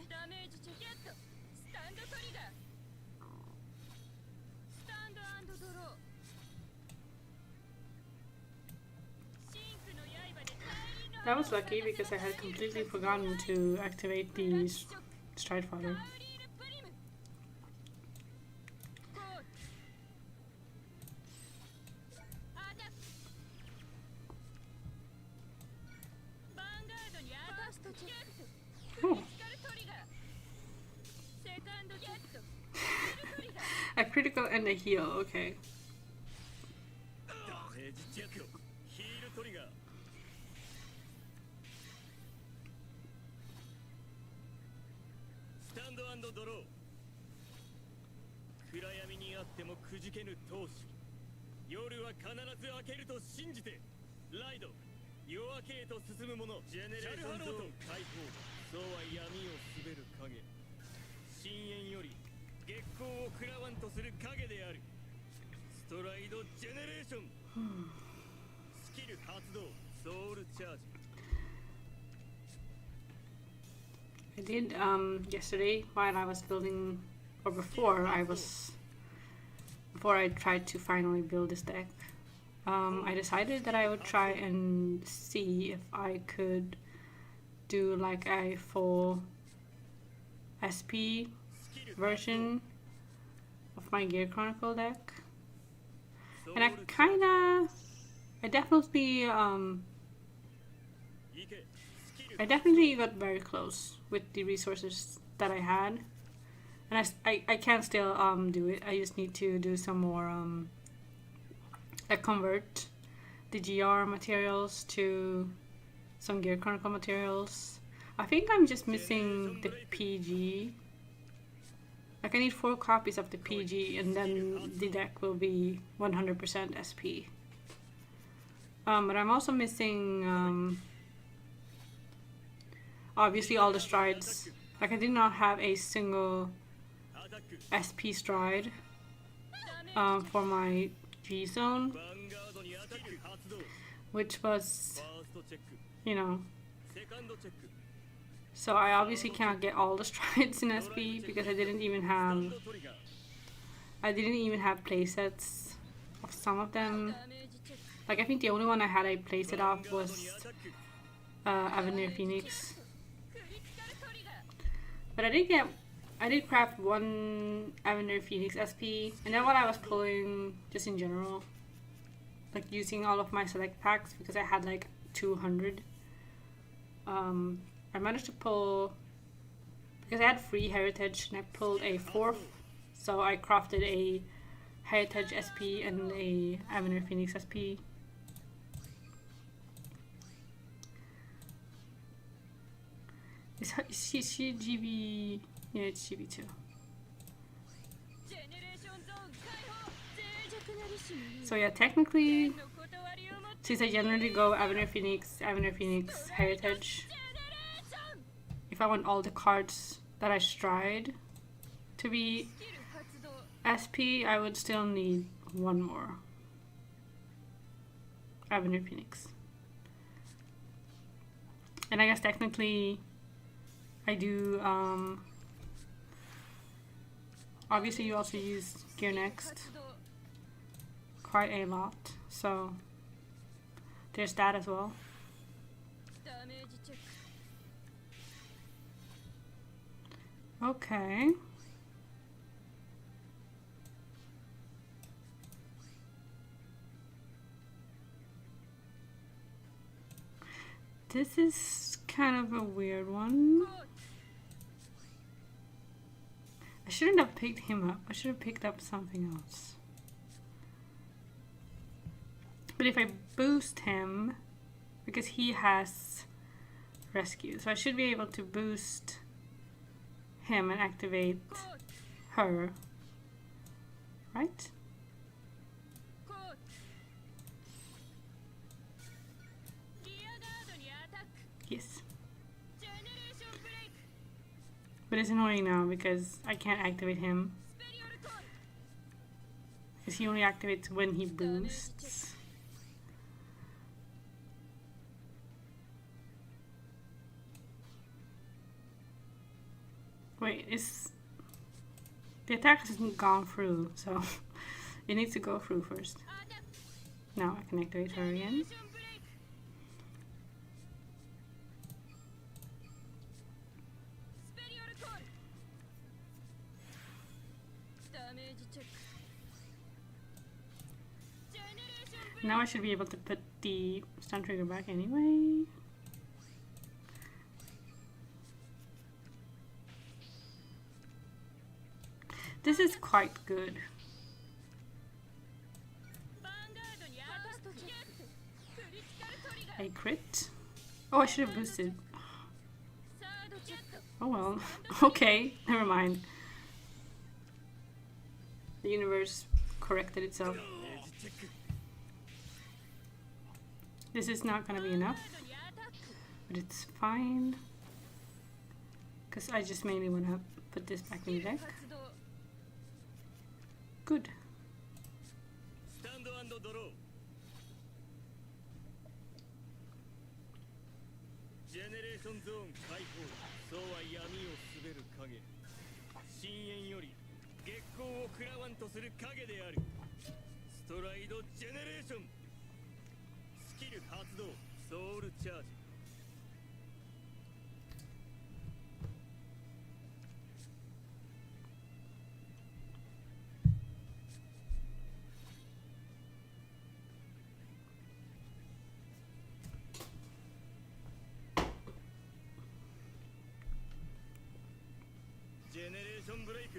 ダメージチェック。ゲット。スタンドトリガー。スタンドアンドドロー。シンクの刃で大輪の that was lucky because I had completely forgotten to activate the Stride Fighter. ガウリールプリム。ゴール。アタック。ヴァンガードにアタック。ゲット。 Oh, スカルトリガー。セカンドゲット。スキルトリガー。 a critical and a heal. Okay. ダメージチェックヒールトリガースタンドアンドドロー暗闇にあってもくじけぬ闘志夜は必ず明けると信じてライド夜明けへと進む者ジェネレーションゾーン解放そうは闇を滑る影深淵より月光を食らわんとする影であるストライドジェネレーションスキル発動ソウルチャージ I did yesterday while I was building, or before I tried to finally build this deck. I decided that I would try and see if I could do like a full SP version of my Gear Chronicle deck, and I definitely got very close with the resources that I had, and I can still do it. I just need to do some more like convert the GR materials to some Gear Chronicle materials. I think I'm just missing the PG. Like I need 4 copies of the PG and then the deck will be 100% SP. But I'm also missing obviously all the strides. Like I did not have a single SP stride for my G zone, which was, you know, So I obviously cannot get all the strides in SP because I didn't even have playsets of some of them. Like I think the only one I had a playset of was Avenir Phoenix. But I did craft one Avenir Phoenix SP, and then what I was pulling just in general, like using all of my select packs because I had like 200. I managed to pull, because I had 3 heritage and I pulled a 4th, so I crafted a heritage SP and a Avenir Phoenix SP. Is she GB? Yeah, it's GB2. So yeah, technically, since I generally go Avenir Phoenix, Heritage, if I want all the cards that I stride to be SP, I would still need one more Avenir Phoenix. And I guess technically I do, obviously you also use Gear Next quite a lot, so there's that as well. Okay. This is kind of a weird one. I shouldn't have picked him up. I should have picked up something else. But if I boost him, because he has rescue, so I should be able to boost him and activate her, right? Yes. But it's annoying now because I can't activate him, because he only activates when he boosts. Wait, the attack hasn't gone through, so it needs to go through first. Now I can activate her again. Now I should be able to put the stun trigger back anyway. This is quite good. A crit? Oh, I should have boosted. Oh well. Okay, never mind. The universe corrected itself. This is not gonna be enough, but it's fine, because I just mainly want to put this back in the deck. Good. Generation Break.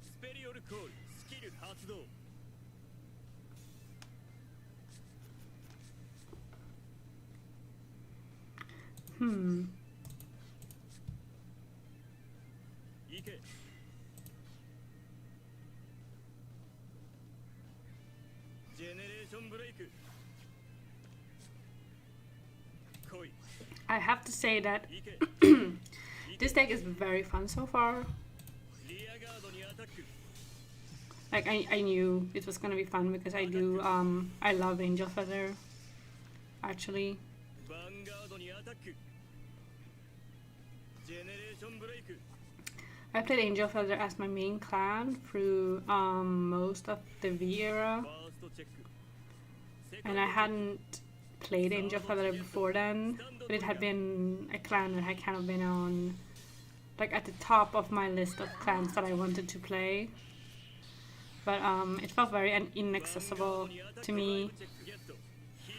Superior Call. Skill 発動. Ike. Generation Break. Koi. I have to say that this deck is very fun so far. Like I knew it was gonna be fun because I do I love Angel Feather, actually. I played Angel Feather as my main clan through most of the V era, and I hadn't played Angel Feather before then, but it had been a clan that had kind of been on, like, at the top of my list of clans that I wanted to play. But it felt very inaccessible to me.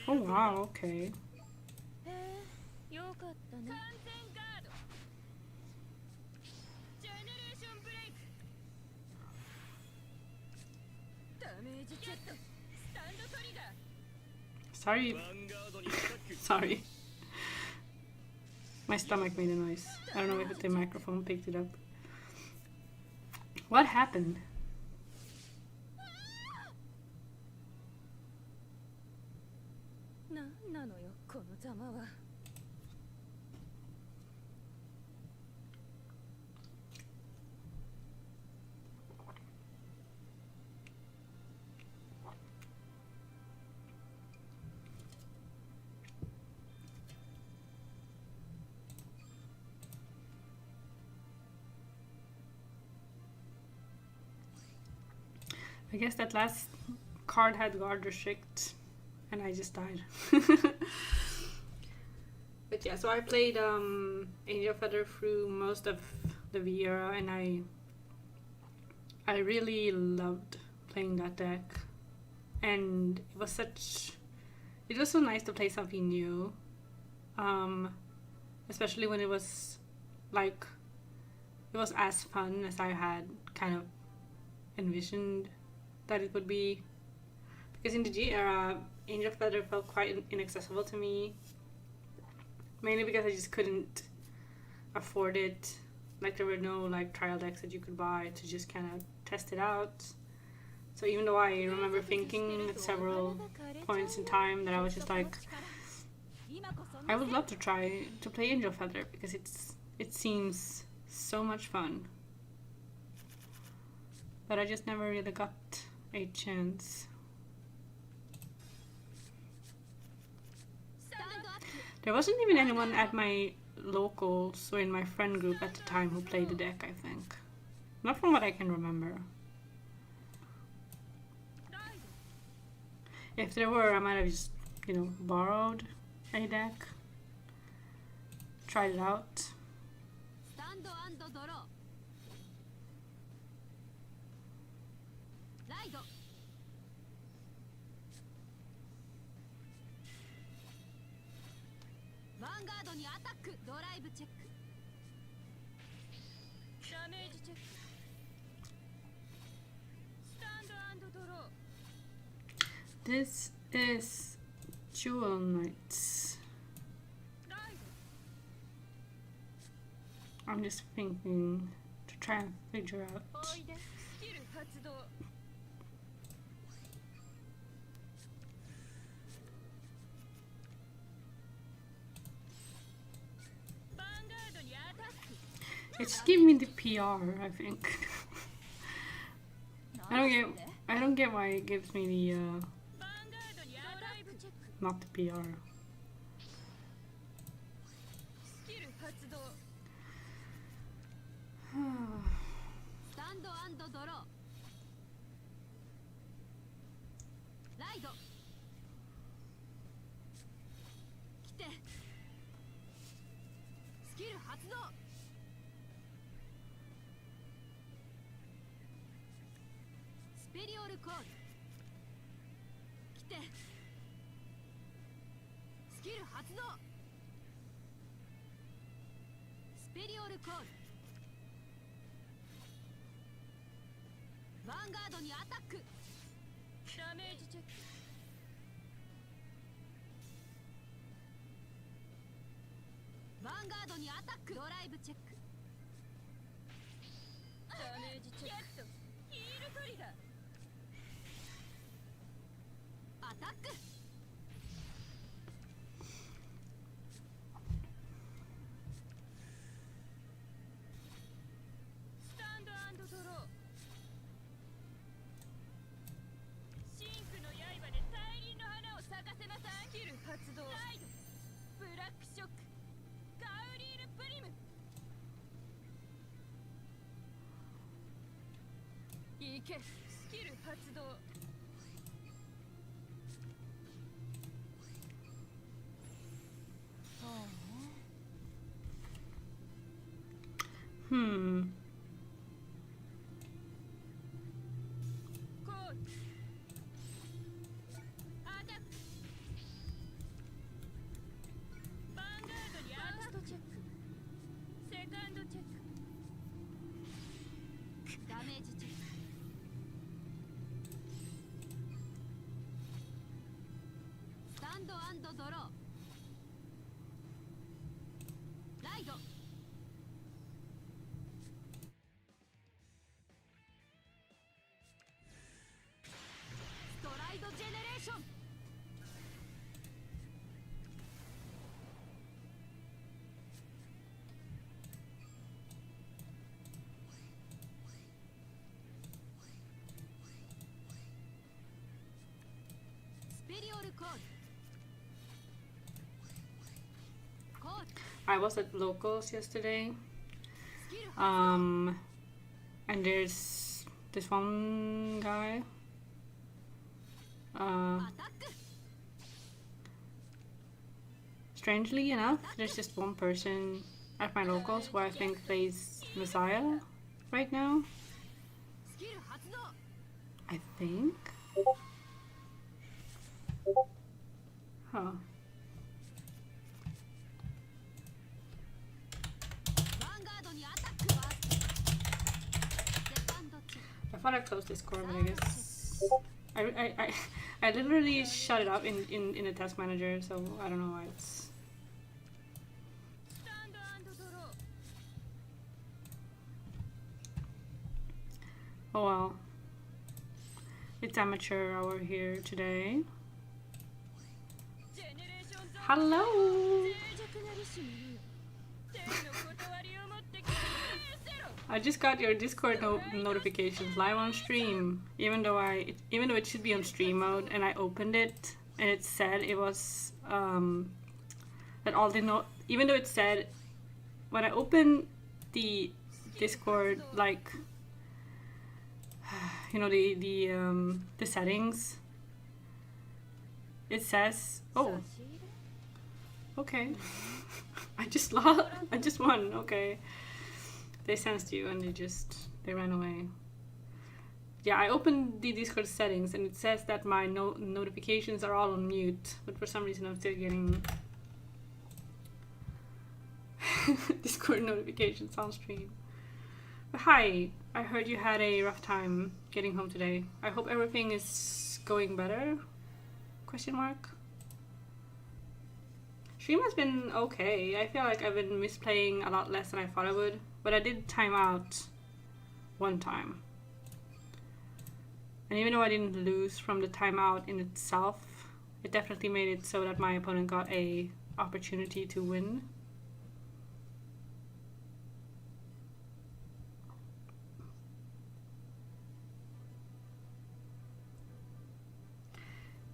Oh wow, okay. よかったね。完全ガード。ジェネレーションブレイク。ダメージチェック。スタンドトリガー。 Sorry. Sorry. My stomach made a noise. I don't know if the microphone picked it up. What happened? なんなのよこのざまは。 I guess that last card had guard restrict, and I just died. But yeah, so I played Angel Feather through most of the V era, and I really loved playing that deck, and it was so nice to play something new, especially when it was as fun as I had kind of envisioned that it would be, because in the G era Angel Feather felt quite inaccessible to me, mainly because I just couldn't afford it. Like, there were no like trial decks that you could buy to just kind of test it out. So even though I remember thinking at several points in time that I was just like, I would love to try to play Angel Feather because it seems so much fun, but I just never really got a chance. There wasn't even anyone at my locals or in my friend group at the time who played the deck, I think. Not from what I can remember. If there were, I might have just, borrowed a deck, tried it out. Vanguard にアタックドライブチェックダメージチェックスタンド&ドロー This is Jewel Knights. I'm just thinking to try and figure out. おいでスキル発動 It's giving me the PR, I think. I don't get why it gives me the not the PR. Vanguard にアタックダメージチェックVanguard にアタックドライブチェックダメージチェックヒールトリガーアタックスタンド&ドロー 発動ライドブラックショックガウリールプリム行けスキル発動 Hmm. コールアタックヴァンガードにアタックチェックセカンドチェックダメージチェックスタンド&ドローライドストライドジェネレーションスペリオルコールコール I was at locals yesterday. スキル And there's this one guy. アタック Strangely enough, there's just one person at my locals who I think plays Messiah right now. スキル発動 I think. Huh. ヴァンガードにアタックはセカンドチェック I thought I closed Discord, but I guess I literally shut it up in the task manager, so I don't know why it's. スタンド&ドロー Oh well. It's amateur hour here today. ジェネレーションゾーン Hello. 脆弱なりし者天の断りを持ってきてせろ I just got your Discord notifications live on stream, even though it should be on stream mode, and I opened it and it said it was that all the even though it said when I opened the Discord, like you know, the settings, it says, oh, okay. I just won. Okay, they sensed you and they ran away. Yeah, I opened the Discord settings and it says that my notifications are all on mute, but for some reason I'm still getting Discord notifications on stream. But hi, I heard you had a rough time getting home today. I hope everything is going better? Question mark. Stream has been okay. I feel like I've been misplaying a lot less than I thought I would, but I did time out one time. And even though I didn't lose from the timeout in itself, it definitely made it so that my opponent got a opportunity to win.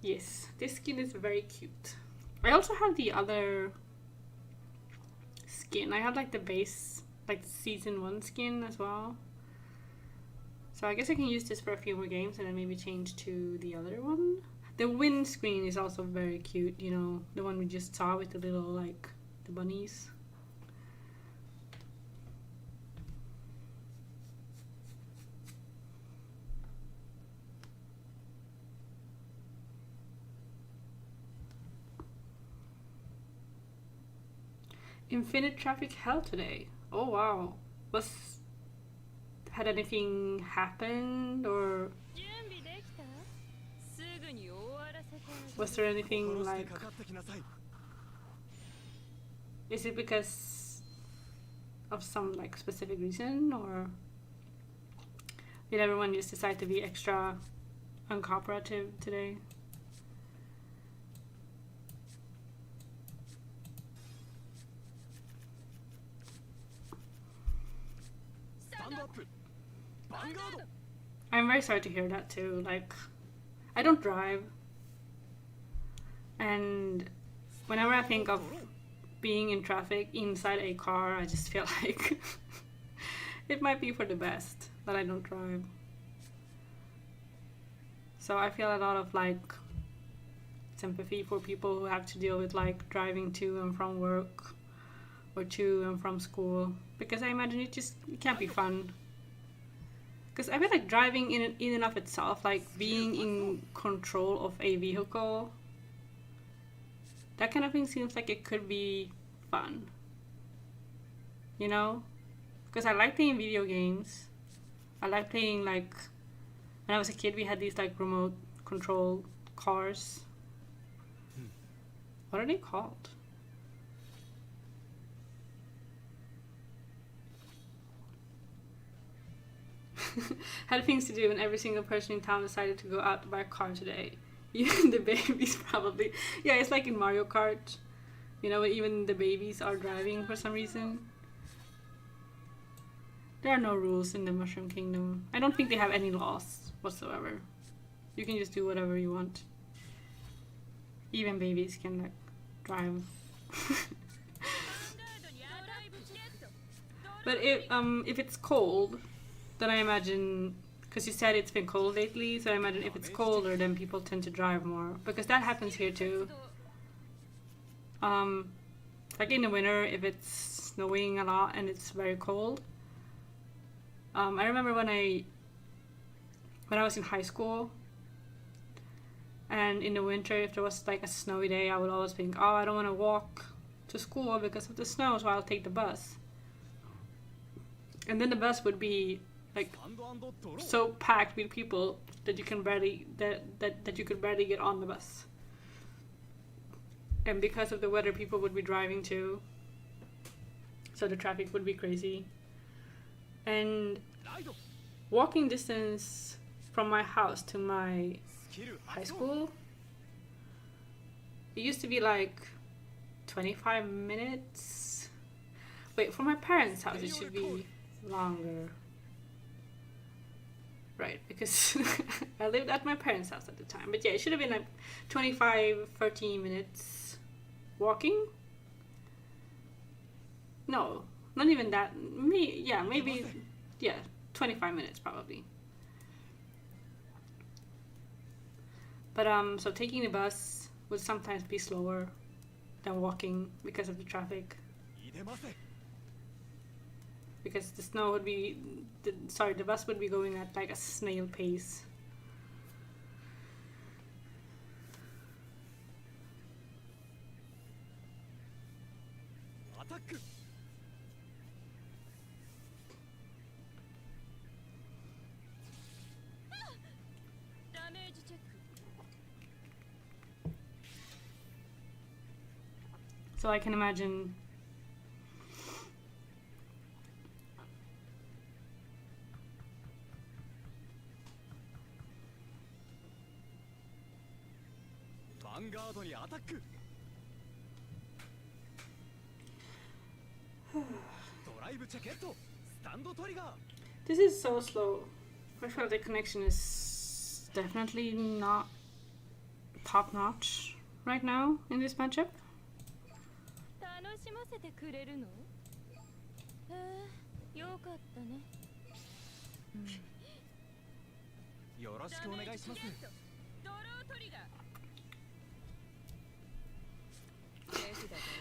Yes, this skin is very cute. I also have the other skin. I have like the base, like the season 1 skin as well. So I guess I can use this for a few more games and then maybe change to the other one. The win screen is also very cute, you know, the one we just saw with the little, like, the bunnies. Infinite traffic hell today. Oh wow. Had anything happened or 準備できたすぐに終わらせてあげる was there anything like かかってきなさい is it because of some like specific reason or did everyone just decide to be extra uncooperative today? スタンドアップヴァンガード I'm very sorry to hear that too. Like, I don't drive, and whenever I think of being in traffic inside a car, I just feel like it might be for the best that I don't drive. So I feel a lot of like sympathy for people who have to deal with like driving to and from work or to and from school, because I imagine it can't be fun. Because I feel like driving in and of itself, like being in control of a vehicle, that kind of thing seems like it could be fun. You know? Because I like playing video games. I like playing, like, when I was a kid, we had these like remote control cars. What are they called? Had things to do, and every single person in town decided to go out to buy a car today. Even the babies probably. Yeah, it's like in Mario Kart. You know, even the babies are driving for some reason. There are no rules in the Mushroom Kingdom. I don't think they have any laws whatsoever. You can just do whatever you want. Even babies can like drive. But if it's cold, then I imagine, because you said it's been cold lately, so I imagine if it's colder, then people tend to drive more, because that happens here too. Like in the winter, if it's snowing a lot and it's very cold. I remember when I was in high school, and in the winter, if there was like a snowy day, I would always think, oh, I don't want to walk to school because of the snow, so I'll take the bus. And then the bus would be like so packed with people that you can barely that you could barely get on the bus. And because of the weather, people would be driving too, so the traffic would be crazy. And walking distance from my house to my high school, it used to be like 25 minutes. Wait, for my parents' house it should be longer. Right, because I lived at my parents' house at the time. But yeah, it should have been like 25, 30 minutes walking. No, not even that. Maybe 25 minutes probably. But so taking the bus would sometimes be slower than walking because of the traffic. Because the snow would be, the bus would be going at like a snail pace. So I can imagine Vanguard にアタック。ドライブチェケット、スタンドトリガー。 This is so slow. I feel the connection is definitely not top notch right now in this matchup. 楽しませてくれるの？よかったね。よろしくお願いします。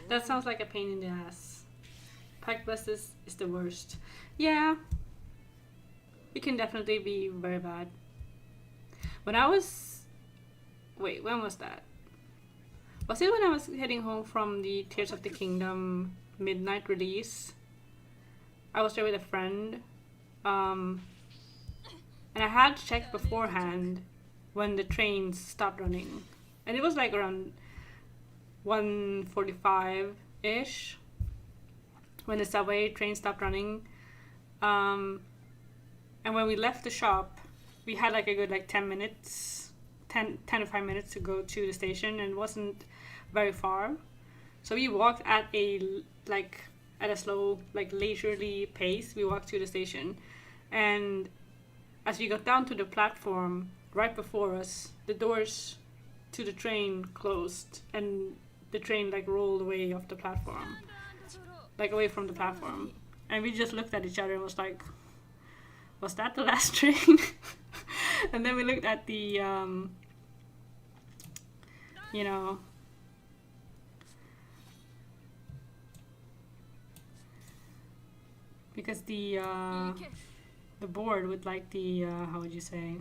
That sounds like a pain in the ass. Packed buses is the worst. Yeah, it can definitely be very bad. When I was... Wait, when was that? Was it when I was heading home from the Tears of the Kingdom midnight release? I was there with a friend. And I had checked beforehand when the trains stopped running. And it was like around 1:45-ish when the subway train stopped running. And when we left the shop, we had like a good like 10 to 5 minutes to go to the station, and it wasn't very far. So we walked at a slow, like leisurely pace. We walked to the station, and as we got down to the platform right before us, the doors to the train closed, and the train like rolled away off the platform, like away from the platform. And we just looked at each other and was like, was that the last train? And then we looked at the, you know, because the board with like the, how would you say?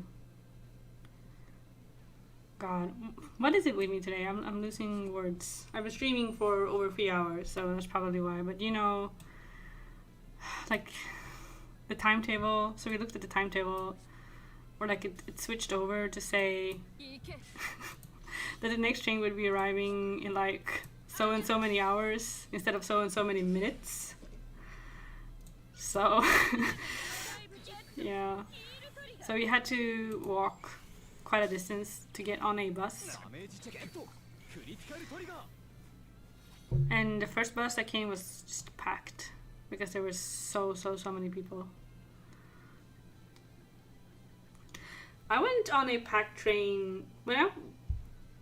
God, what is it with me today? I'm losing words. I was streaming for over 3 hours, so that's probably why. But you know, like the timetable. So we looked at the timetable, or like it switched over to say that the next train would be arriving in like so and so many hours instead of so and so many minutes. So yeah, so we had to walk quite a distance to get on a bus. And the first bus that came was just packed because there were so many people. I went on a packed train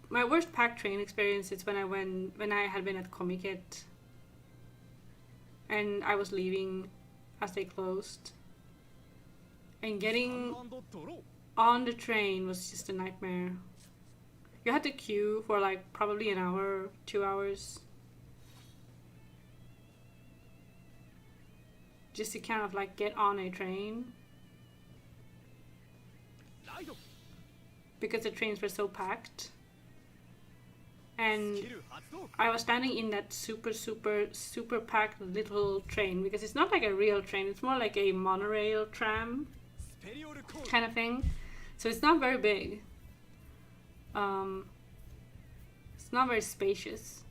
my worst packed train experience is when I had been at Comiket and I was leaving as they closed, and getting on the train was just a nightmare. You had to queue for like probably an hour, 2 hours, just to kind of like get on a train because the trains were so packed. And I was standing in that super packed little train because it's not like a real train, it's more like a monorail tram kind of thing. So it's not very big. It's not very spacious.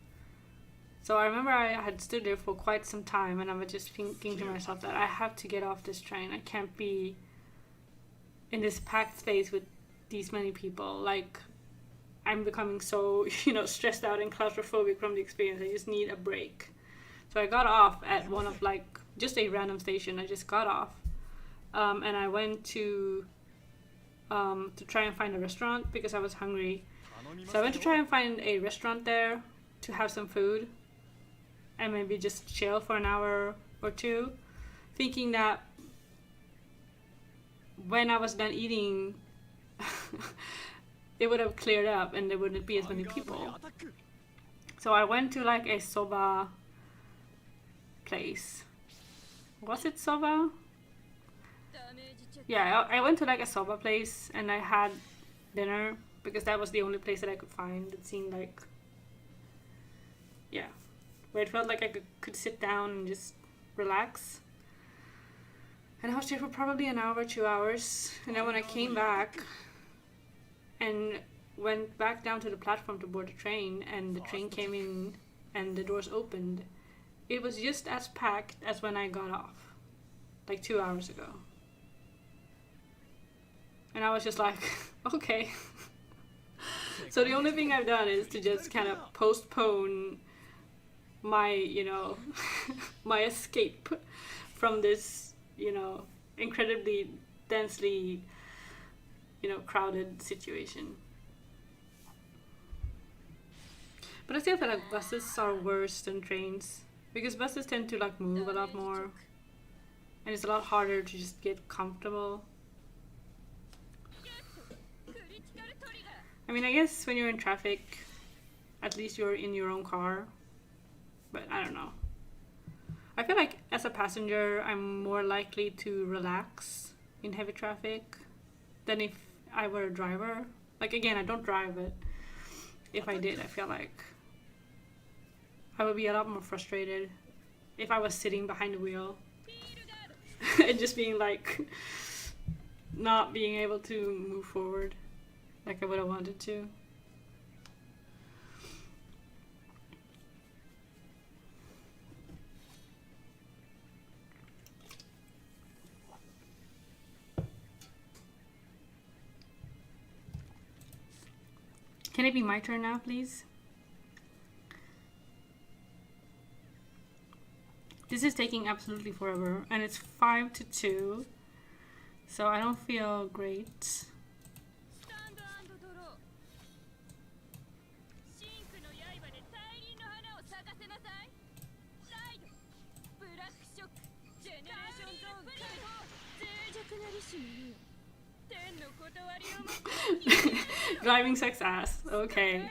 So I remember I had stood there for quite some time and I was just thinking to myself that I have to get off this train. I can't be in this packed space with these many people. Like, I'm becoming so, you know, stressed out and claustrophobic from the experience. I just need a break. So I got off at one of like, just a random station. I just got off. And I went to try and find a restaurant because I was hungry. So I went to try and find a restaurant there to have some food and maybe just chill for an hour or two, thinking that when I was done eating, it would have cleared up and there wouldn't be as many people. So I went to like a soba place. Was it soba? Yeah, I went to like a soba place and I had dinner because that was the only place that I could find. It seemed like, yeah, where it felt like I could sit down and just relax. And I was there for probably an hour, 2 hours. And then when I came back and went back down to the platform to board the train and the train came in and the doors opened, it was just as packed as when I got off, like 2 hours ago. And I was just like, okay. So the only thing I've done is to just kind of postpone my, you know, my escape from this, you know, incredibly densely, you know, crowded situation. But I still feel like buses are worse than trains because buses tend to like move a lot more and it's a lot harder to just get comfortable. I mean, I guess when you're in traffic, at least you're in your own car, but I don't know. I feel like as a passenger, I'm more likely to relax in heavy traffic than if I were a driver. Like, again, I don't drive, but if I did, I feel like I would be a lot more frustrated if I was sitting behind the wheel and just being like, not being able to move forward like I would have wanted to. Can it be my turn now, please? This is taking absolutely forever, and it's 5 to 2, so I don't feel great. 断りをも Driving sucks ass. Okay.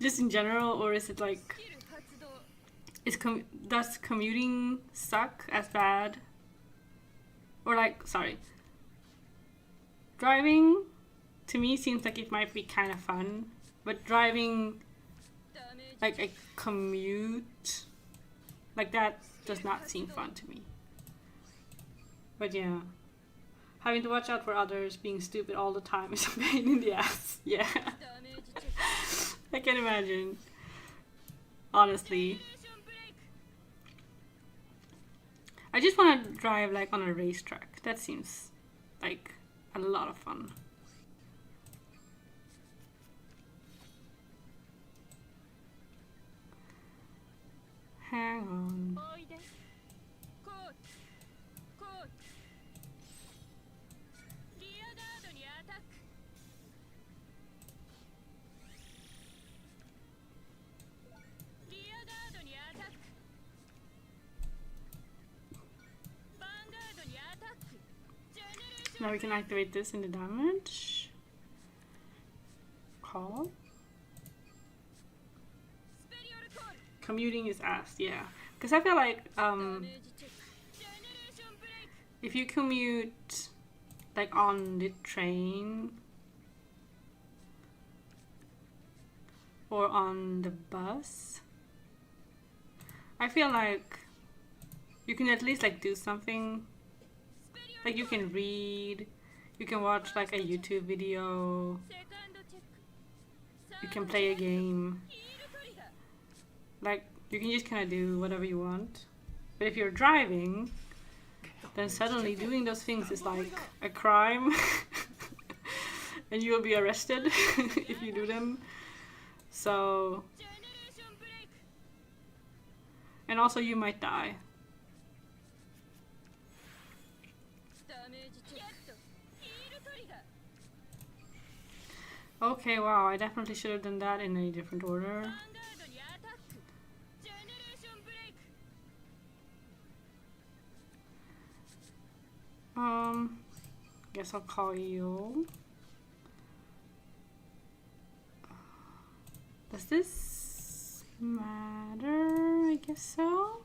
Just in general, or is it like スキル発動 does commuting suck as bad? Or like, sorry. Driving to me seems like it might be kind of fun, but driving ダメージ like a commute like that does not seem fun to me. But yeah, having to watch out for others being stupid all the time is a pain in the ass. Yeah, ダメージチェック I can imagine. Honestly, ジェネレーションブレイク I just want to drive like on a racetrack. That seems like a lot of fun. Hang on. おいでコーチコーチリアガードにアタックリアガードにアタックバンガードにアタックジェネレーション Now we can activate this in the damage. Call. スペリオルコール Commuting is ass, yeah. Because I feel like ダメージチェックジェネレーションブレイク if you commute like on the train or on the bus, I feel like you can at least like do something. Like you can read, you can watch like a YouTube video, セカンドチェック you can play a game. ヒールトリガー Like you can just kind of do whatever you want. But if you're driving, then suddenly doing those things is like a crime. And you will be arrested if you do them. So, ジェネレーションブレイク and also you might die. ダメージチェックヒールトリガー Okay, wow, I definitely should have done that in a different バン order. ガードにアタックジェネレーションブレイク Guess I'll call you. Does this matter? I guess so.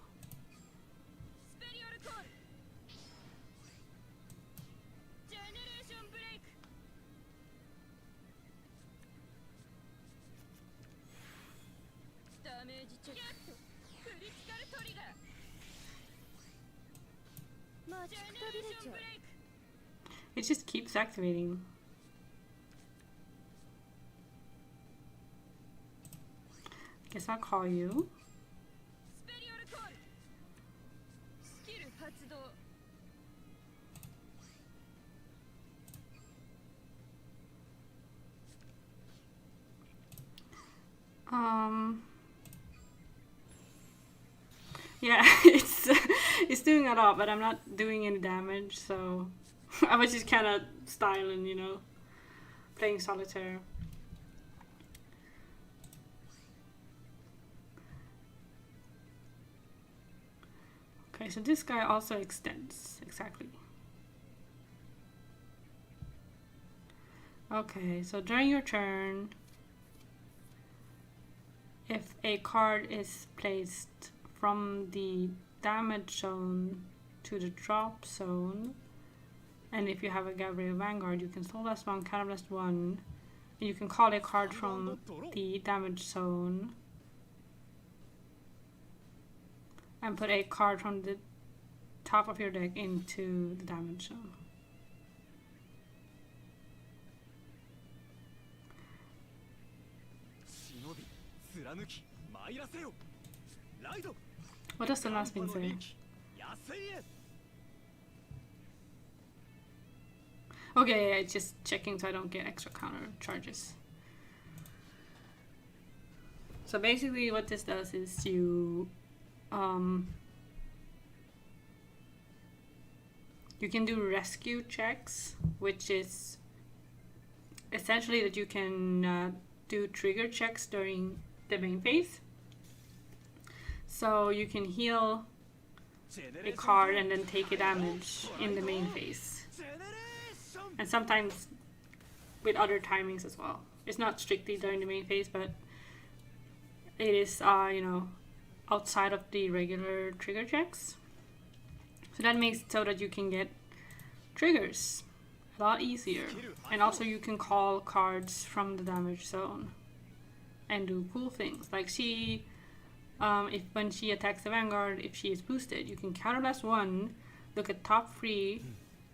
スペリオルコールジェネレーションブレイクダメージチェッククリティカルトリガーマジックタビレーションブレイク It just keeps activating. Guess I'll call you. スペリオルコールスキル発動 Yeah, it's doing a lot, but I'm not doing any damage, so I was just kind of styling, you know, playing solitaire. Okay, so this guy also extends, exactly. Okay, so during your turn, if a card is placed from the damage zone to the drop zone, and if you have a Gavrail Vanguard, you can soul blast 1, counter blast 1, and you can call a card from the damage zone and put a card from the top of your deck into the damage zone. What does the last thing say? Okay, yeah, just checking so I don't get extra counter charges. So basically what this does is you can do rescue checks, which is essentially that you can do trigger checks during the main phase. So you can heal a card and then take a damage in the main phase. and sometimes with other timings as well. It's not strictly during the main phase, but it is, you know, outside of the regular trigger checks. So that makes it so that you can get triggers a lot easier. And also you can call cards from the damage zone and do cool things. Like she, when she attacks the Vanguard, if she is boosted, you can counterblast 1, look at top 3,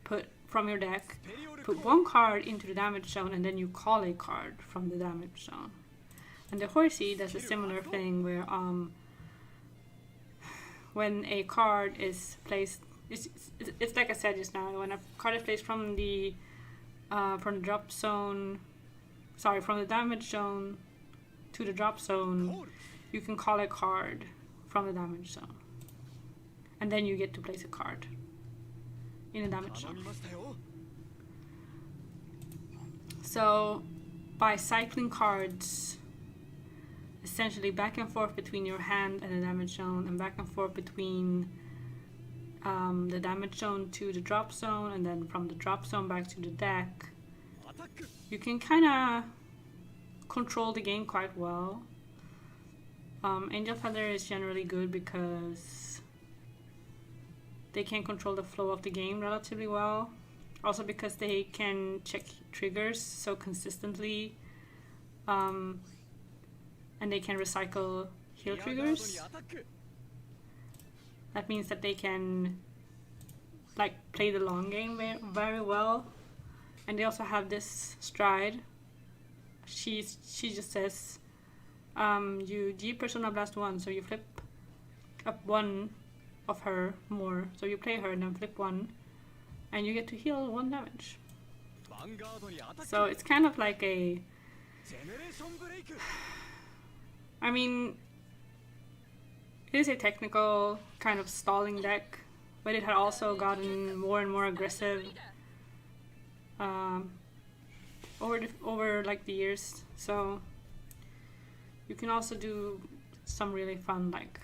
put from your deck, put 1 card into the damage zone, and then you call a card from the damage zone. And the Horsey does a similar thing where when a card is placed, it's like I said just now, when a card is placed from the drop zone, sorry, from the damage zone to the drop zone, you can call a card from the damage zone. And then you get to place a card in the damage zone. So by cycling cards essentially back and forth between your hand and the damage zone, and back and forth between the damage zone to the drop zone, and then from the drop zone back to the deck, you can kind of control the game quite well. Angel Feather is generally good because they can control the flow of the game relatively well. Also because they can check triggers so consistently, and they can recycle heal triggers. That means that they can like play the long game very well. And they also have this stride. She just says, you G Persona Blast 1, so you flip up 1 of her more. So you play her and then flip 1, and you get to heal 1 damage. So it's kind of like a... I mean, it is a technical kind of stalling deck, but it had also gotten more and more aggressive over like the years. So you can also do some really fun like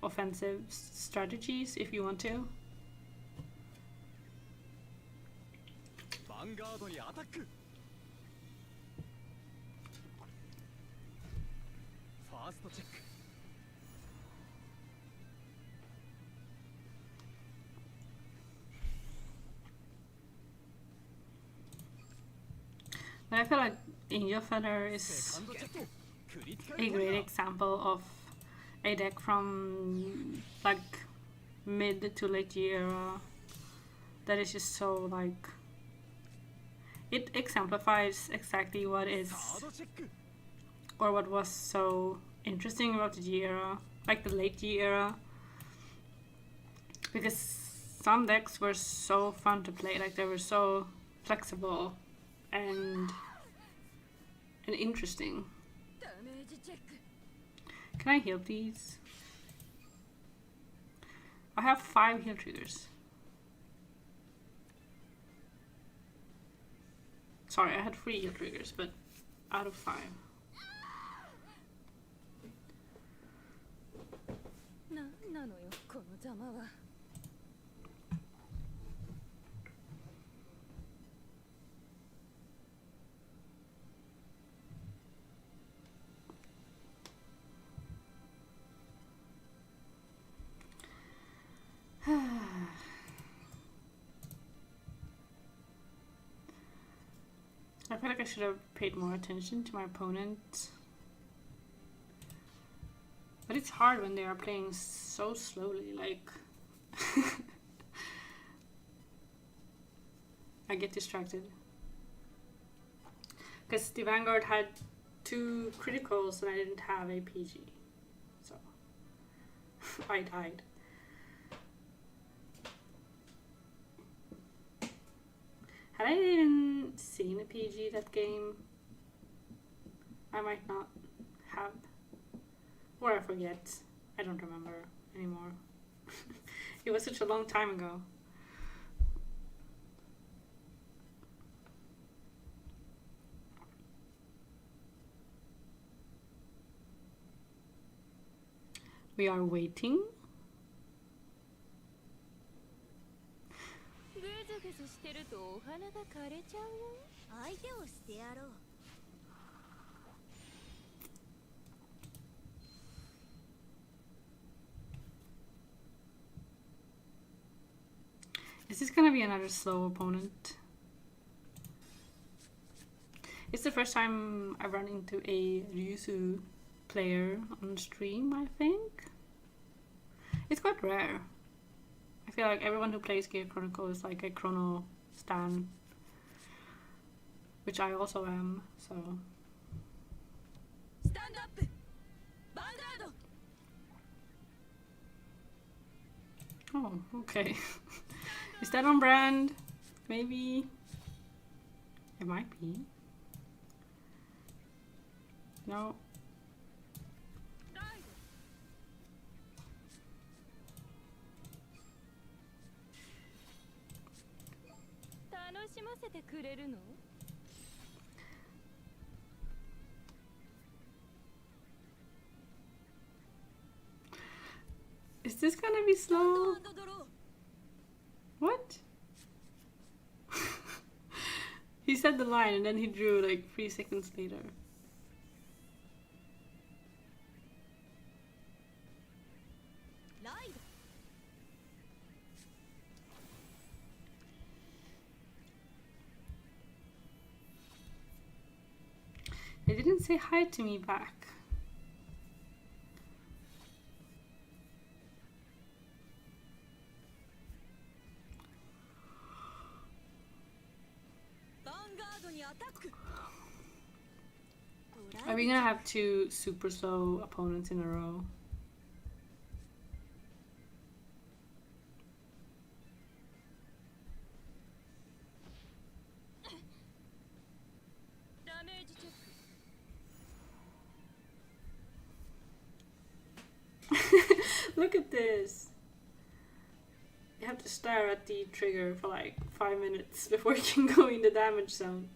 offensive strategies if you want to. But I feel like Angel Feather is a great example of a deck from like mid to late year era that is just so like, it exemplifies exactly what is or what was so interesting about the G era, like the late G era, because some decks were so fun to play, like they were so flexible and interesting. Can I heal these? I have 5 heal triggers. Sorry, I had 3 heal triggers, but out of 5. I feel like I should have paid more attention to my opponent. But it's hard when they are playing so slowly, like... I get distracted. Because the Vanguard had 2 criticals and I didn't have a PG. So... I died. Had I even seen a PG that game? I might not have. Or I forget. I don't remember anymore. It was such a long time ago. We are waiting. るとお花が枯れちゃうよ。相手をしてやろう。 Is this gonna be another slow opponent? It's the first time I've run into a Ryusu player on stream, I think. It's quite rare. I feel like everyone who plays Gear Chronicle is like a Chrono stan. Which I also am, so... スタンドアップ。バンガード。 Oh, okay. Is that on brand? Maybe? It might be. No. ライド。楽しませてくれるの？ Is this gonna be slow? What? He said the line and then he drew like 3 seconds later. ライド。 They didn't say hi to me back. Are we gonna have 2 super slow opponents in a row? ダメージチェック。 Look at this. You have to stare at the trigger for like 5 minutes before you can go in the damage zone.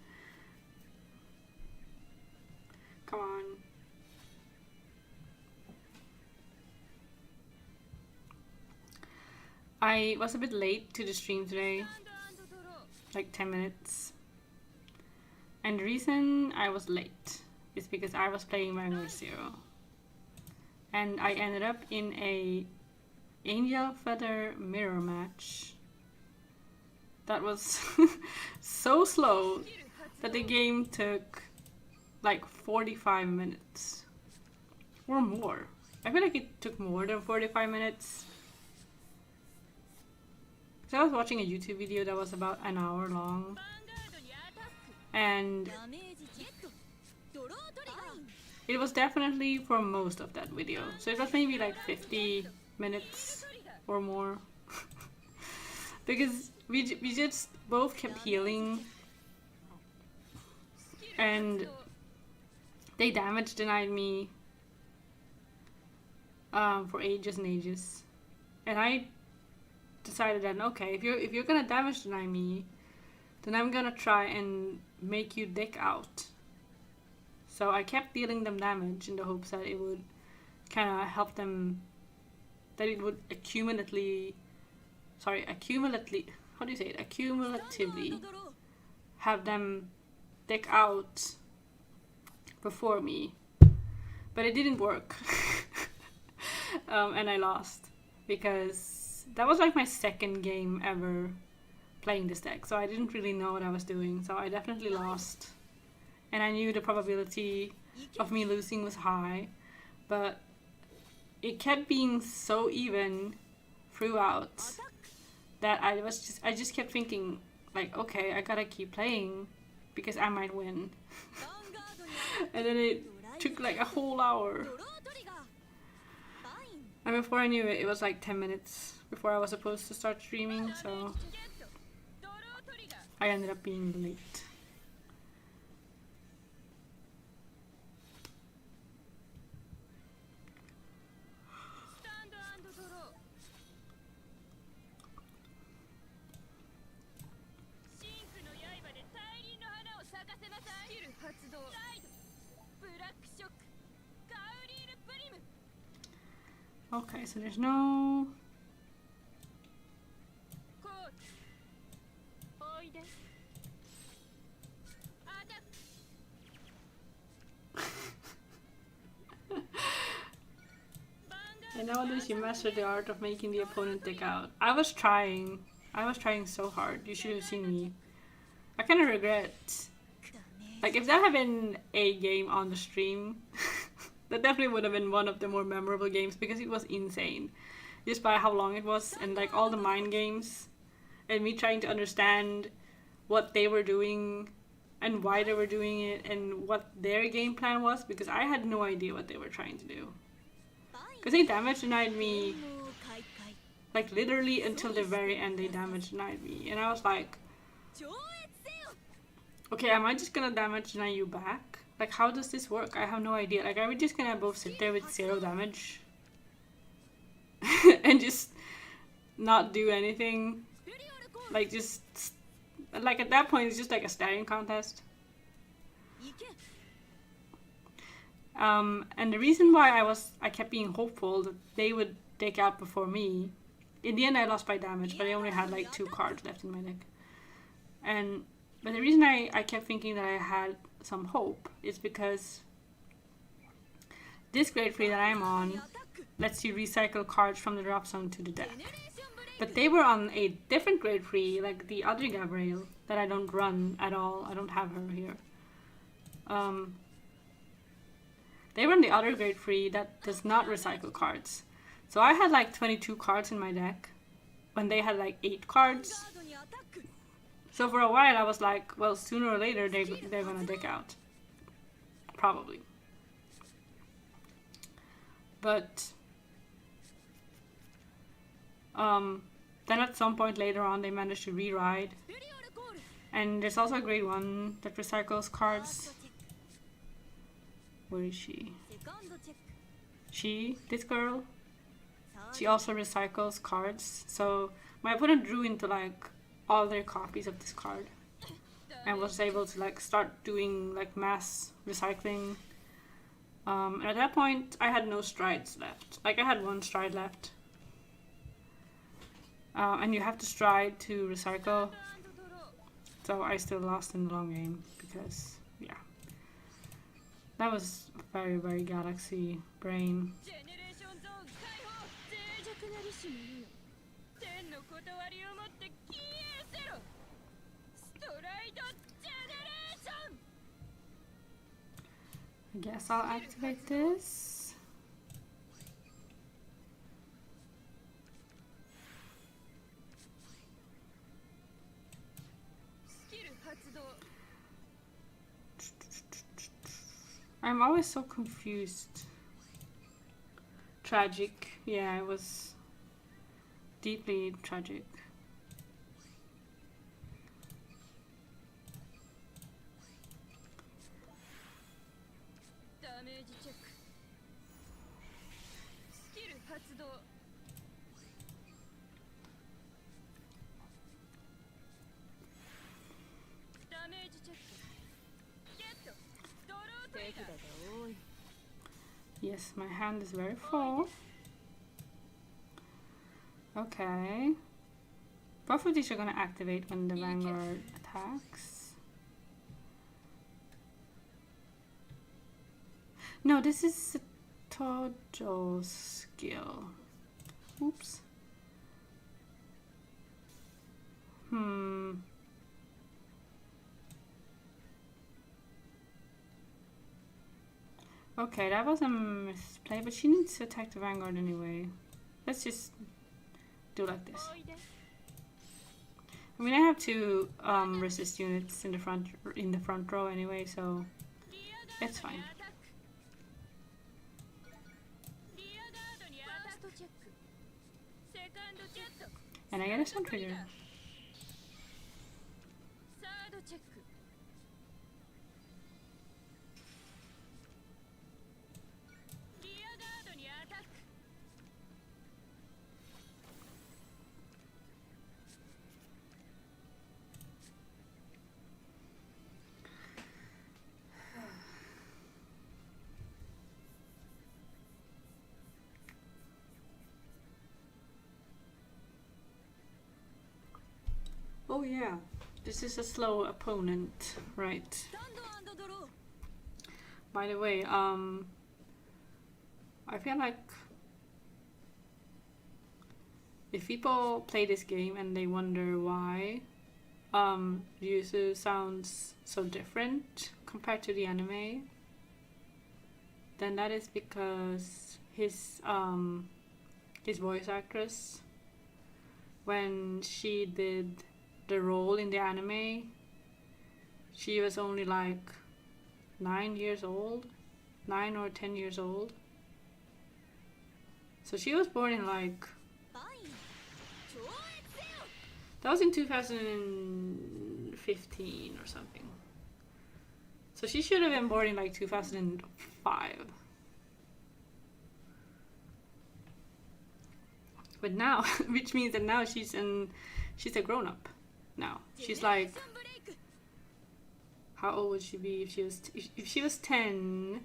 Come on. I was a bit late to the stream today, like 10 minutes. And the reason I was late is because I was playing Vanguard Zero. And I ended up in a Angel Feather mirror match that was so slow that the game took like 45 minutes or more. I feel like it took more than 45 minutes. So I was watching a YouTube video that was about an hour long, and it was definitely for most of that video. So it was maybe like 50 minutes or more. Because we just both kept healing, and they damage denied me for ages and ages. And I decided that, okay, if you're gonna damage deny me, then I'm gonna try and make you dick out. So I kept dealing them damage in the hopes that it would kind of help them, that it would accumulatively have them dick out before me. But it didn't work. And I lost, because that was like my second game ever playing this deck, so I didn't really know what I was doing, so I definitely lost. And I knew the probability of me losing was high, but it kept being so even throughout that I just kept thinking, like, okay, I gotta keep playing because I might win. And then it took like a whole hour. And before I knew it, it was like 10 minutes before I was supposed to start streaming, so I ended up being late. Okay, so there's no... Nowadays you master the art of making the opponent dig out. I was trying so hard. You should have seen me. I kind of regret. Like, if that had been a game on the stream, that definitely would have been one of the more memorable games because it was insane. Just by how long it was and like all the mind games and me trying to understand what they were doing and why they were doing it and what their game plan was because I had no idea what they were trying to do. Because they damage denied me, like literally until the very end they damage denied me. And I was like, okay, am I just gonna damage deny you back? Like, how does this work? I have no idea. Like, are we just gonna both sit there with 0 damage? And just not do anything? Like, just... Like, at that point, it's just like a staring contest. And the reason why I kept being hopeful that they would take out before me, in the end I lost by damage, but I only had like 2 cards left in my deck. But the reason I kept thinking that I had some hope is because this grade 3 that I'm on lets you recycle cards from the drop zone to the deck. But they were on a different grade 3, like the other Gavrail, that I don't run at all. I don't have her here. They were on the other grade 3 that does not recycle cards. So I had like 22 cards in my deck when they had like 8 cards. So for a while I was like, well, sooner or later they're gonna deck out. Probably. But then at some point later on they managed to re-ride. And there's also a grade 1 that recycles cards. Where is she? This girl, she also recycles cards. So my opponent drew into like all their copies of this card and was able to like start doing like mass recycling. And at that point I had no strides left. Like I had 1 stride left. And you have to stride to recycle. So I still lost in the long game because, yeah. That was very, very galaxy brain. I guess I'll activate this. I'm always so confused. Tragic. Yeah, it was deeply tragic. Yes, my hand is very full. Okay. Both of these are gonna activate when the Vanguard attacks. No, this is a Tojo skill. Oops. Okay, that was a misplay, but she needs to attack the Vanguard anyway. Let's just do like this. I mean, I have 2 resist units in the front row anyway, so it's fine. And I get a sun trigger. Oh yeah, this is a slow opponent, right? By the way, I feel like if people play this game and they wonder why Ryuzu sounds so different compared to the anime, then that is because his voice actress, when she did the role in the anime, she was only like 9 years old, 9 or 10 years old. So she was born in like, that was in 2015 or something. So she should have been born in like 2005. But now, which means that now she's a grown up. Now she's like, how old would she be if she was 10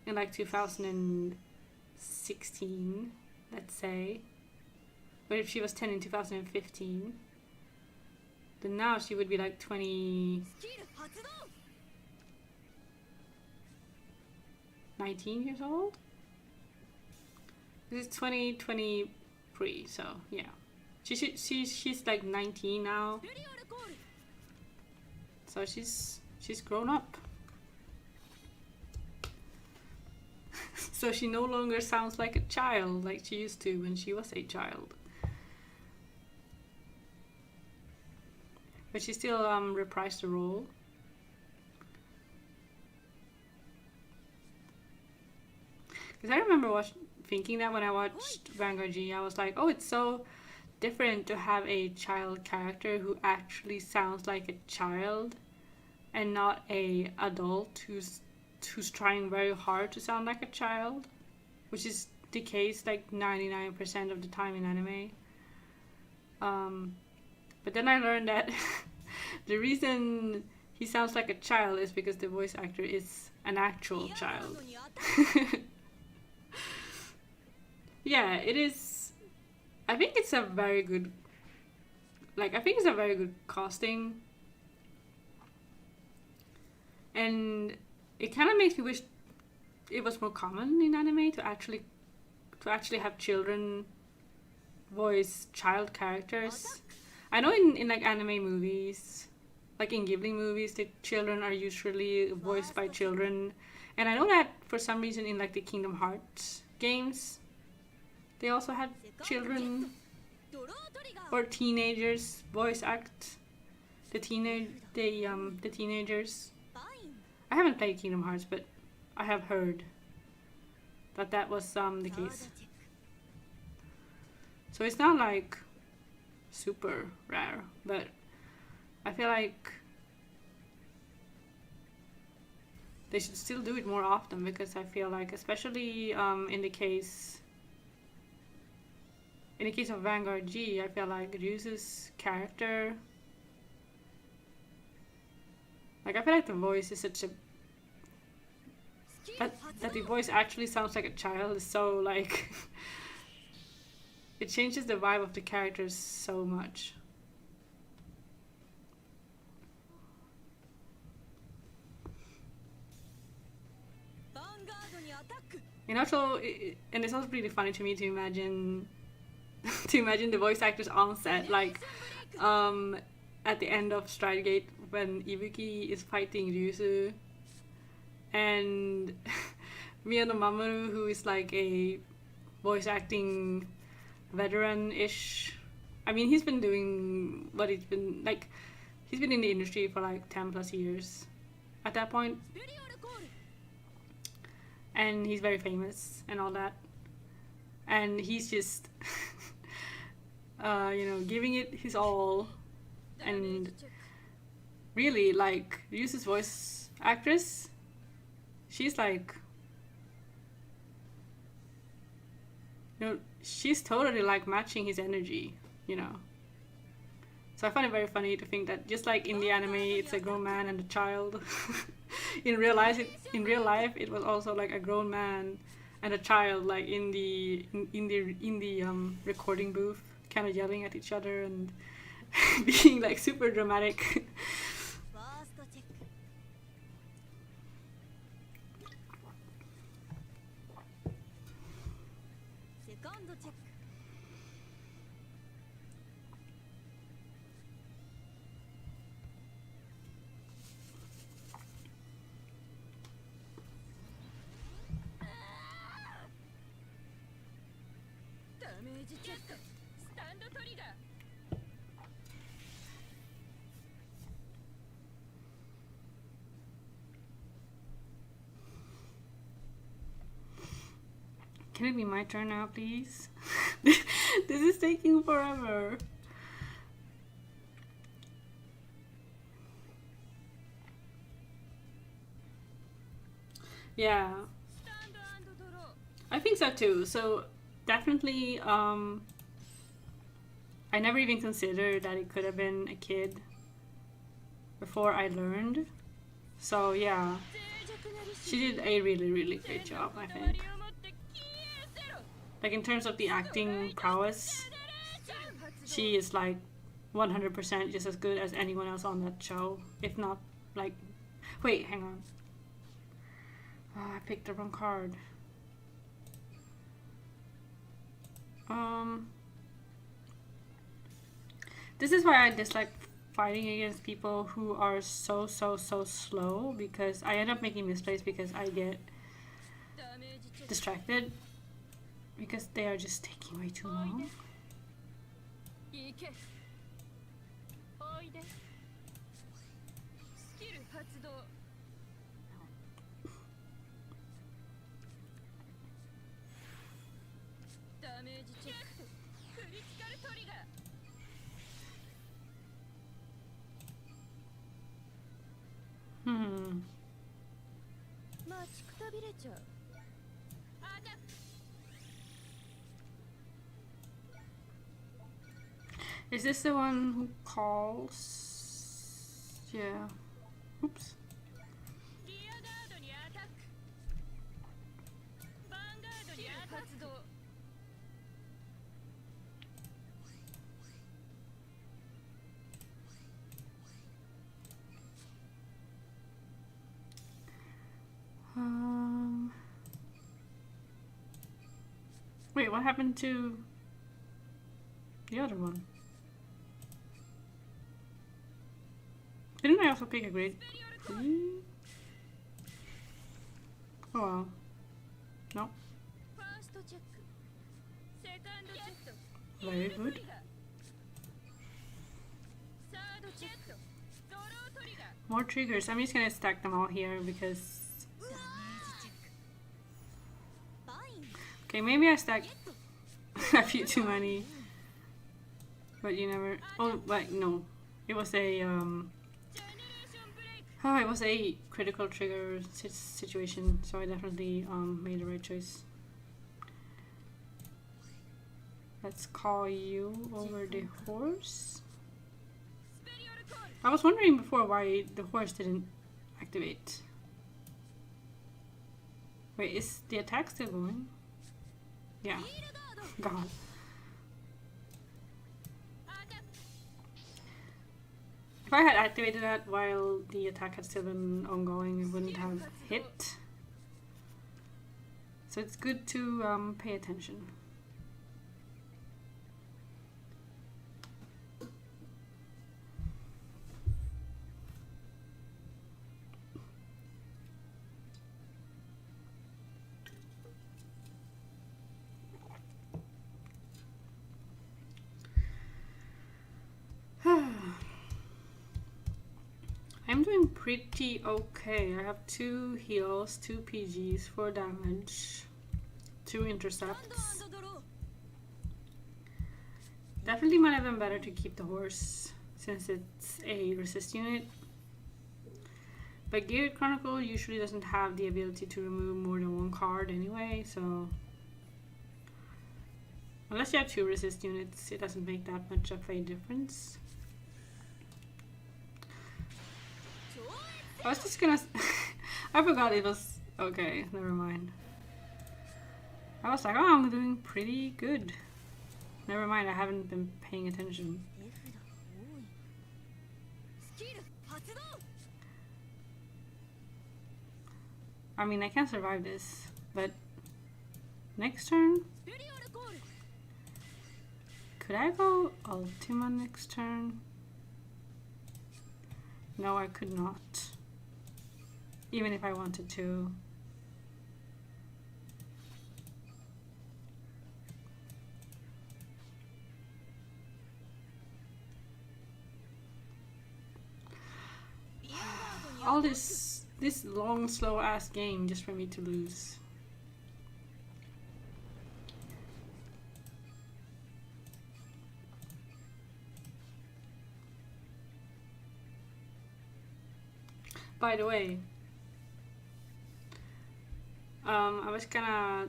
in like 2016, let's say. But if she was 10 in 2015, then now she would be like 19 years old. This is 2023, so yeah. She's like 19 now. So she's grown up. So she no longer sounds like a child like she used to when she was a child. But she still reprised the role. Because I remember thinking that when I watched Vanguard G, I was like, oh, it's so different to have a child character who actually sounds like a child and not a adult who's trying very hard to sound like a child, which is the case like 99% of the time in anime. But then I learned that the reason he sounds like a child is because the voice actor is an actual child. Yeah, it is. I think it's a very good casting. And it kind of makes me wish it was more common in anime to actually have children voice child characters. I know in like anime movies, like in Ghibli movies, the children are usually voiced by children. And I know that for some reason in like the Kingdom Hearts games, they also had children or teenagers voice act the teenagers. I haven't played Kingdom Hearts, but I have heard that was the case. So it's not like super rare, but I feel like they should still do it more often, because I feel like, especially in the case of Vanguard G, I feel like Ryuzu's character, like I feel like the voice is such a that the voice actually sounds like a child is so like it changes the vibe of the characters so much. And also, and it's also really funny to me to imagine the voice actors on set, like at the end of Stridegate when Ibuki is fighting Ryuzu, and Miyano Mamoru, who is like a voice acting veteran-ish. I mean, he's been doing what he's been like. He's been in the industry for like 10 plus years at that point. And he's very famous and all that. And he's just, giving it his all. And really, like, Ryuzu's voice actress, she's like, she's totally like matching his energy, So I find it very funny to think that just like in the anime, it's a grown man and a child. in real life, it was also like a grown man and a child, like in the recording booth, kind of yelling at each other and being like super dramatic. メージチェックスタンドトリガー Can it be my turn now, please? This is taking forever. Yeah, スタンド&ドロー I think so too. So definitely, I never even considered that it could have been a kid before I learned. So yeah, 脆弱なりし she did a really, really great job, I こだわり think. を持って消えせろ Like in terms of the acting prowess, she is like 100% just as good as anyone else on that show. If not, like, wait, hang on. Oh, I picked the wrong card. This is why I dislike fighting against people who are so slow, because I end up making misplays because I get ダメージチェック distracted because they are just taking way too long. いけおいでスキル発動ダメージチェッククリティカルトリガー Hmm. 待ちくたびれちゃうアタック Is this the one who calls? Yeah. Oops. リアガードにアタックヴァンガードに発動 Wait, what happened to the other one? Didn't I also pick a grade 3? Oh well. No. ファーストチェックセカンドチェック Very good. サードチェックドロートリガー More triggers. I'm just gonna stack them all here because... ダメージチェックバイン Okay, maybe I stacked a few too many. But you never... Oh, wait, no. It was a, ジェネレーションブレイク Oh, it was a critical trigger situation, so I definitely made the right choice. Let's call you over the horse. スペリオルコール I was wondering before why the horse didn't activate. Wait, is the attack still going? Yeah. ヒールガード God. アタック If I had activated that while the attack had still been ongoing, it wouldn't have hit. So it's good to pay attention. I'm doing pretty okay. I have 2 heals, 2 PGs, 4 damage, 2 スタン intercepts. ドドロー Definitely might have been better to keep the horse since it's a resist unit. But Geared Chronicle usually doesn't have the ability to remove more than 1 card anyway, so... Unless you have 2 resist units, it doesn't make that much of a difference. I was just gonna... I forgot it was... Okay, never mind. I was like, oh, I'm doing pretty good. Never mind, I haven't been paying attention. 絵札が多いスキル発動 I mean, I can survive this, but... Next turn? スペリオルコール Could I go Ultima next turn? No, I could not. Even if I wanted to. all this long, slow ass game just for me to lose. By the way, I was gonna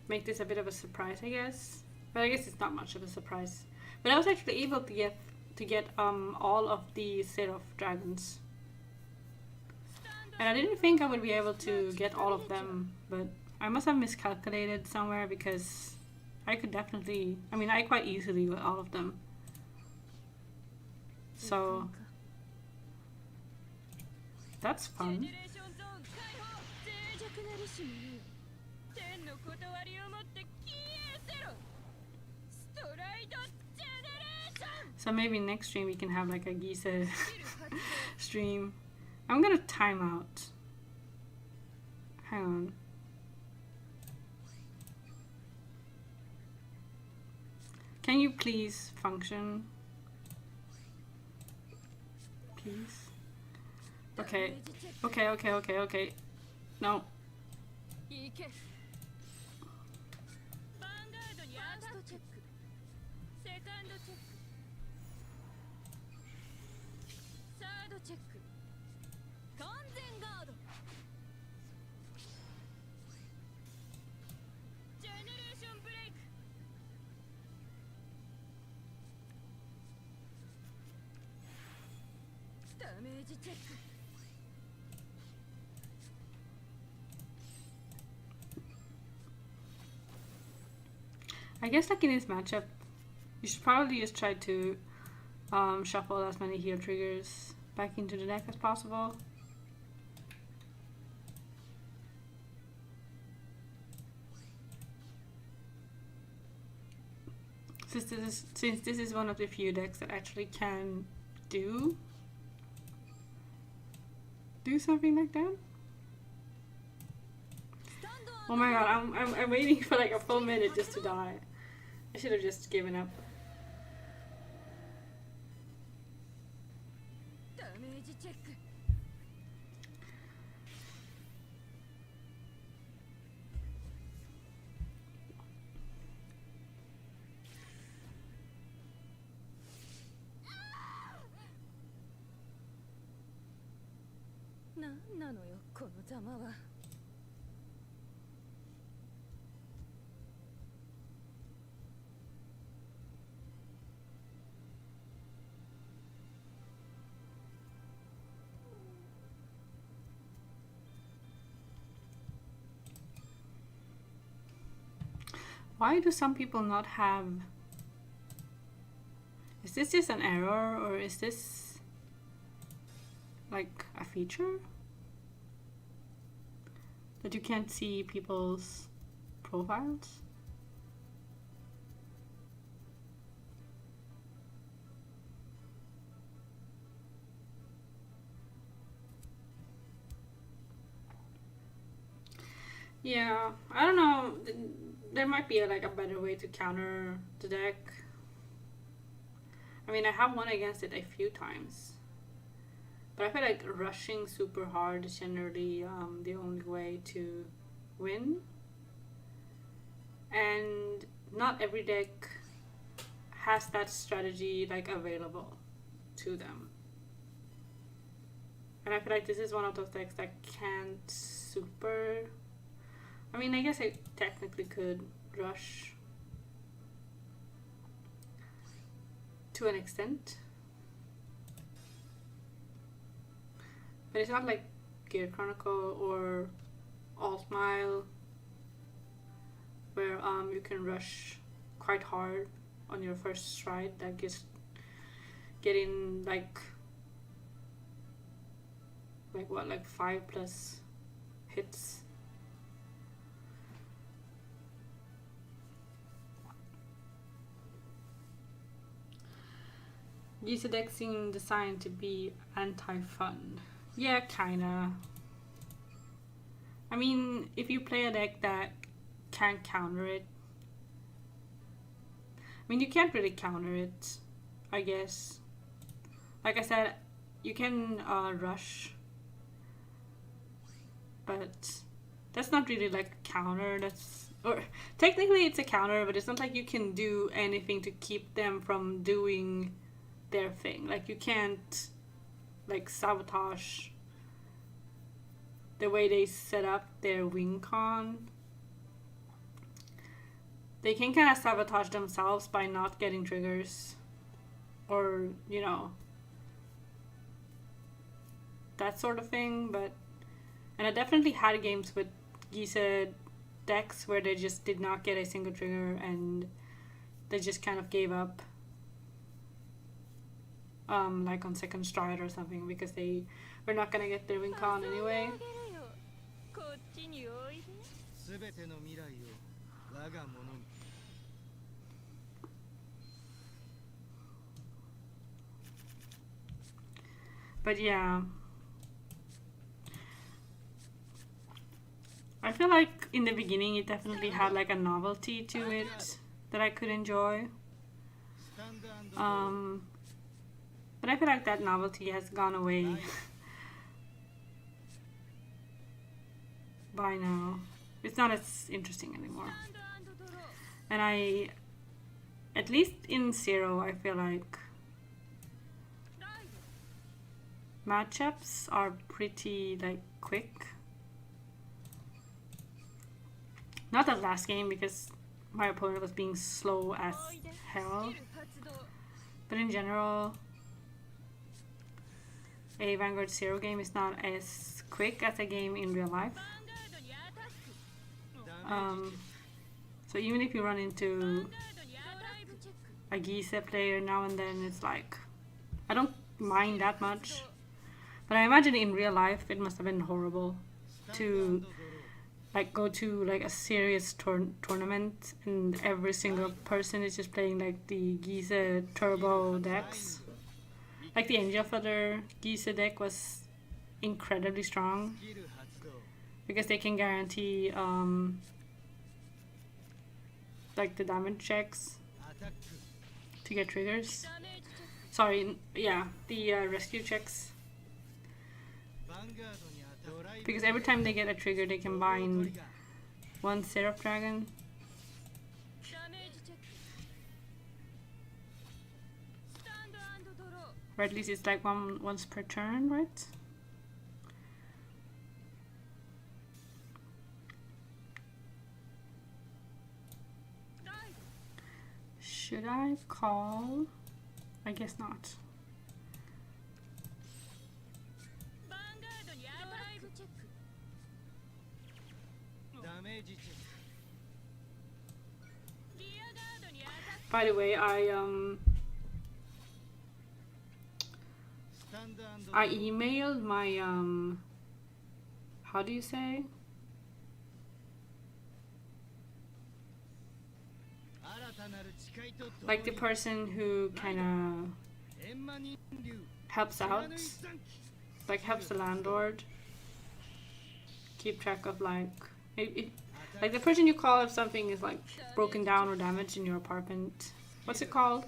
make this a bit of a surprise, I guess, but I guess it's not much of a surprise. But I was actually able to get all of the Seraph dragons, and I didn't think I would be able to get all of them, but I must have miscalculated somewhere because I could definitely, I mean, I quite easily got all of them. So that's fun. So maybe next stream we can have like a Gisa stream. I'm gonna time out. Hang on. Can you please function? Please? Okay. Okay. No. I guess like in this matchup, you should probably just try to shuffle as many heal triggers back into the deck as possible. Since this is one of the few decks that actually can do something like that. Oh my god, I'm waiting for like a full minute just to die. I should have just given up. Why do some people not have... Is this just an error or is this like a feature? That you can't see people's profiles? Yeah, I don't know. There might be like a better way to counter the deck. I mean, I have won against it a few times, but I feel like rushing super hard is generally the only way to win. And not every deck has that strategy like available to them. And I feel like this is one of those decks that can't super... I mean, I guess I technically could rush to an extent, but it's not like Gear Chronicle or Alt Mile where you can rush quite hard on your first stride. That gets getting like what, like 5+ hits. Use a deck seem designed to be anti-fun. Yeah, kinda. I mean, if you play a deck that can't counter it, I mean, you can't really counter it, I guess. Like I said, you can rush, but that's not really like a counter. Or technically it's a counter, but it's not like you can do anything to keep them from doing their thing. Like you can't like sabotage the way they set up their wing con. They can kind of sabotage themselves by not getting triggers, or you know, that sort of thing. But and I definitely had games with Gisa decks where they just did not get a single trigger and they just kind of gave up, like on second stride or something, because they were not gonna get their win con anyway. こっちにおいで。すべての未来を我がものに。 But yeah, I feel like in the beginning it definitely had like a novelty to it that I could enjoy. But I feel like that novelty has gone away by now. It's not as interesting anymore. And at least in Zero, I feel like matchups are pretty like quick. Not that last game because my opponent was being slow as hell. But in general, a Vanguard Zero game is not as quick as a game in real life. So even if you run into a Gisa player now and then, it's like, I don't mind that much. But I imagine in real life it must have been horrible to like go to like a serious tournament and every single person is just playing like the Gisa turbo decks. Like the Angel Feather Gisa deck was incredibly strong because they can guarantee like the damage checks to get triggers. Sorry, yeah, the rescue checks. Because every time they get a trigger, they can bind one Seraph Dragon. Or at least it's like once per turn, right? Should I call? I guess not. By the way, I emailed my how do you say? Like the person who kind of helps out, like helps the landlord keep track of like like the person you call if something is like broken down or damaged in your apartment. What's it called?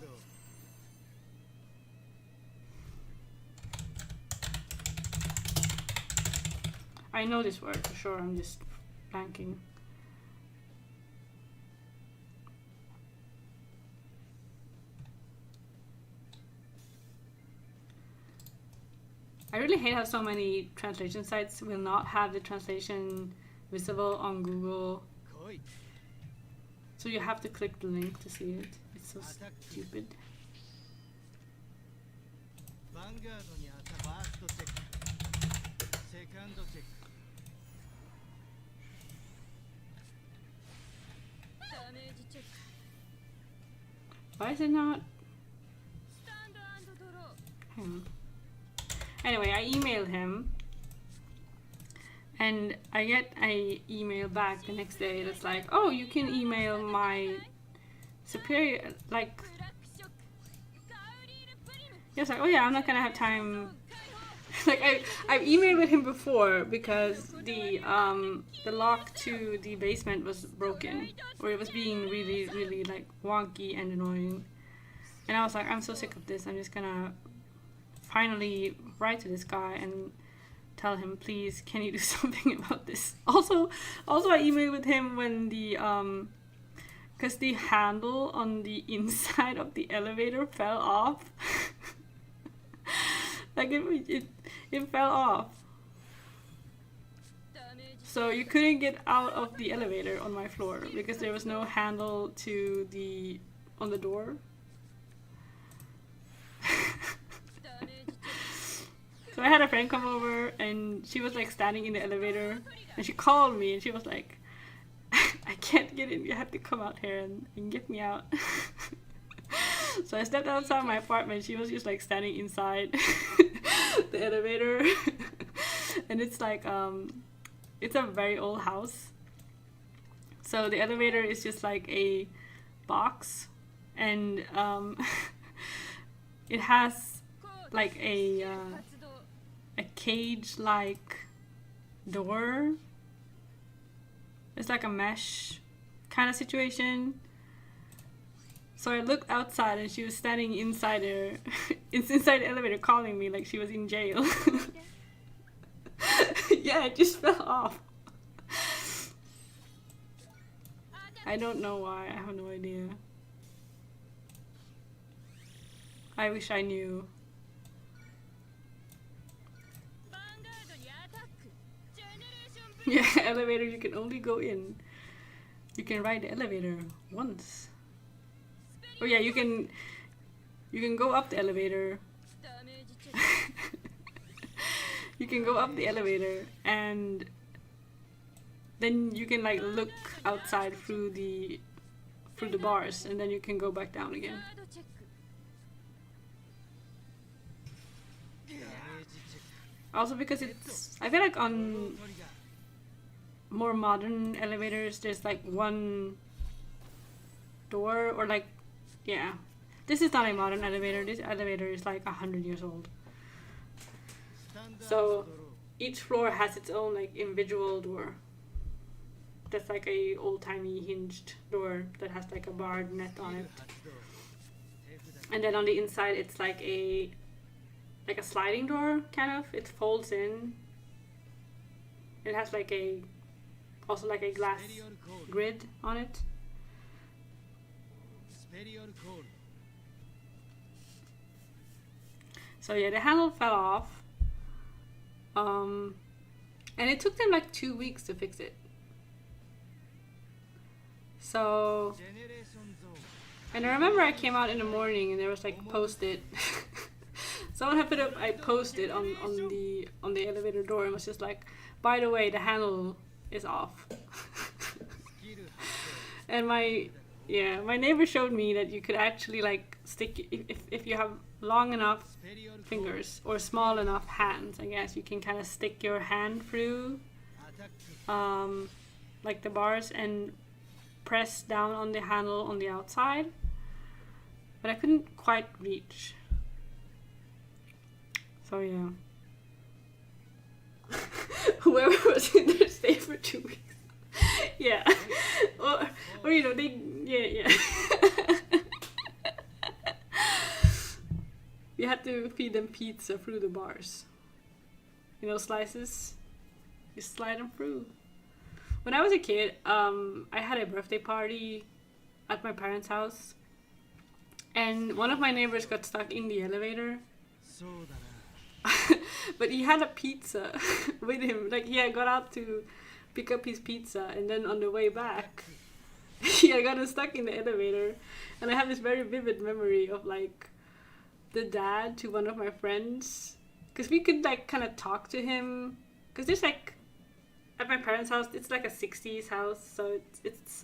I know this word for sure, I'm just blanking. I really hate how so many translation sites will not have the translation visible on Google. So you have to click the link to see it. It's so stupid. Why is it not? Hang on. Anyway, I emailed him and I get an email back the next day that's like, oh, you can email my superior, like, he was like, oh yeah, I'm not gonna have time. Like I've emailed with him before because the lock to the basement was broken, or it was being really like wonky and annoying, and I was like, I'm so sick of this, I'm just gonna finally write to this guy and tell him, please, can you do something about this? Also I emailed with him when the because the handle on the inside of the elevator fell off. Like it fell off. So you couldn't get out of the elevator on my floor because there was no handle to on the door. So I had a friend come over and she was like standing in the elevator and she called me and she was like, I can't get in, you have to come out here and get me out. So I stepped outside my apartment. She was just like standing inside the elevator. And it's like it's a very old house, so the elevator is just like a box, and it has like a cage like door. It's like a mesh kind of situation. So I looked outside and she was standing inside there. It's inside the elevator calling me like she was in jail. Yeah, it just fell off. I don't know why. I have no idea. I wish I knew. Yeah, elevator, you can only go in. You can ride the elevator once. Oh yeah, you can go up the elevator. You can go up the elevator and then you can like look outside through the bars, and then you can go back down again. Also because I feel like on more modern elevators there's like one door, or like, yeah. This is not a modern elevator. This elevator is like 100 years old. So each floor has its own like individual door. That's like a old-timey hinged door that has like a barred net on it. And then on the inside it's like a sliding door, kind of. It folds in. It has like also like a glass grid on it. So yeah, the handle fell off. And it took them like 2 weeks to fix it. So, and I remember I came out in the morning and there was like Post-it. Someone had put up a Post-it on the elevator door and was just like, by the way, the handle is off. And my neighbor showed me that you could actually like stick, if you have long enough fingers or small enough hands, I guess, you can kind of stick your hand through like the bars and press down on the handle on the outside, but I couldn't quite reach. So yeah. Whoever was in there stayed for 2 weeks. Yeah. or you know, yeah. You had to feed them pizza through the bars. You know, slices. You slide them through. When I was a kid, I had a birthday party at my parents' house, and one of my neighbors got stuck in the elevator. But he had a pizza with him. Like, he had got out to pick up his pizza, and then on the way back, he had gotten stuck in the elevator. And I have this very vivid memory of like the dad to one of my friends, because we could like kind of talk to him, because there's like, at my parents' house, it's like a 60s house, so it's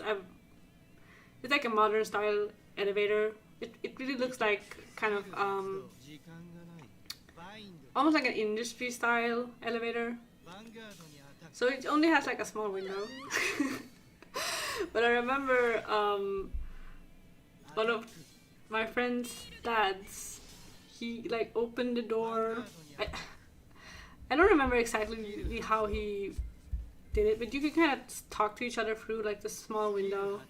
like a modern style elevator. It really looks like kind of almost like an industry style elevator. So it only has like a small window. But I remember one of my friend's dads, he like opened the door. I don't remember exactly how he did it, but you could kind of talk to each other through like the small window.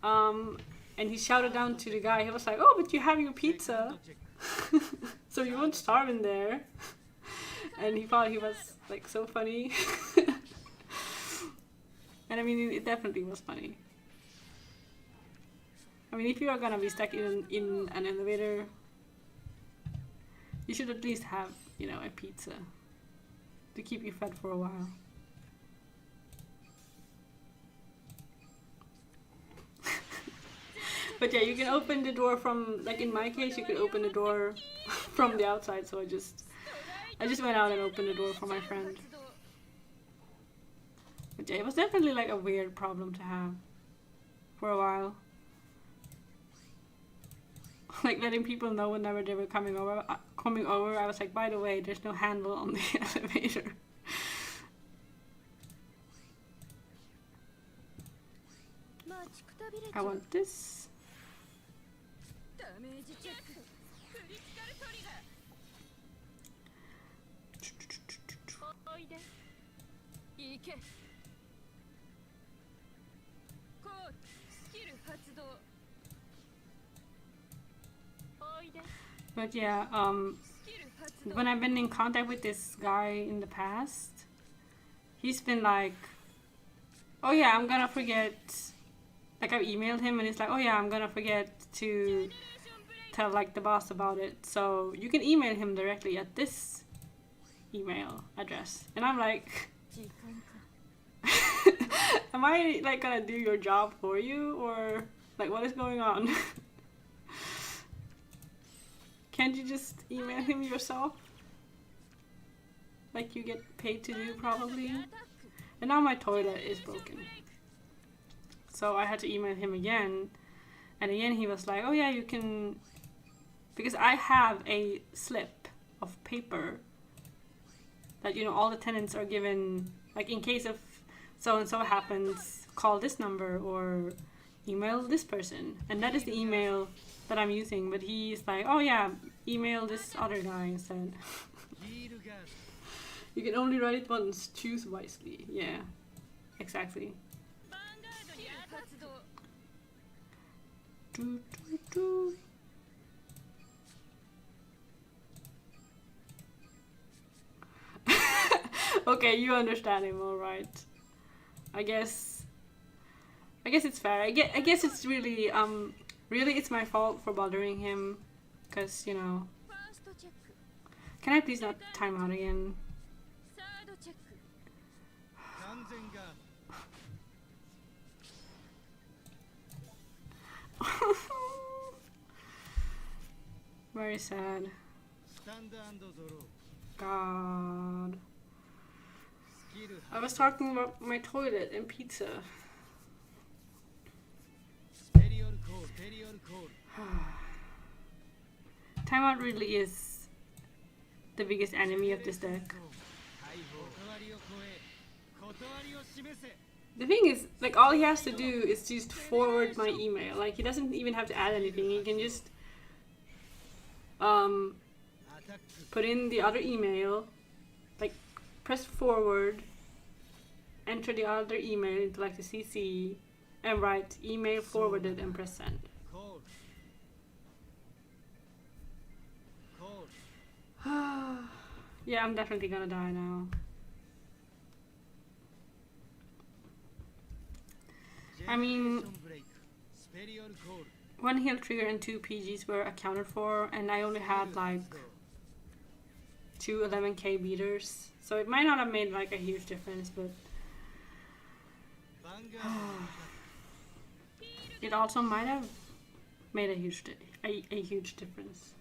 And he shouted down to the guy. He was like, "Oh, but you have your pizza." So he won't starve in there. And he thought he was like so funny. And I mean, it definitely was funny. I mean, if you are gonna be stuck in an elevator, you should at least have, you know, a pizza to keep you fed for a while. But yeah, you can open the door from, like in my case, you can open the door from the outside. So I just went out and opened the door for my friend. But yeah, it was definitely like a weird problem to have for a while. Like letting people know whenever they were coming over. I was like, by the way, there's no handle on the elevator. I want this. But yeah, when I've been in contact with this guy in the past, he's been like, oh yeah, I'm gonna forget. Like I've emailed him and he's like, oh yeah, I'm gonna forget to tell like the boss about it. So you can email him directly at this email address. And I'm like, am I like gonna do your job for you, or like what is going on? Can't you just email him yourself? Like you get paid to do probably. And now my toilet is broken. So I had to email him again. And again he was like, oh yeah, you can... Because I have a slip of paper that, you know, all the tenants are given, like in case of so-and-so happens, call this number or email this person. And that is the email that I'm using. But he's like, oh yeah, email this other guy instead. You can only write it once, choose wisely. Yeah, exactly. Okay, you understand him, alright. I guess it's fair. I guess it's really really it's my fault for bothering him, because, you know. Can I please not time out again? Very sad. God. I was talking about my toilet and pizza. Timeout really is the biggest enemy of this deck. The thing is, like, all he has to do is just forward my email. Like, he doesn't even have to add anything. He can just put in the other email, like press forward, enter the other email into like the CC, and write email forwarded and press send. Yeah, I'm definitely gonna die now. I mean, one heal trigger and 2 PGs were accounted for, and I only had like 2 11k beaters, so it might not have made like a huge difference, but it also might have made a huge difference.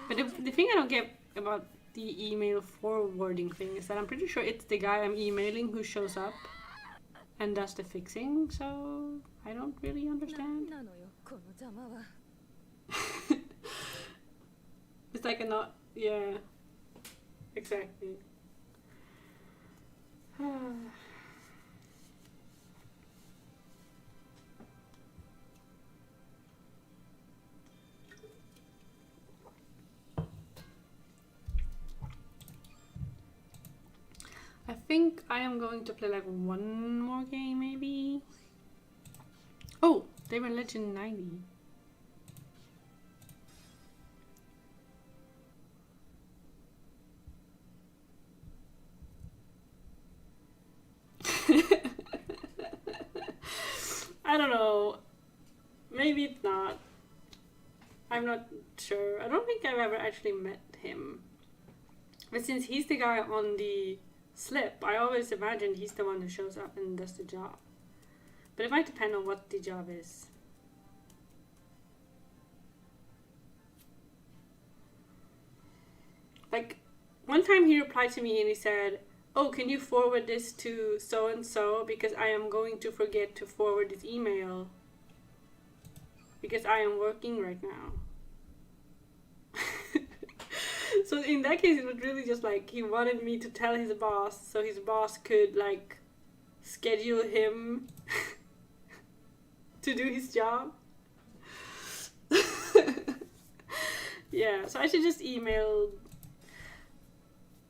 But the thing I don't get about the email forwarding thing is that I'm pretty sure it's the guy I'm emailing who shows up and does the fixing, so I don't really understand. It's like a not, yeah, exactly. I think I am going to play like one more game maybe. Oh, They were Legend 90. I don't know. Maybe it's not. I'm not sure. I don't think I've ever actually met him. But since he's the guy on the slip, I always imagine he's the one who shows up and does the job. But it might depend on what the job is. Like, one time he replied to me and he said, "Oh, can you forward this to so-and-so because I am going to forget to forward this email because I am working right now." So in that case, it was really just like he wanted me to tell his boss so his boss could like schedule him to do his job. Yeah, so I should just email.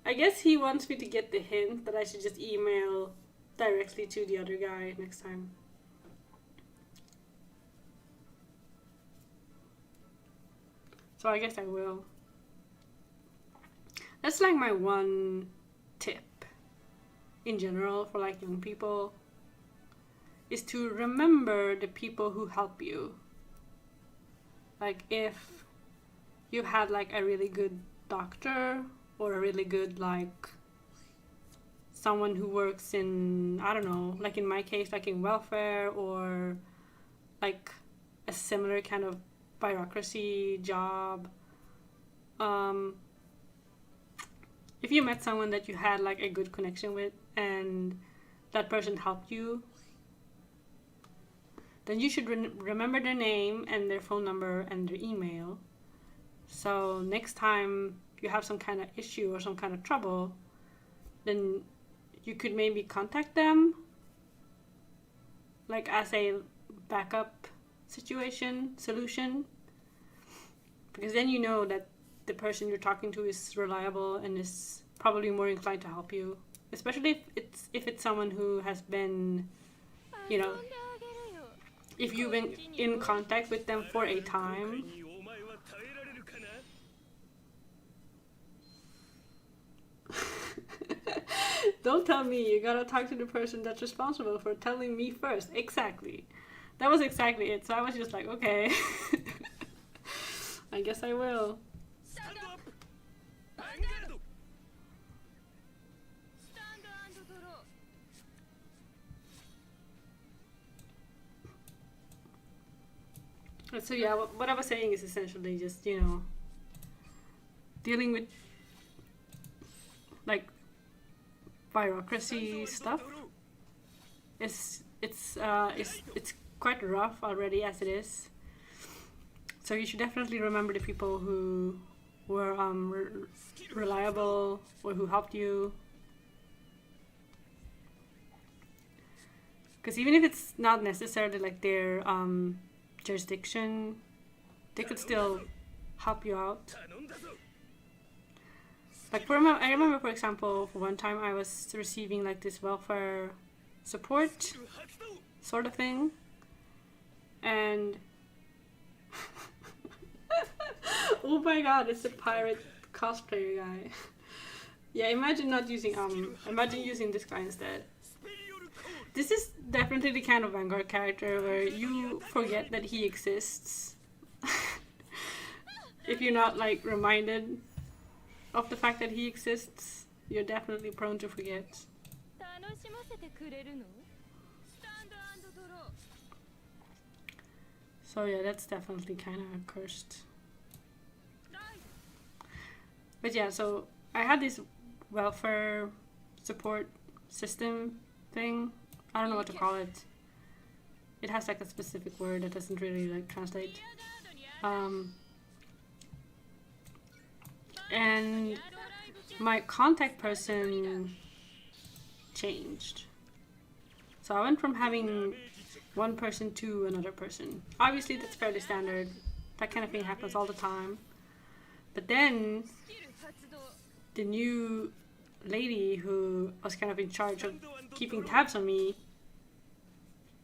I guess he wants me to get the hint that I should just email directly to the other guy next time. So I guess I will. That's like my one tip in general for like young people, is to remember the people who help you. Like if you had like a really good doctor or a really good like someone who works in, I don't know, like in my case, like in welfare or like a similar kind of bureaucracy job. If you met someone that you had like a good connection with and that person helped you, then you should remember their name and their phone number and their email. So next time you have some kind of issue or some kind of trouble, then you could maybe contact them like as a backup solution, because then you know that the person you're talking to is reliable and is probably more inclined to help you, especially if it's someone who has been, you know, if you've been in contact with them for a time. Don't tell me, you gotta talk to the person that's responsible for telling me first. Exactly. That was exactly it. So I was just like, okay. I guess I will. Stand up! Vanguard! Stand and draw. So yeah, what I was saying is essentially just, you know, dealing with like bureaucracy stuff. It's quite rough already as it is. So you should definitely remember the people who were reliable or who helped you. Because even if it's not necessarily like their jurisdiction, they could still help you out. Like I remember, for example, for one time I was receiving like this welfare support sort of thing, and oh my god, it's a pirate cosplayer guy. Yeah, imagine not using imagine using this guy instead. This is definitely the kind of Vanguard character where you forget that he exists if you're not like reminded of the fact that he exists. You're definitely prone to forget. So yeah, that's definitely kind of cursed. But yeah, so I had this welfare support system thing. I don't know what to call it. It has like a specific word that doesn't really like translate. And my contact person changed. So I went from having one person to another person. Obviously that's fairly standard. That kind of thing happens all the time. But then the new lady who was kind of in charge of keeping tabs on me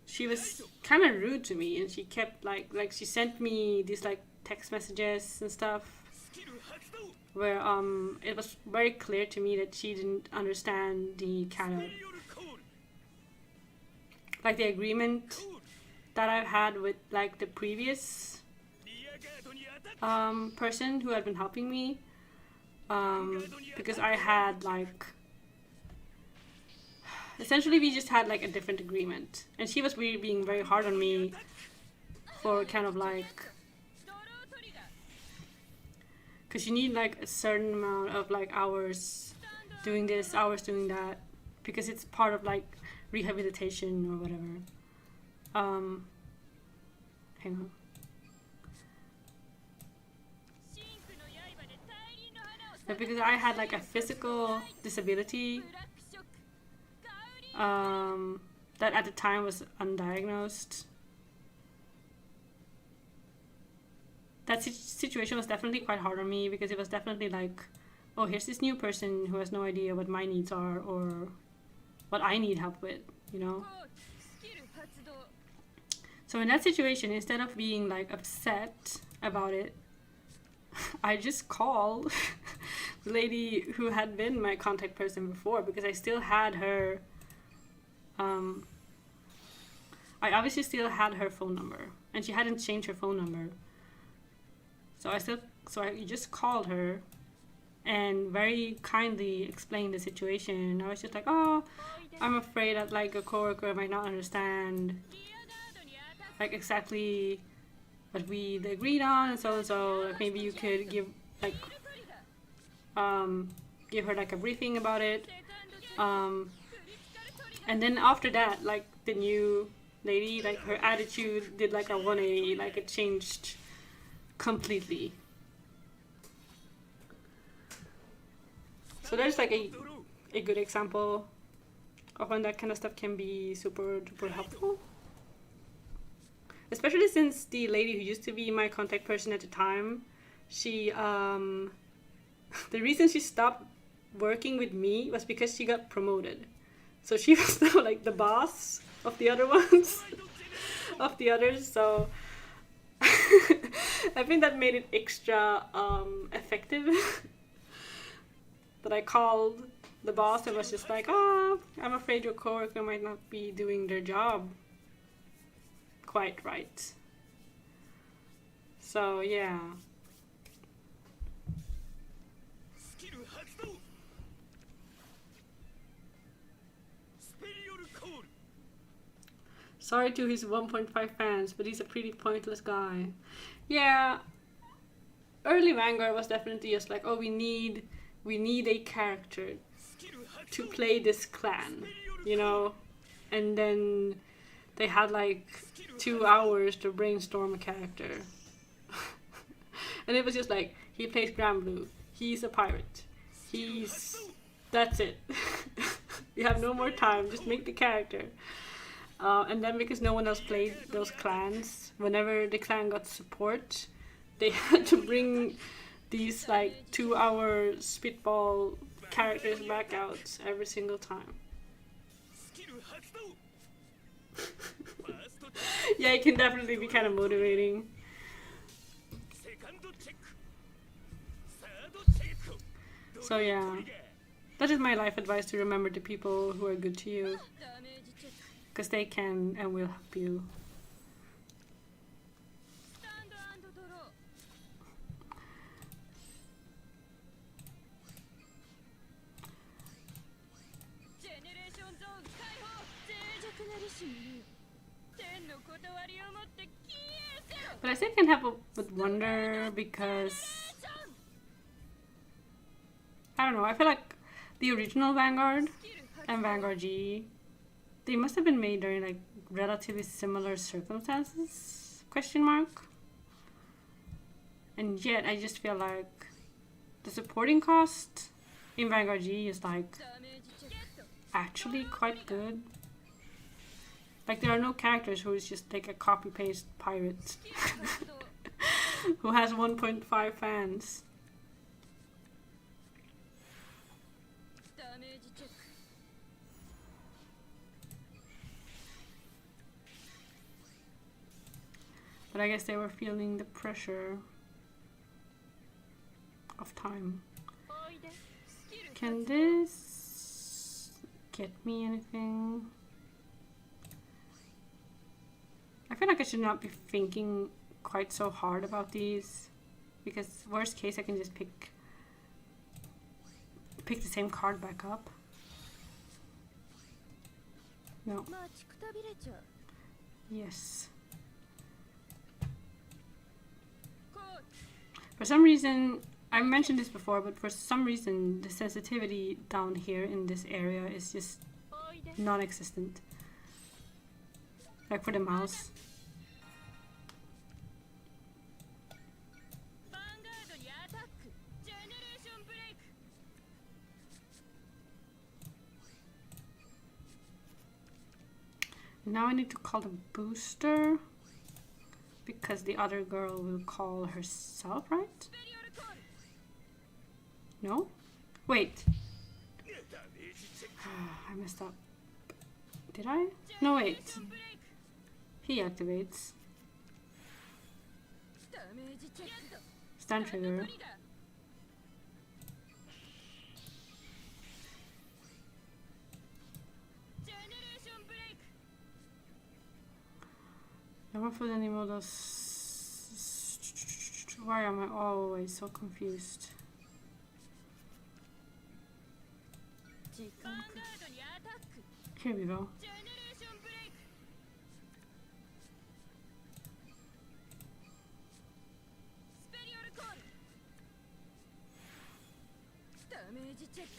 she was kind of rude to me, and she kept like she sent me these like text messages and stuff where it was very clear to me that she didn't understand the kind of like the agreement that I've had with like the previous person who had been helping me, because I had like essentially we just had like a different agreement, and she was really being very hard on me for kind of like, because you need like a certain amount of like hours doing this, hours doing that, because it's part of like rehabilitation or whatever. Hang on. But because I had like a physical disability that at the time was undiagnosed, that situation was definitely quite hard on me, because it was definitely like, oh, here's this new person who has no idea what my needs are or what I need help with, you know? So in that situation, instead of being like upset about it, I just called the lady who had been my contact person before, because I still had her, I obviously still had her phone number, and she hadn't changed her phone number. So I just called her and very kindly explained the situation. I was just like, oh, I'm afraid that like a coworker might not understand like exactly what we agreed on, and so like maybe you could give like give her like a briefing about it, and then after that, like the new lady, like her attitude did like a 180, like it changed completely. So there's like a good example of when that kind of stuff can be super duper helpful. Especially since the lady who used to be my contact person at the time, she, the reason she stopped working with me was because she got promoted. So she was now like the boss of the other ones, of the others, so I think that made it extra effective. That I called the boss and was just like, oh, I'm afraid your coworker might not be doing their job quite right. So yeah. Sorry to his 1.5 fans, but he's a pretty pointless guy. Yeah, early Vanguard was definitely just like, oh, we need a character to play this clan, you know? And then they had like 2 hours to brainstorm a character. And it was just like, he plays Grand Blue, he's a pirate, that's it. You have no more time, just make the character. And then because no one else played those clans, whenever the clan got support, they had to bring these like 2-hour spitball characters back out every single time. Yeah, it can definitely be kind of motivating. So yeah, that is my life advice, to remember the people who are good to you, because they can and will help you. But I still can't help but wonder, because I don't know, I feel like the original Vanguard and Vanguard G, they must have been made during like relatively similar circumstances, question mark. And yet I just feel like the supporting cost in Vanguard G is like actually quite good. Like there are no characters who is just like a copy-paste pirate who has 1.5 fans. But I guess they were feeling the pressure of time. おいでスキル Can this get me anything? I feel like I should not be thinking quite so hard about these, because worst case I can just pick the same card back up. No. まあちくたびれちゃう Yes. こう For some reason, I mentioned this before, but for some reason the sensitivity down here in this area is just おいで non-existent. Like for the mouse. ヴァンガードにアタックジェネレーションブレイク Now I need to call the booster because the other girl will call herself, right? スペリオルコール No? Wait. I messed up. Did I? No, wait. ジェネレーションブレイク He activates. ダメージチェック Stand ト trigger. リガー ジェネレーションブレイク Never put any models. Why am I always so confused? 時間ガードにアタック Here we go. ジェネレーションブレイクスペリオルコールダメージチェック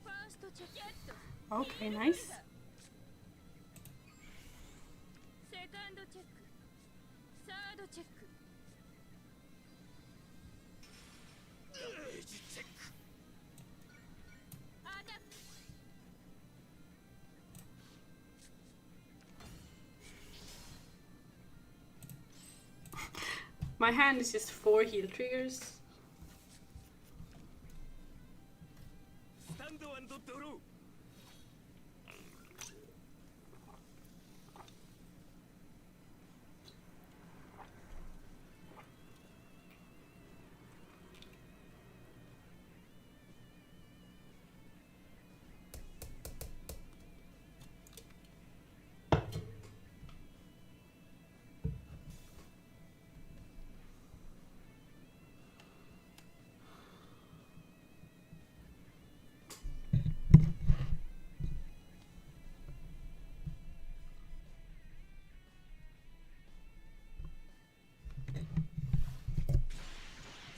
ファーストチェックゲット Okay, nice. セカンドチェックサードチェックアタック My hand is just 4 heal triggers. スタンド&ドロー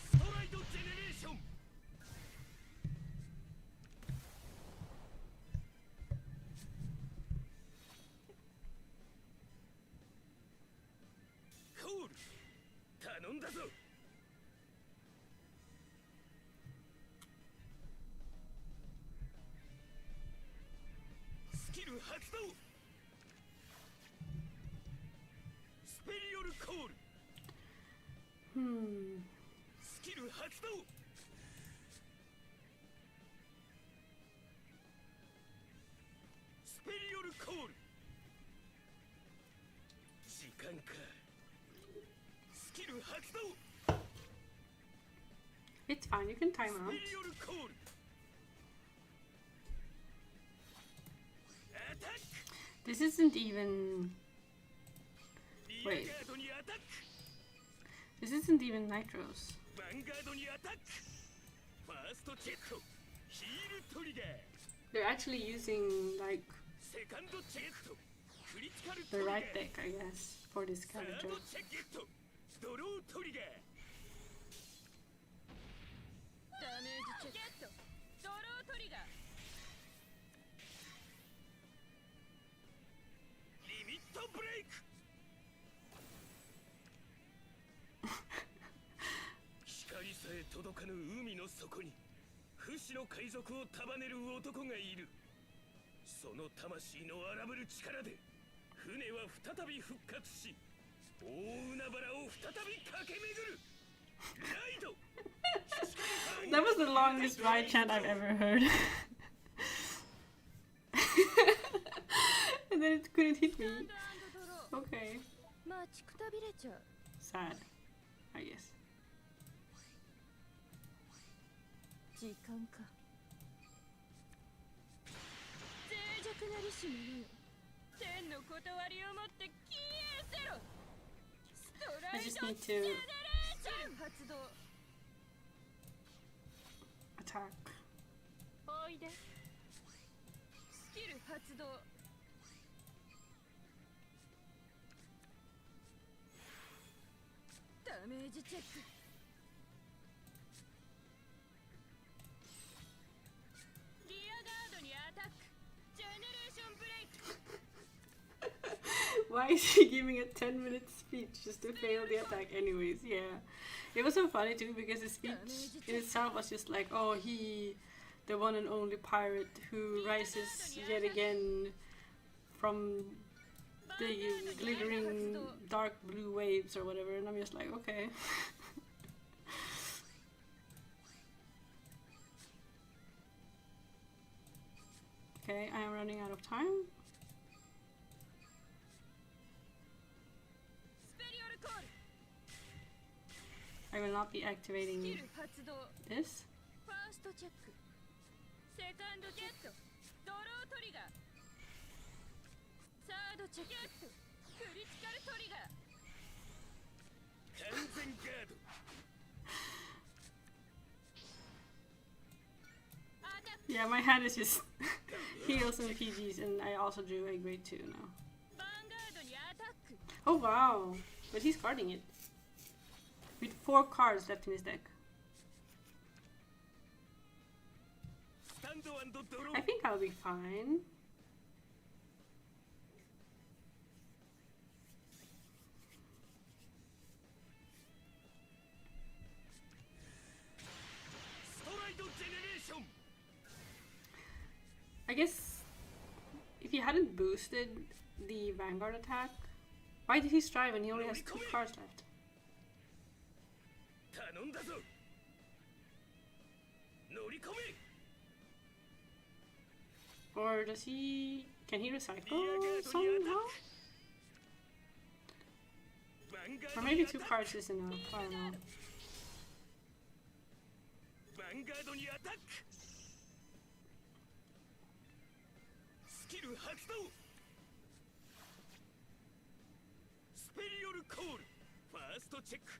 ストライドジェネレーション コール頼んだぞ スキル発動 スペリオルコール Hmm. スキル発動 スペリオルコール 時間か スキル発動 It's fine, you can time ス out. ペリオルコール アタック This isn't even... リアガードにアタック This isn't even Nitros. ヴァンガードにアタックファーストチェックヒールトリガー They're actually using, like, セカンドチェッククリティカル the トリガー right deck, I guess, for this サー character. ドチェックドロートリガーダメージチェックゲットドロートリガーリミットブレイク光さえ届かぬ海の底に不死の海賊を束ねる男がいる。その魂の荒ぶる力で船は再び復活し、大海原を再び駆け巡る。ライド That was the longest ride chant I've ever heard. And then it couldn't hit me. スタンド Okay. 待ちくたびれちゃう。 Sad, I guess. 時間か。脆弱なりし者よ。天の断りをもって消えせろ。ストラ I イ just ド need ジェネレ to ーション発動。 attack. おいで。スキル発動。ダメージチェック。リアガードにアタック。ジェネレーションブレイク。 Why is he giving a 10-minute speech just to fail the attack anyways? Yeah. It was so funny too because the speech in itself was just like, oh, the one and only pirate who rises yet again from the glittering dark blue waves or whatever, and I'm just like, okay. Okay, I am running out of time. スペリオルコール。 I will not be スキ activating ル発動。 this. ファーストチェック。セカンドジェット。ドロートリガー。サードチェック。クリティカルトリガー。完全ガード。アタック。 Yeah, my hand is just heals and PGs, and I also drew a grade 2 now. ヴァンガードにアタック。 Oh wow, but he's guarding it. With 4 cards left in his deck. スタンド&ドロ I ー。 think I'll be fine. ストライドジェネレーション。 I guess if he hadn't boosted the Vanguard attack, why did he strive when he only has 2 cards left? 頼んだぞ。乗り込め。 Or does he... Can he recycle リアガードにアタッ somehow? ク。ヴァンガ Or ードに maybe アタ 2 ック。 cards is enough, I don't know. ヴァンガードにアタック。スキル発動。スペリオルコール。ファーストチェック。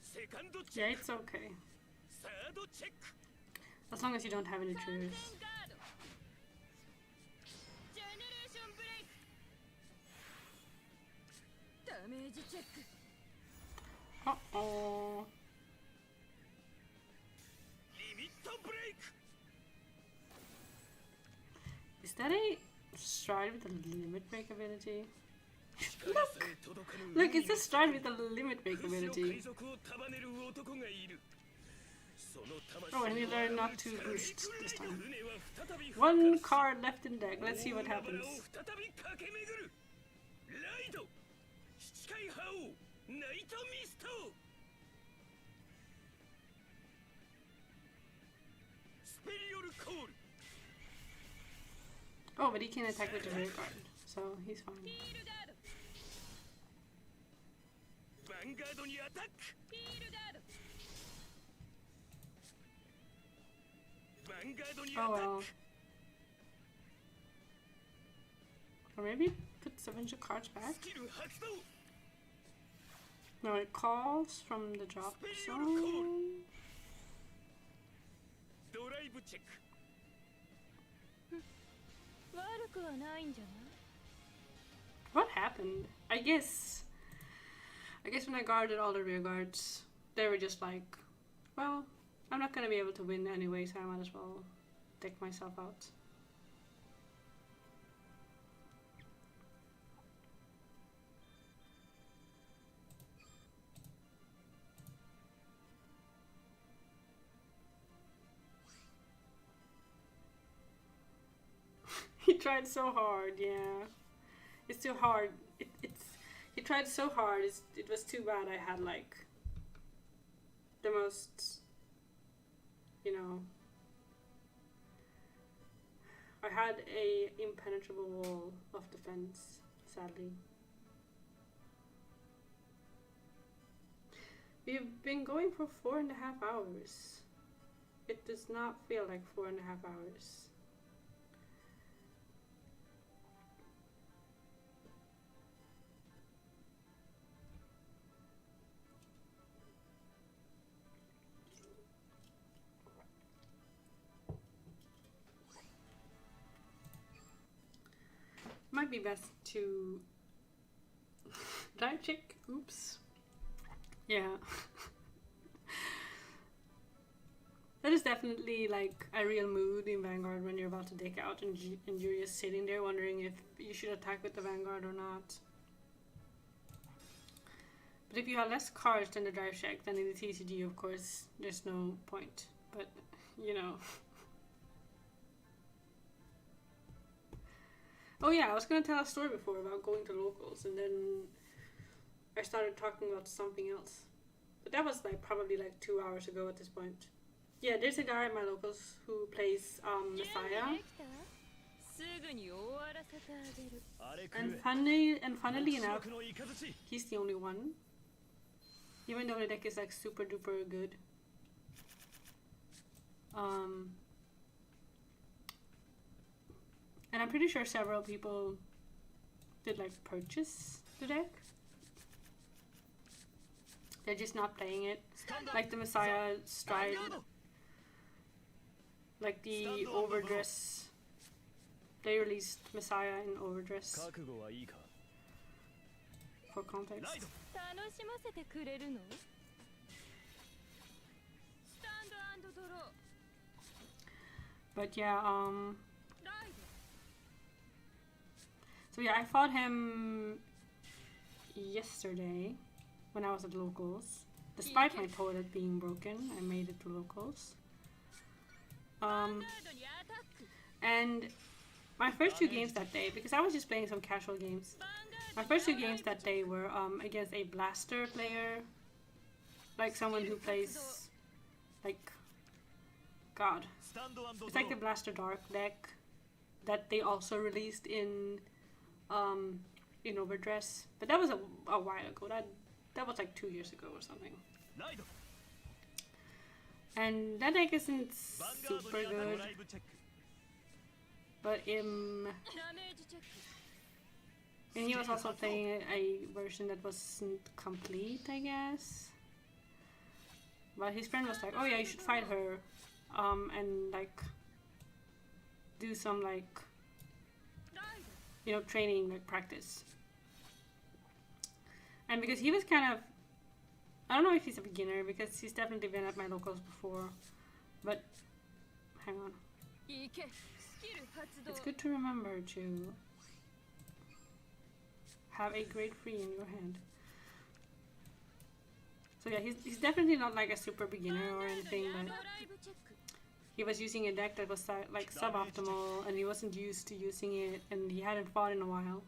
セカンドチ Yeah, ェック。 it's okay. サードチェック。 As long as you don't have any 完全 triggers. ガード。ジェネレーションブレイク。ダメージチェック。 Uh-oh. リミットブレイク。 Is that a stride with a limit break ability? 力さえ届かぬ Look, it's a stride with a limit break 海の海 ability. 賊を束ねる男がいる。その魂 Oh, and we を learned not 力 to に boost this time. 船は再び復活 One card left in deck. Let's see what 大海 happens. 原を再び駆け巡る。ライド七海覇王ナイトミスト。スペリオルコール。 Oh, but he can attack with the rear guard, so he's fine. ヒールガード。ヴァンガードにアタック。ヒールガード。ヴァンガードにア Oh タッ well. ク。 Or maybe put a bunch of cards back? スキル発動。 No, it calls from the drop zone. ドライブチェック。悪くはないんじゃない？ What happened? I guess when I guarded all the rear guards, they were just like, well, I'm not gonna be able to win anyway, so I might as well deck myself out. He tried so hard, yeah. It's too hard. He tried so hard. It was too bad I had like the most, you know. I had a impenetrable wall of defense, sadly. We've been going for 4.5 hours. It does not feel like 4.5 hours. Might be best to dive check. Oops. Yeah. That is definitely like a real mood in Vanguard when you're about to deck out and you're just sitting there wondering if you should attack with the Vanguard or not. But if you have less cards than the drive check, then in the TCG, of course, there's no point. But, you know. Oh yeah, I was gonna tell a story before about going to locals, and then I started talking about something else. But that was like probably like 2 hours ago at this point. Yeah, there's a guy at my locals who plays Messiah. And funnily enough, he's the only one. Even though the deck is like super duper good. And I'm pretty sure several people did like purchase the deck. They're just not playing it. Like the Messiah Stride. Like the Overdress. They released Messiah in Overdress. For context. But yeah, so yeah, I fought him yesterday when I was at locals. Despite my toilet being broken, I made it to locals. And my first 2 games that day, because I was just playing some casual games, my first 2 games that day were against a blaster player, like someone who plays, like, God, it's like the Blaster Dark deck that they also released in Overdress, but that was a while ago. That was like 2 years ago or something. And that deck isn't super good, but and he was also playing a version that wasn't complete, I guess. But his friend was like, "Oh yeah, you should fight her, and like do some like, you know, training, like practice." And because he was kind of, I don't know if he's a beginner, because he's definitely been at my locals before, but hang on. It's good to remember to have a grade 3 in your hand. So yeah, he's definitely not like a super beginner or anything, but he was using a deck that was like suboptimal, and he wasn't used to using it, and he hadn't fought in a while.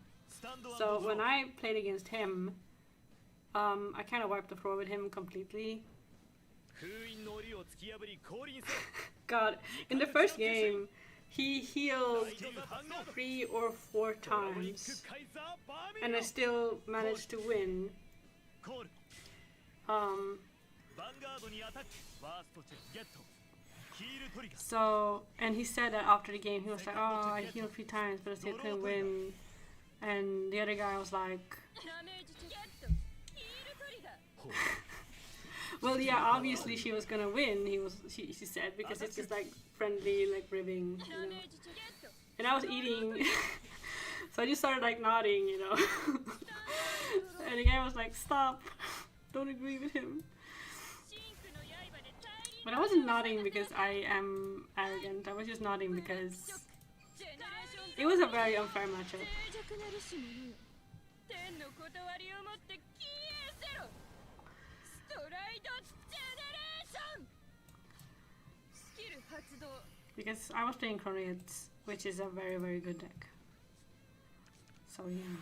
So when I played against him, I kind of wiped the floor with him completely. God, in the first game, he healed 3 or 4 times, and I still managed to win. So, and he said that after the game, he was like, "Oh, I healed 3 times, but I still couldn't win." And the other guy was like, well, yeah, obviously she was gonna win. She said, because it's just like friendly, like ribbing, you know. And I was eating, so I just started like nodding, you know. And the guy was like, "Stop! Don't agree with him." But I wasn't nodding because I am arrogant. I was just nodding because it was a very unfair matchup. Because I was playing Chroniots, which is a very, very good deck. So yeah.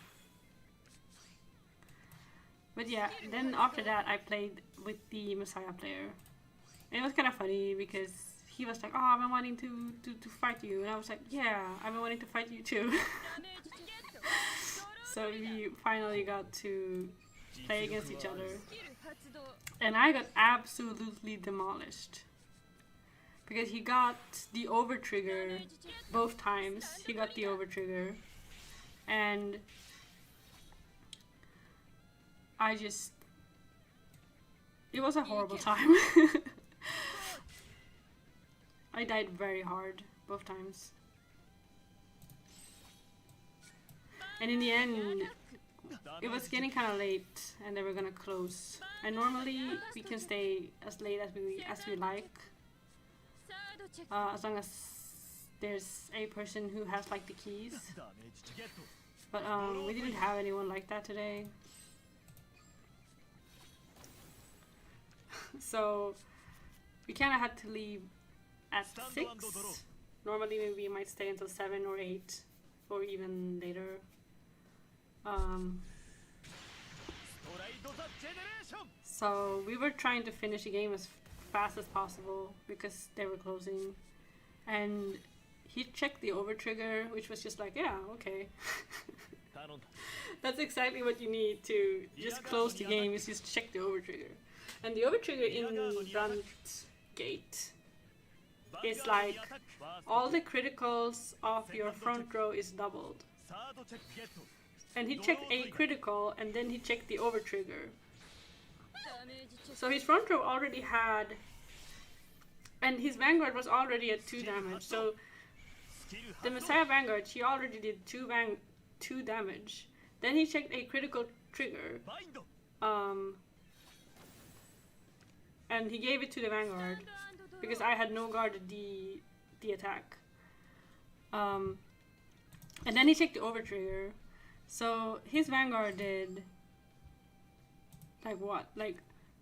But yeah, then after that I played with the Messiah player. And it was kind of funny because he was like, "Oh, I've been wanting to fight you." And I was like, "Yeah, I've been wanting to fight you too." So we finally got to play against each other. 発動 And I got absolutely demolished. Because he got the over trigger both times. He got the over trigger. And I just... It was a horrible time. I died very hard both times. And in the end, it was getting kind of late and they were gonna close. And normally we can stay as late as we like. サードチェック As long as there's a person who has like the keys. ダメージチゲット But we didn't have anyone like that today. So we kind of had to leave at 6. Normally maybe we might stay until 7 or 8 or even later. ストライドザジェネレーション So we were trying to finish the game as fast as possible because they were closing. And he checked the over trigger, which was just like, yeah, okay. 頼んだ That's exactly what you need to just close the game, is just check the over trigger. And the over trigger in front gate is like all the criticals of your front row is doubled. サードチェックゲット And he checked a critical and then he checked the over trigger. ダメージチェック So his front row already had, and his Vanguard was already at 2 damage. So スキル the 発動 Messiah Vanguard, she already did 2 damage. Then he checked a critical trigger, バインド and he gave it to the Vanguard because I had no guarded the attack. And then he checked the over trigger. So his Vanguard did like what? Like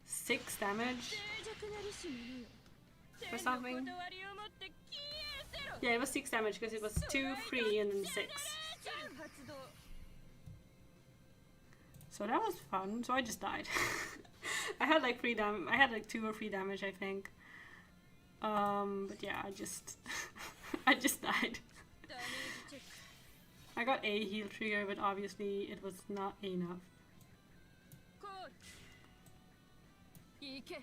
6 damage 脆弱なりし者よ or 天の something? 断りをもって消えせろ Yeah, it was 6 damage because it was 2 free and then 6. スキル発動 So that was fun. So I just died. I had like 3 I had like 2 or 3 damage, I think. But yeah, I just I just died. ダメージチェック I got a heal trigger, but obviously it was not enough. コール行け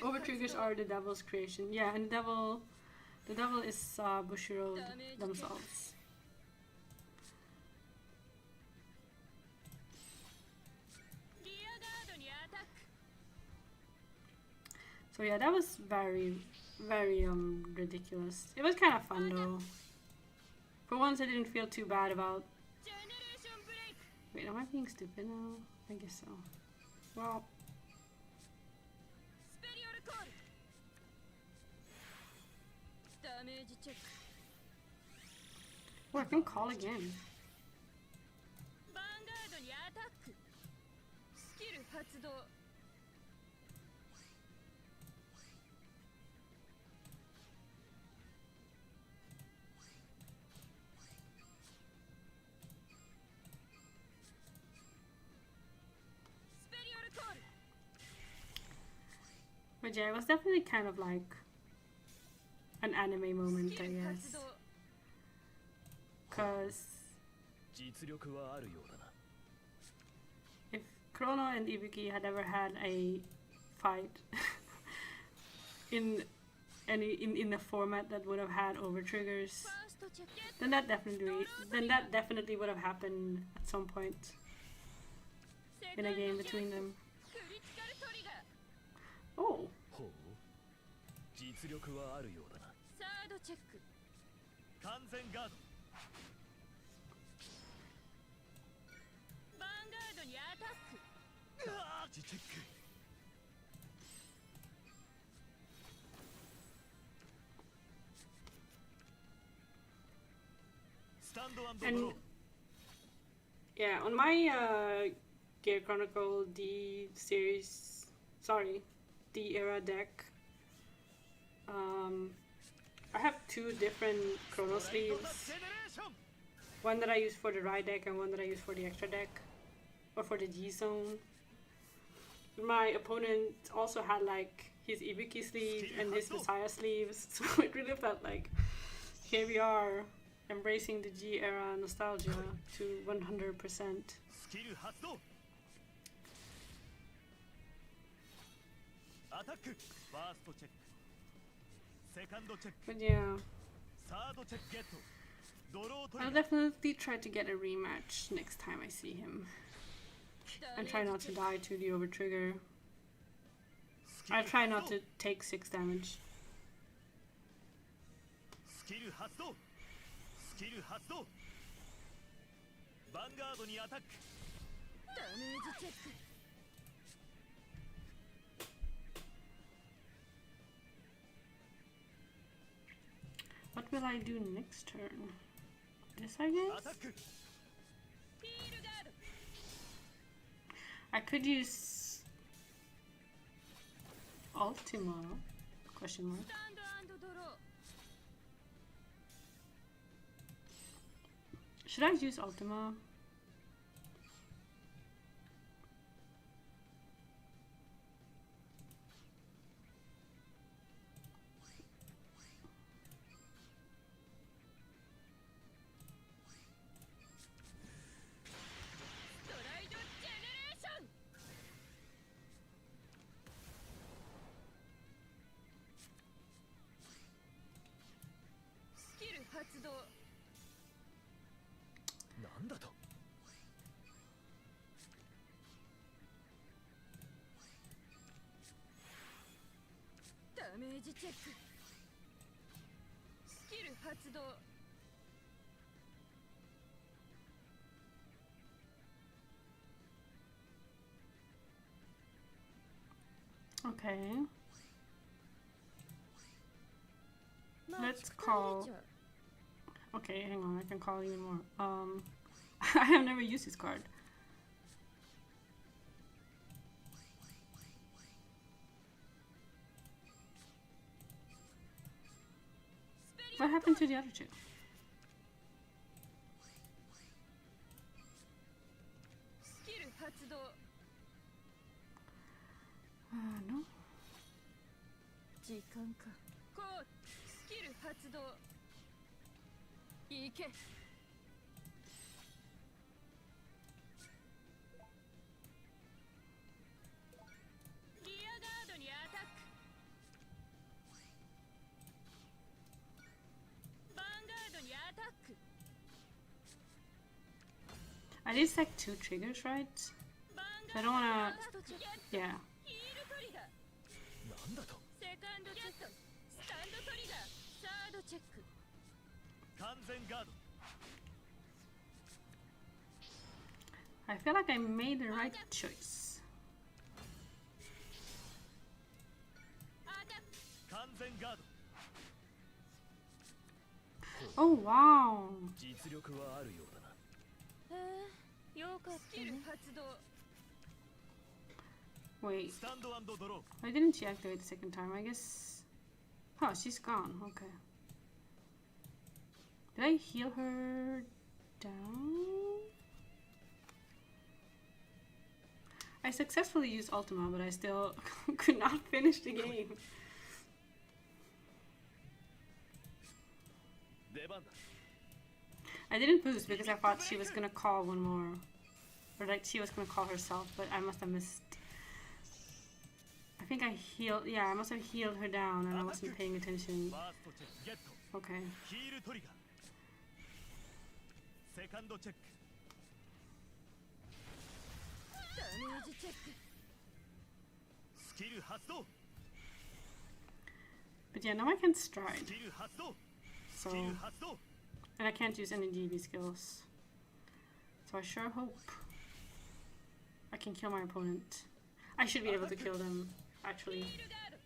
Over triggers are the devil's creation. Yeah, and the devil is Bushiroad themselves. リアガードにアタック So yeah, that was very, very ridiculous. It was kind of fun though. For once, I didn't feel too bad about. ジェネレーションブレイク Wait, am I being stupid now? I guess so. Well, スペリオルコールダメージチェック oh, I can call again. ヴァンガードにアタックスキル発動 スペリオルコール But yeah, it was definitely kind of like an anime moment, ス I キル発 guess. 動 Because 実力はあるようだな if Chrono and Ibuki had ever had a fight in a format that would have had over triggers, ファーストチェック then that definitely would have happened at some point in a game between them. クリティカルトリガー Oh, ほう実力はあるようだなサードチェック完全ガードヴァンガードにアタックうわーチェックスタンドアンドドロ and ー yeah, on my Gear Chronicle D series, sorry, D era deck, I have 2 different Chrono ストライドザ sleeves. ジェネレーション One that I use for the Ride deck and one that I use for the extra deck. Or for the G zone. My opponent also had like his Ibuki sleeve and his Messiah sleeves. So it really felt like here we are embracing the G era nostalgia to 100%. スキル発動アタックファーストチェックセカンドチェック But yeah, サードチェックゲットドロートリ I'll ガー definitely try to get a rematch next time I see him. And try not to die to the overtrigger. I try not to take 6 damage. スキル発動スキル発動ヴァンガードにアタックダメージチェック What will I do next turn? This, I ア guess? タック ヒールガード I could use Ultima? Question mark. スタンド&ドロー Should I use Ultima?ジチェックスキル発動 Okay. Let's call. Okay, hang on. I can call even more. I have never used this card. What happened to the other two? No. 時間かこうスキル発動いけリアガードにアタックヴァンガードにアタック I did like 2 triggers, right? I don't wanna. Yeah. ヒールトリガーなんだとセカンドチェックスタンドトリガーサードチェック完全ガード I feel like I made the right choice. アタック完全ガード Oh wow. 実力はあるようだなよかったね発動 Wait, スタンド&ドロー I didn't deactivate the second time. I guess. Oh, she's gone. Okay. Did I heal her down? I successfully used Ultima, but I still could not finish the game. 出番だ I didn't boost because I thought she was gonna call one more. Or like she was gonna call herself, but I must have missed. I think I healed. Yeah, I must have healed her down and I wasn't paying attention. ファーストチェックゲット Okay. ヒールトリガーセカンドチェックダメージチェックスキル発動 But yeah, now I can stride. スキル発動ス So, キル発動 and I can't use any DB skills. So I sure hope I can kill my opponent. I should be able to kill them, actually. ヒールガード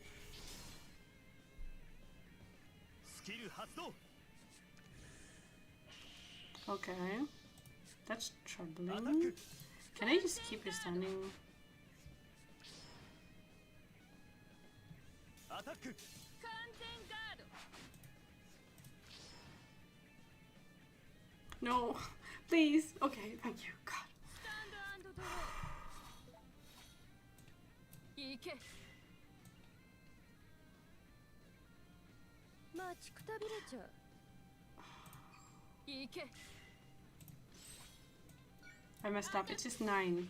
スキル発動 Okay. That's アタッ troubling. ク Can I just keep her standing? アタック完全ガード No, please. Okay, thank you. God. スタンド&ドローいけ待ちくたびれちゃういけ I messed up. It's just 9.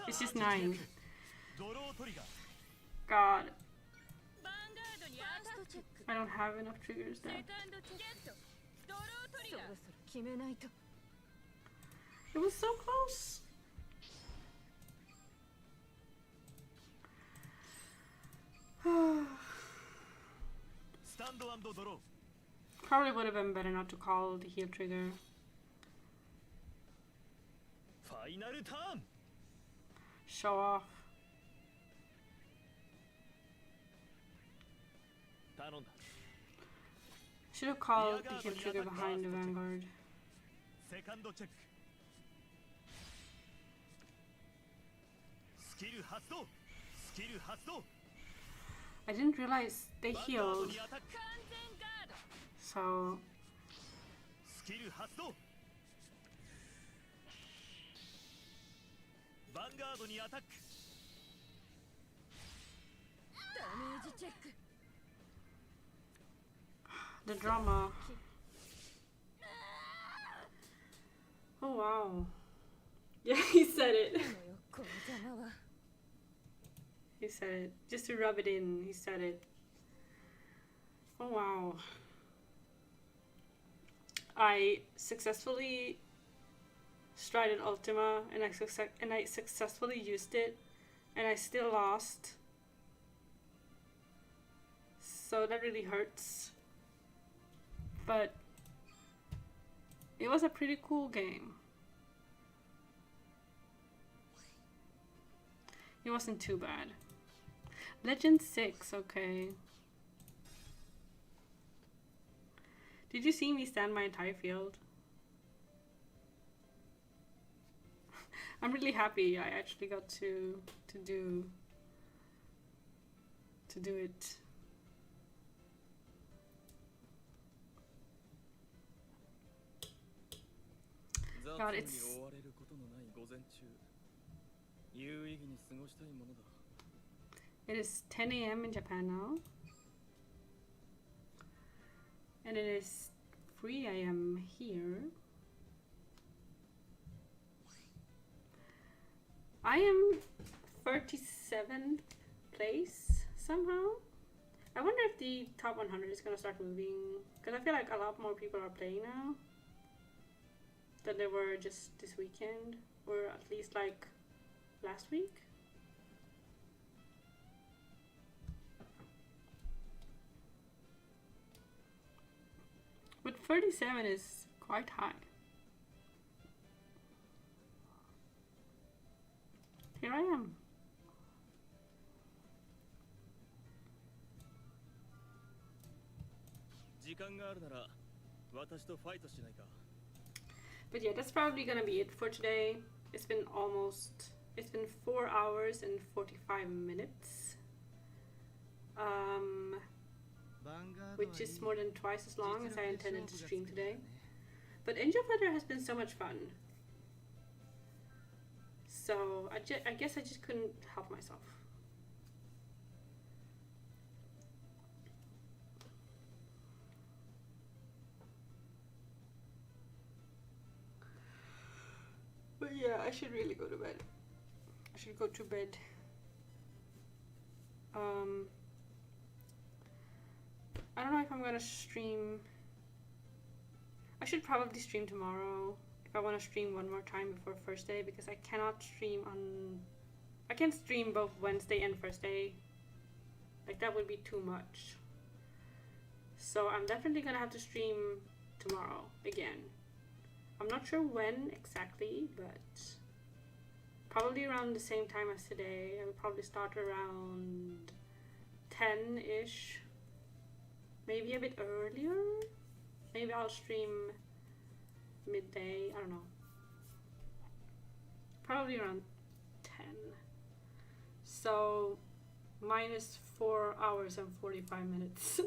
It's just 9. ドロートリガー God, ヴァンガードにアタックチェック I don't have enough triggers セ there. カンドチェックゲットドロートリガーそろそろ決めないと It was so close. スタンド&ドロー Probably would have been better not to call the heal trigger. ファイナルターン Show off. 頼んだ Should have called the heal trigger behind the Vanguard. セカンドチェックスキル発動スキル発動 I didn't realize they ヴァンガード healed, にアタック 完全ガード so スキル発動ヴァンガードにアタックダメージチェック the drama. Oh wow. Yeah, he said it. このよこの邪魔は He said it. Just to rub it in, he said it. Oh wow. I successfully strided Ultima and I successfully used it and I still lost. So that really hurts. But it was a pretty cool game. It wasn't too bad. Legend 6, okay. Did you see me stand my entire field? I'm really happy I actually got to do it. God, it's 追われることのない午前中有意義に過ごしたいものだ It is 10 a.m. in Japan now. And it is 3 a.m. here. I am 37th place somehow. I wonder if the top 100 is gonna start moving. Because I feel like a lot more people are playing now than they were just this weekend. Or at least like last week. But 37 is quite high. Here I am. But yeah, that's probably gonna be it for today. It's been 4 hours and 45 minutes. Which is more than twice as long as I intended to stream today. But Angel Feather has been so much fun. So I guess I just couldn't help myself. But yeah, I should really go to bed. I should go to bed. I don't know if I'm gonna stream. I should probably stream tomorrow if I want to stream one more time before first day, because I cannot stream on. I can't stream both Wednesday and first day. Like, that would be too much. So I'm definitely gonna have to stream tomorrow again. I'm not sure when exactly, but probably around the same time as today. I will probably start around 10-ish. Maybe a bit earlier. Maybe I'll stream midday. I don't know. Probably around 10. So minus 4 hours and 45 minutes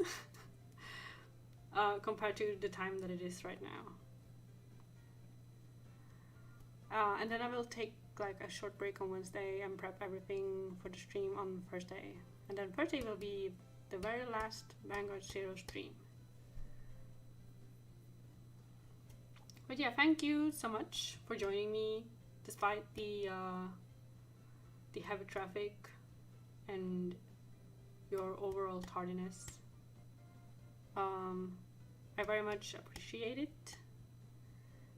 compared to the time that it is right now. And then I will take like a short break on Wednesday and prep everything for the stream on Thursday. And then Thursday will be the very last Vanguard Zero stream. But yeah, thank you so much for joining me despite the heavy traffic and your overall tardiness. I very much appreciate it.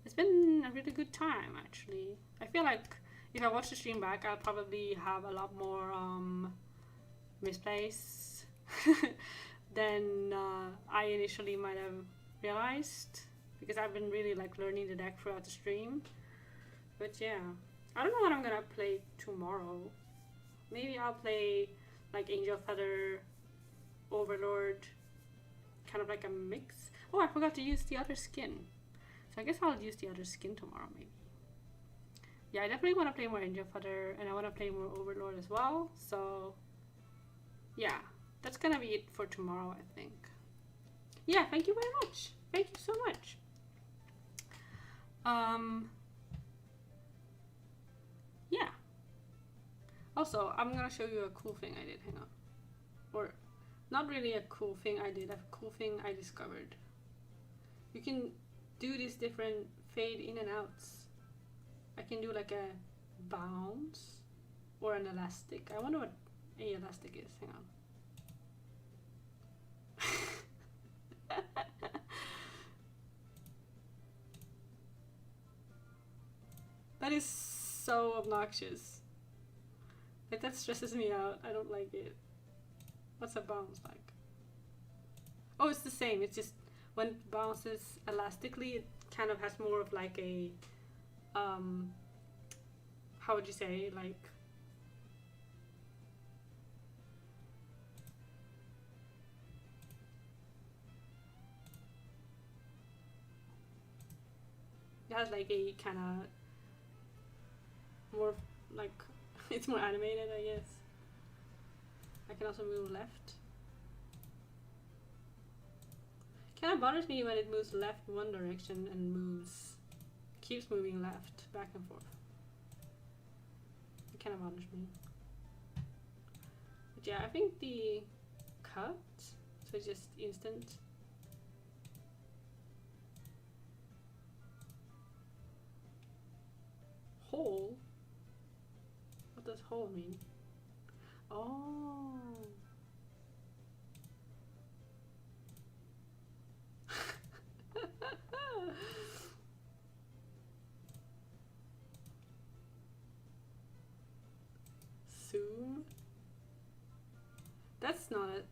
It's been a really good time, actually. I feel like if I watch the stream back, I'll probably have a lot more misplays than I initially might have realized, because I've been really like learning the deck throughout the stream. But yeah, I don't know what I'm gonna play tomorrow. Maybe I'll play like Angel Feather, Overlord, kind of like a mix. Oh, I forgot to use the other skin. So I guess I'll use the other skin tomorrow, maybe. Yeah, I definitely want to play more Angel Feather, and I want to play more Overlord as well. So yeah, that's gonna be it for tomorrow, I think. Yeah, thank you very much. Thank you so much. Yeah. Also, I'm gonna show you a cool thing I did. Hang on. Or, not really a cool thing I did, a cool thing I discovered. You can do these different fade in and outs. I can do like a bounce or an elastic. I wonder what a elastic is. Hang on. That is so obnoxious. Like, that stresses me out. I don't like it. What's a bounce like? Oh, it's the same. It's just when it bounces elastically, it kind of has more of like a how would you say, like, it has like a kind of more like it's more animated, I guess. I can also move left. Kind of bothers me when it moves left one direction and keeps moving left, back and forth. It kind of bothers me. But yeah, I think the cut, so it's just instant. Hole? What does hole mean? Oh. Zoom? That's not it.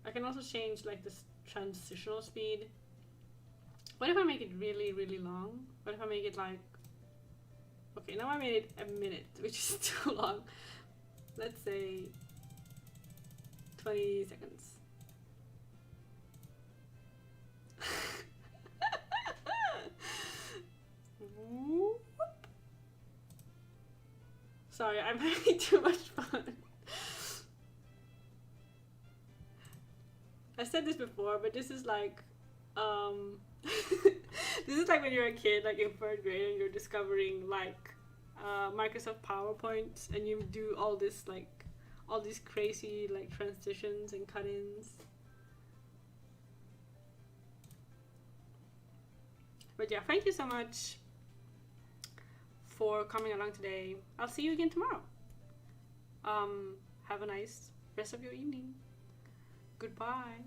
I can also change like this transitional speed. What if I make it really, really long? What if I make it like... Okay, now I made it a minute, which is too long. Let's say 20 seconds. Sorry, I'm having too much fun. I said this before, but this is like, this is like when you're a kid, like in 3rd grade, and you're discovering like Microsoft PowerPoint, and you do all this like, all these crazy like transitions and cut-ins. But yeah, thank you so much for coming along today. I'll see you again tomorrow. Have a nice rest of your evening. Goodbye.